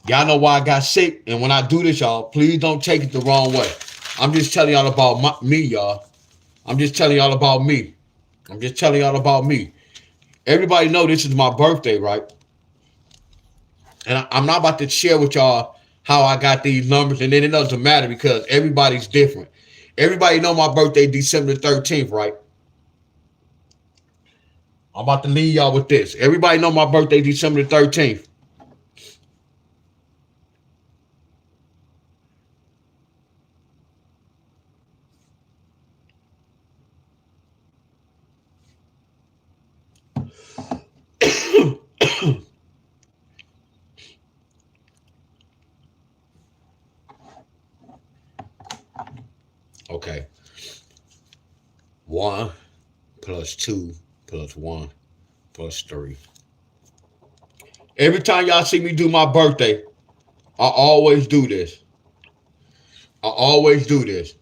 Y'all know why I got sick? And when I do this, y'all, please don't take it the wrong way. I'm just telling y'all about me, y'all. I'm just telling y'all about me. I'm just telling y'all about me. Everybody know this is my birthday, right? And I'm not about to share with y'all how I got these numbers, and then it doesn't matter because everybody's different. Everybody know my birthday December 13th, right? I'm about to leave y'all with this. Everybody know my birthday December 13th. Okay. 1 plus 2 plus 1 plus 3. Every time y'all see me do my birthday, I always do this. I always do this.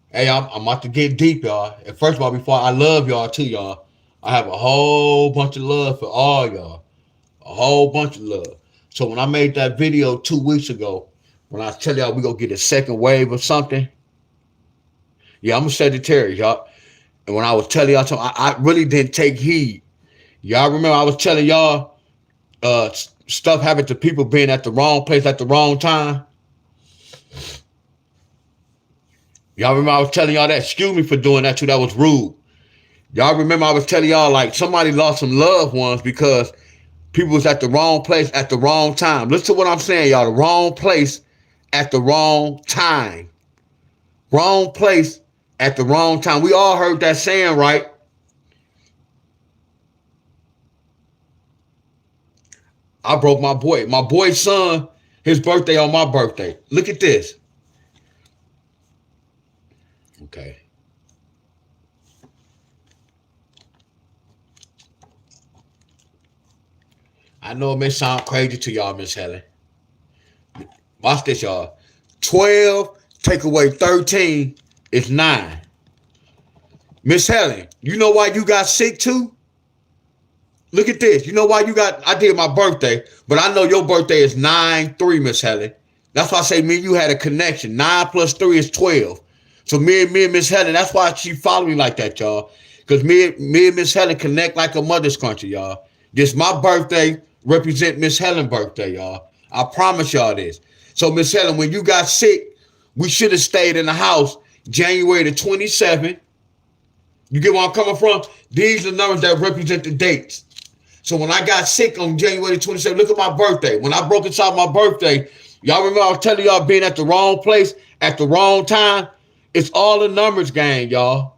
Hey, I'm about to get deep, y'all. And first of all, before I love y'all too, y'all, I have a whole bunch of love for all y'all. A whole bunch of love. So when I made that video 2 weeks ago, when I tell y'all we gonna get a second wave of something, yeah, I'm a Sagittarius, y'all. And when I was telling y'all something, I really didn't take heed. Y'all remember I was telling y'all stuff happened to people being at the wrong place at the wrong time? Y'all remember I was telling y'all that? Excuse me for doing that too. That was rude. Y'all remember I was telling y'all like somebody lost some loved ones because people was at the wrong place at the wrong time. Listen to what I'm saying, y'all. The wrong place at the wrong time. Wrong place at the wrong time. We all heard that saying, right? I broke my boy's son, his birthday on my birthday. Look at this. Okay. I know it may sound crazy to y'all, Miss Helen. Watch this, y'all. 12 take away 13 is 9. Miss Helen, you know why you got sick too? Look at this. You know why I did my birthday, but I know your birthday is 9/3, Miss Helen. That's why I say me and you had a connection. 9 plus 3 is 12. So me and Miss Helen, that's why she follow me like that, y'all. Because me and Miss Helen connect like a mother's country, y'all. This my birthday represent Miss Helen's birthday, y'all. I promise y'all this. So Miss Helen, when you got sick, we should have stayed in the house January the 27th. You get where I'm coming from? These are numbers that represent the dates. So when I got sick on January 27th, look at my birthday. When I broke inside my birthday, y'all remember I was telling y'all being at the wrong place at the wrong time? It's all a numbers game, y'all.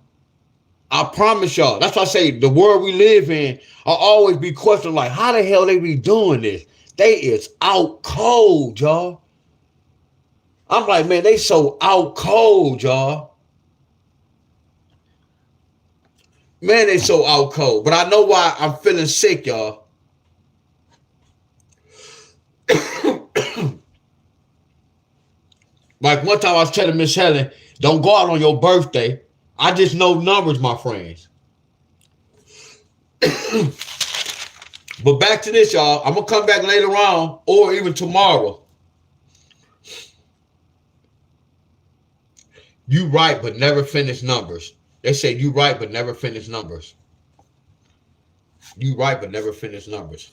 I promise y'all. That's why I say the world we live in, I'll always be questioning like, how the hell they be doing this? They is out cold, y'all. I'm like, man, they so out cold, y'all. Man, they so out cold. But I know why I'm feeling sick, y'all. Like one time I was telling Miss Helen, don't go out on your birthday. I just know numbers, my friends. But back to this, y'all. I'm going to come back later on or even tomorrow. You write but never finish numbers. They say you write but never finish numbers. You write but never finish numbers.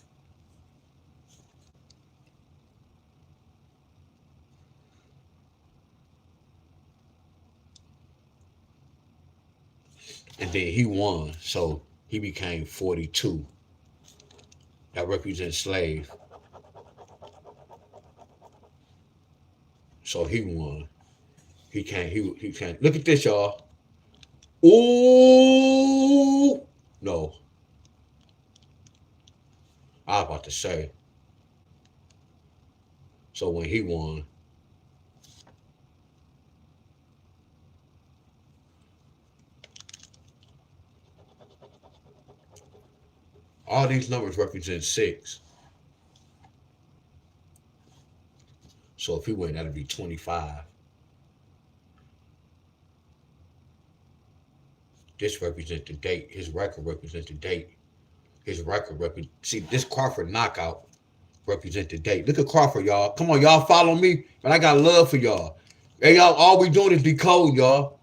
And then he won. So he became 42. That represents slave. So he won. He can't. Look at this, y'all. Ooh. No. I was about to say. So when he won, all these numbers represent 6. So if he win, that'd be 25. This represents the date. His record represents the date. His record represents. See, this Crawford knockout represents the date. Look at Crawford, y'all. Come on, y'all follow me. But I got love for y'all. Hey, y'all, all we doing is decode, y'all.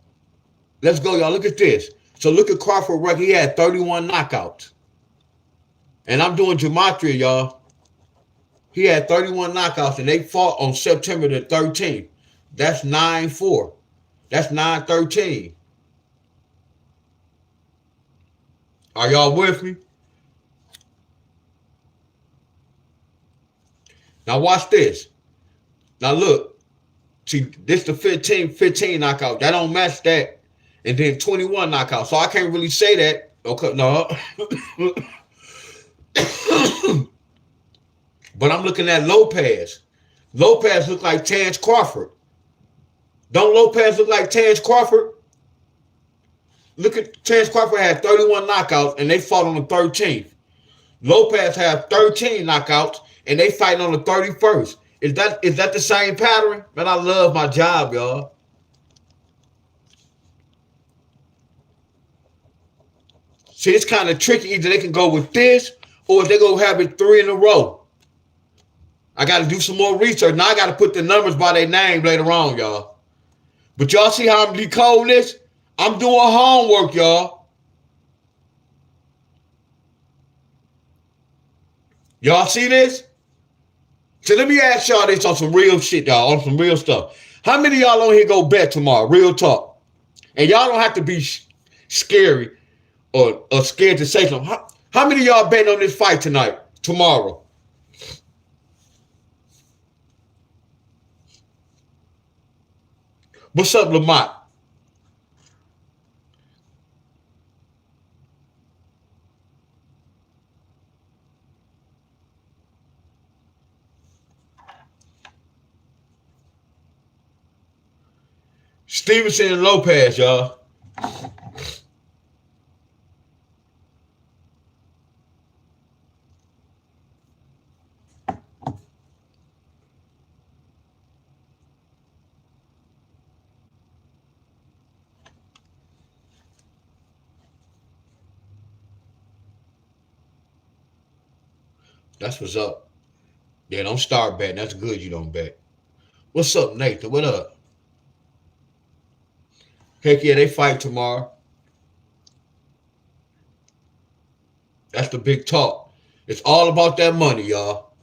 Let's go, y'all. Look at this. So look at Crawford record. He had 31 knockouts. And I'm doing gematria, y'all. He had 31 knockouts, and they fought on September the 13th. That's 9-4. That's 9-13. Are y'all with me? Now watch this. Now look. See, this the 15 knockout. That don't match that. And then 21 knockout. So I can't really say that. Okay, no. But I'm looking at Lopez. Lopez look like Terrence Crawford. Don't Lopez look like Terrence Crawford? Look at Terrence Crawford had 31 knockouts and they fought on the 13th. Lopez had 13 knockouts and they fighting on the 31st. Is that the same pattern? Man, I love my job, y'all. See, it's kind of tricky. Either they can go with this or they go have it 3 in a row. I got to do some more research. Now I got to put the numbers by their name later on, y'all. But y'all see how I'm decoding this? I'm doing homework, y'all. Y'all see this? So let me ask y'all this on some real shit, y'all, on some real stuff. How many of y'all on here go bet tomorrow? Real talk. And y'all don't have to be scary or scared to say something. How many of y'all betting on this fight tonight, tomorrow? What's up, Lamont? Stevenson and Lopez, y'all. That's what's up. Yeah, don't start betting. That's good you don't bet. What's up, Nathan? What up? Heck yeah, they fight tomorrow. That's the big talk. It's all about that money, y'all.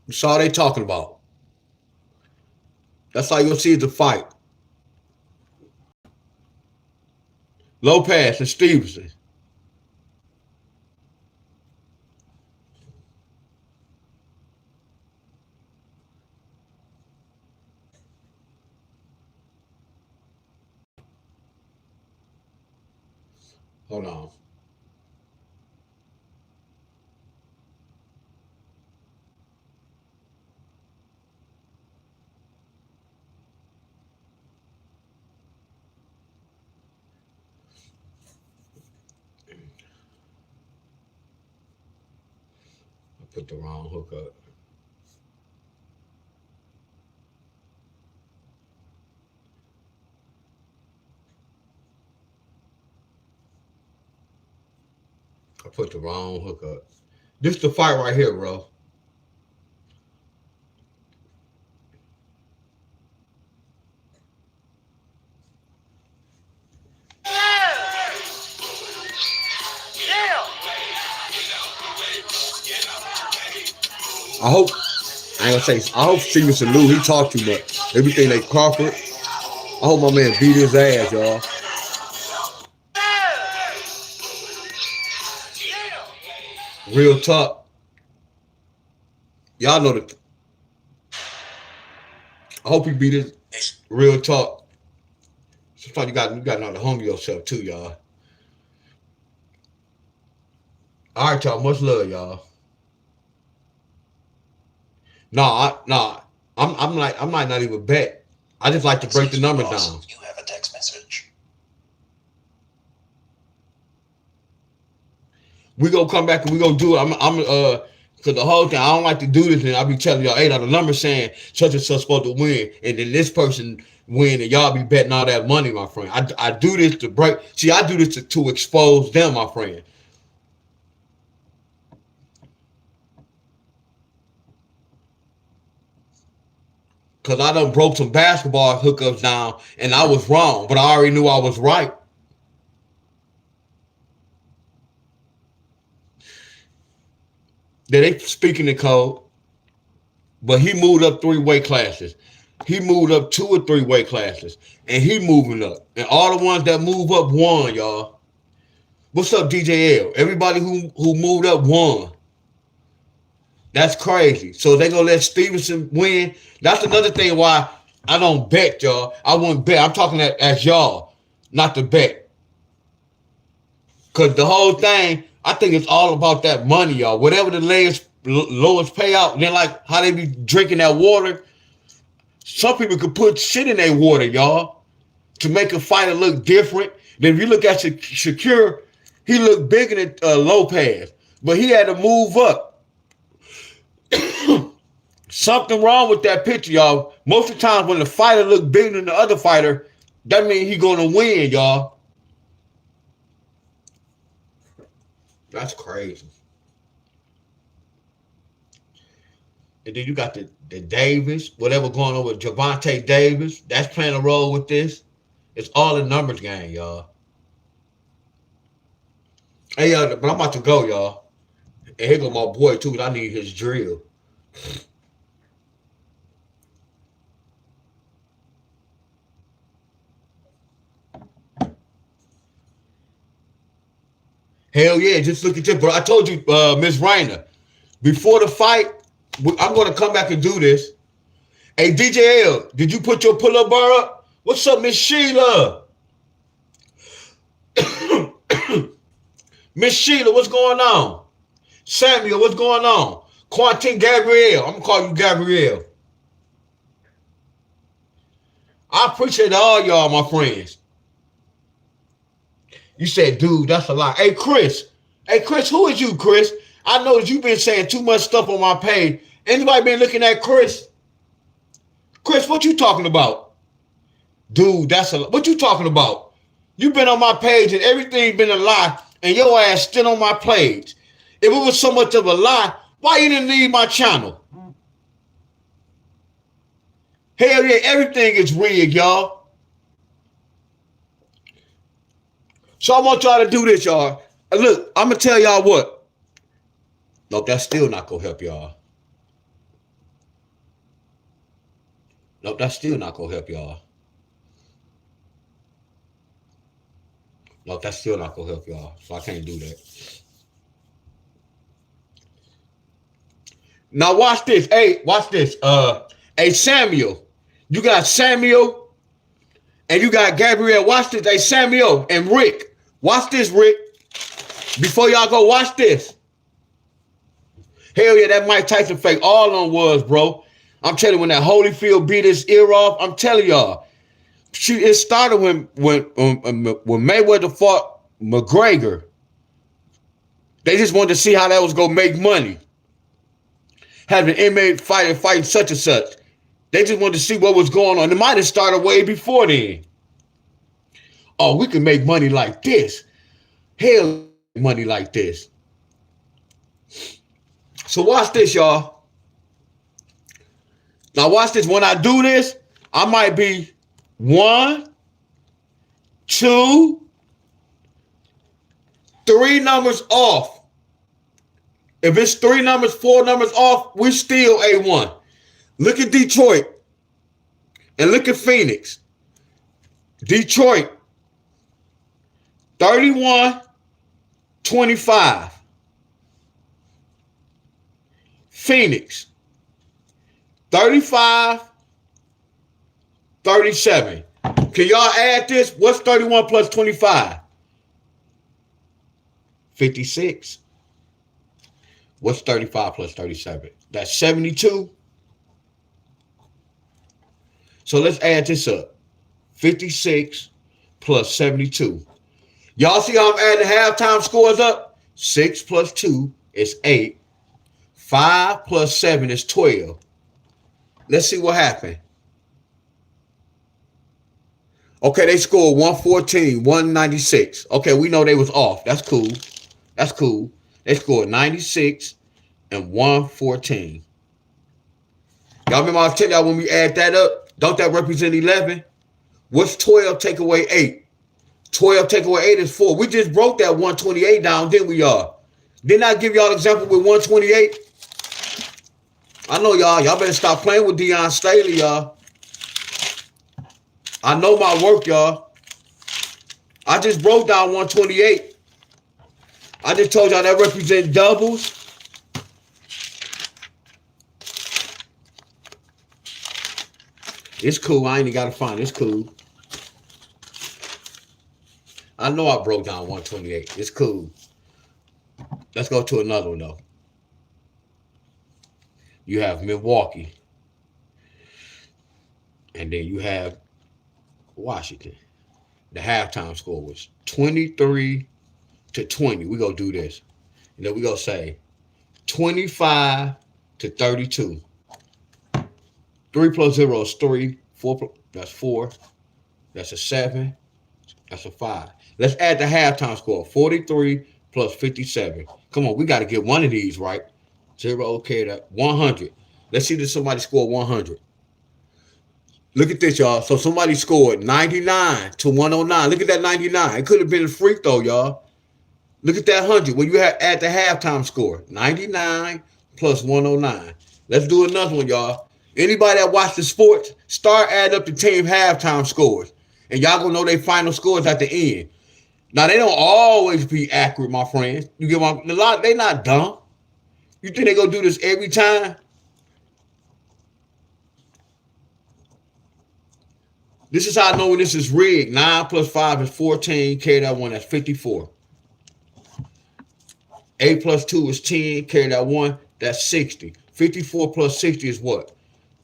That's all they talking about. That's all you'll see is the fight. Lopez and Stevenson. Hold on. I put the wrong hook up. I put the wrong hook up. This is the fight right here, bro. I hope I ain't gonna say I hope Stevenson Lou he talked too much. Everything they Crawford. I hope my man beat his ass, y'all. Real talk. Y'all know the I hope he beat his real talk. Sometimes you got to know to humble yourself too, y'all. All right, y'all. Much love, y'all. Nah. I'm like not even bet. I just like to break the numbers down. You have a text message. We gonna come back and we gonna do it. Cause the whole thing I don't like to do this, and I be telling y'all, hey, now the number saying such and such supposed to win, and then this person win, and y'all be betting all that money, my friend. I do this to break. See, I do this to expose them, my friend. Cause I done broke some basketball hookups down, and I was wrong, but I already knew I was right. That they speaking the code, but he moved up 3 weight classes. He moved up 2 or 3 weight classes, and he moving up. And all the ones that move up won, y'all. What's up, DJ L? Everybody who moved up won. That's crazy. So they gonna let Stevenson win. That's another thing why I don't bet, y'all. I wouldn't bet. I'm talking as y'all, not to bet. Cause the whole thing, I think it's all about that money, y'all. Whatever the lowest payout, then like how they be drinking that water. Some people could put shit in their water, y'all, to make a fighter look different. Then if you look at Shakur, he looked bigger than Lopez, but he had to move up. Something wrong with that picture, y'all. Most of the time when the fighter look bigger than the other fighter, that means he gonna win, y'all. That's crazy. And then you got the Davis, whatever going on with Javante Davis. That's playing a role with this. It's all a numbers game, y'all. Hey, but I'm about to go, y'all. And here go my boy, too, because I need his drill. Hell yeah, just look at this. But I told you, Miss Reiner, before the fight, I'm going to come back and do this. Hey, DJ L, did you put your pull-up bar up? What's up, Miss Sheila? Miss Sheila, what's going on? Samuel, what's going on? Quentin Gabrielle, I'm going to call you Gabrielle. I appreciate all y'all, my friends. You said, dude, that's a lot. Hey, Chris. Hey, Chris, who is you, Chris? I know that you've been saying too much stuff on my page. Anybody been looking at Chris? Chris, what you talking about? Dude, that's a lot. What you talking about? You've been on my page and everything been a lie. and your ass still on my page. If it was so much of a lie, why you didn't leave my channel? Hell yeah, everything is rigged, y'all. So I want y'all to do this, y'all. Look, I'm going to tell y'all what. No, that's still not going to help y'all. Nope, that's still not going to help y'all. Nope, that's still not going to help y'all. So I can't do that. Now watch this. Hey, watch this. Hey, Samuel. You got Samuel and you got Gabrielle. Watch this. Hey, Samuel and Rick. Watch this, Rick. Before y'all go, watch this. Hell yeah, that Mike Tyson fake. All on was, bro. I'm telling you, when that Holyfield beat his ear off, I'm telling y'all. It started when Mayweather fought McGregor. They just wanted to see how that was going to make money. Having an inmate fighting such and such. They just wanted to see what was going on. It might have started way before then. Oh, we can make money like this. Hell, money like this. So watch this, y'all. Now watch this. When I do this, I might be 1, 2, 3 numbers off. If it's 3 numbers, 4 numbers off, we still A1. Look at Detroit and look at Phoenix. Detroit, 31-25. Phoenix, 35-37. Can y'all add this? What's 31 plus 25? 56. What's 35 plus 37? That's 72. So let's add this up. 56 plus 72. Y'all see how I'm adding halftime scores up? 6 plus 2 is 8. 5 plus 7 is 12. Let's see what happened. Okay, they scored 114, 196. Okay, we know they was off. That's cool. That's cool. They scored 96 and 114. Y'all remember I was telling y'all when we add that up, don't that represent 11? What's 12 take away 8? 12 take away 8 is 4. We just broke that 128 down, didn't we, y'all? Didn't I give y'all an example with 128? I know y'all better stop playing with Deon Staley, y'all. I know my work, y'all. I just broke down 128. I just told y'all that represent doubles. It's cool. I ain't even got to find it. It's cool. I know I broke down 128. It's cool. Let's go to another one, though. You have Milwaukee. And then you have Washington. The halftime score was 23-20. We're going to do this. And then we're going to say 25-32. 3 plus 0 is 3. 4, that's 4. That's a 7. That's a 5. Let's add the halftime score. 43 plus 57. Come on, we got to get one of these right. 0, okay, that 100. Let's see if somebody scored 100. Look at this, y'all. So somebody scored 99 to 109. Look at that 99. It could have been a freak, though, y'all. Look at that 100. When you add the halftime score. 99 plus 109. Let's do another one, y'all. Anybody that watch the sports, start adding up the team halftime scores. And y'all gonna know their final scores at the end. Now, they don't always be accurate, my friends. You get a lot, they not dumb. You think they gonna do this every time? This is how I know when this is rigged. 9 plus 5 is 14. Carry that 1, that's 54. 8 plus 2 is 10. Carry that 1, that's 60. 54 plus 60 is what?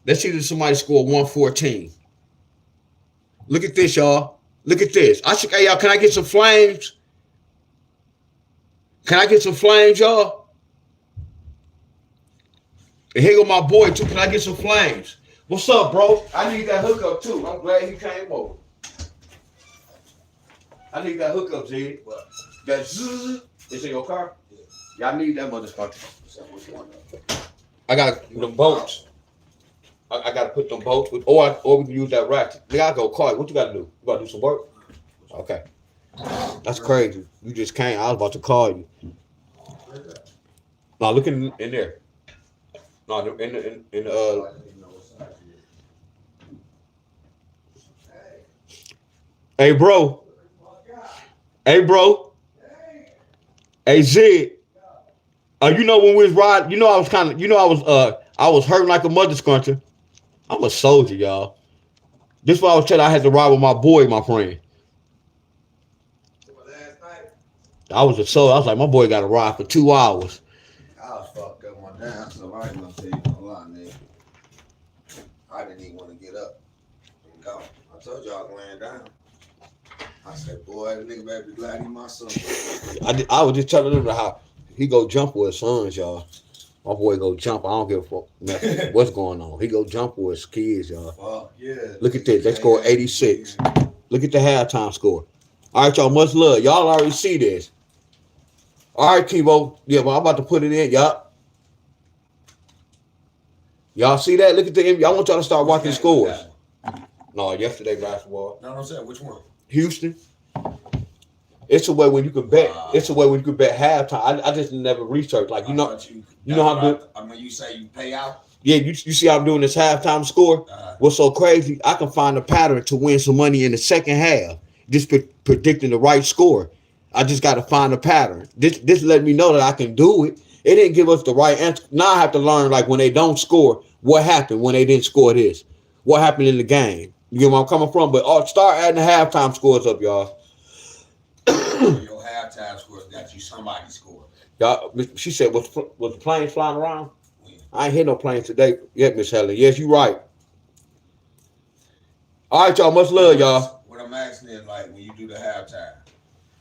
Let's see if somebody scored 114. Look at this, y'all. Look at this. Hey, y'all, can I get some flames? Can I get some flames, y'all? And here go my boy, too. Can I get some flames? What's up, bro? I need that hookup, too. I'm glad he came over. I need that hookup, Zed. That zzz is in your car? Y'all need that motherfucker. I got them bolts. I gotta put them bolts with, or we can use that ratchet. Nigga, I go call you. What you gotta do? You gotta do some work? Okay. That's crazy. You just came. I was about to call you. No, look in there. No, in Hey bro. Hey bro. Hey Zed. You know when we was riding, I was kind of, I was hurting like a mother scruncher. I'm a soldier, y'all. This is why I was telling I had to ride with my boy, my friend. I was a soldier. I was like, my boy got to ride for 2 hours. I was fucked up one day, so I ain't gonna tell you no lie, nigga. I didn't even want to get up and go. I told you I was laying down. I said, boy, the nigga better be glad he my son. I was just telling them how he go jump with his sons, y'all. My boy go jump. I don't give a fuck what's going on. He go jump with his kids, y'all. Fuck yeah. Look at this. They scored 86. Look at the halftime score. All right, y'all. Much love. Y'all already see this. All right, Kibo. Yeah, but I'm about to put it in. Y'all see that? Look at the I want y'all to start watching scores. No, yesterday basketball. No, I'm saying, which one? Houston. It's a way when you could bet. It's a way when you could bet halftime. I just never researched. Like you know how good. I mean, you say you pay out. Yeah, you see how I'm doing this halftime score. What's so crazy? I can find a pattern to win some money in the second half. Just predicting the right score. I just got to find a pattern. This let me know that I can do it. It didn't give us the right answer. Now I have to learn, like, when they don't score, what happened when they didn't score this? What happened in the game? You get where I'm coming from? But start adding the halftime scores up, y'all. Your halftime scores got you somebody score. Y'all, she said, was the planes flying around? I ain't hear no planes today yet, Miss Helen. Yes, you right. All right, y'all. Much love, y'all. What I'm asking is, like, when you do the halftime,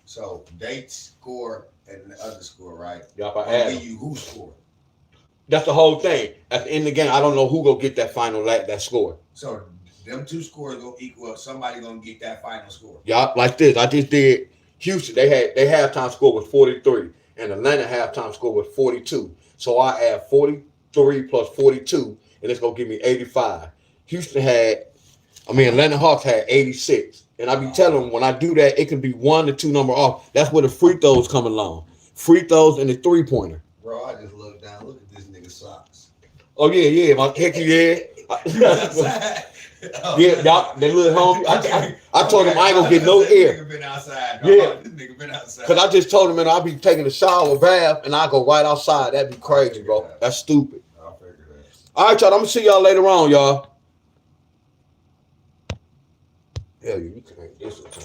so they score and the other score, right? Y'all, if I add give you who scored. That's the whole thing. At the end of the game, I don't know who gonna get that final that score. So them two scores gonna equal up. Somebody gonna get that final score. Y'all, like this. I just did Houston. They halftime score was 43, and Atlanta halftime score was 42. So I add 43 plus 42, and it's gonna give me 85. Atlanta Hawks had 86. And I be telling them, when I do that, it can be 1 to 2 number off. That's where the free throws come along. Free throws and the 3-pointer. Bro, I just looked down. Look at this nigga's socks. Oh, yeah. My heck, yeah. Yeah, y'all, they little homie. I told him I ain't gonna get no air. This nigga been outside. Yeah. This nigga been outside. Because I just told him, man, I'll be taking a shower, bath, and I go right outside. That'd be crazy, bro. That's stupid. I'll figure that. All right, y'all. I'm gonna see y'all later on, y'all. Hell, you can make this a time.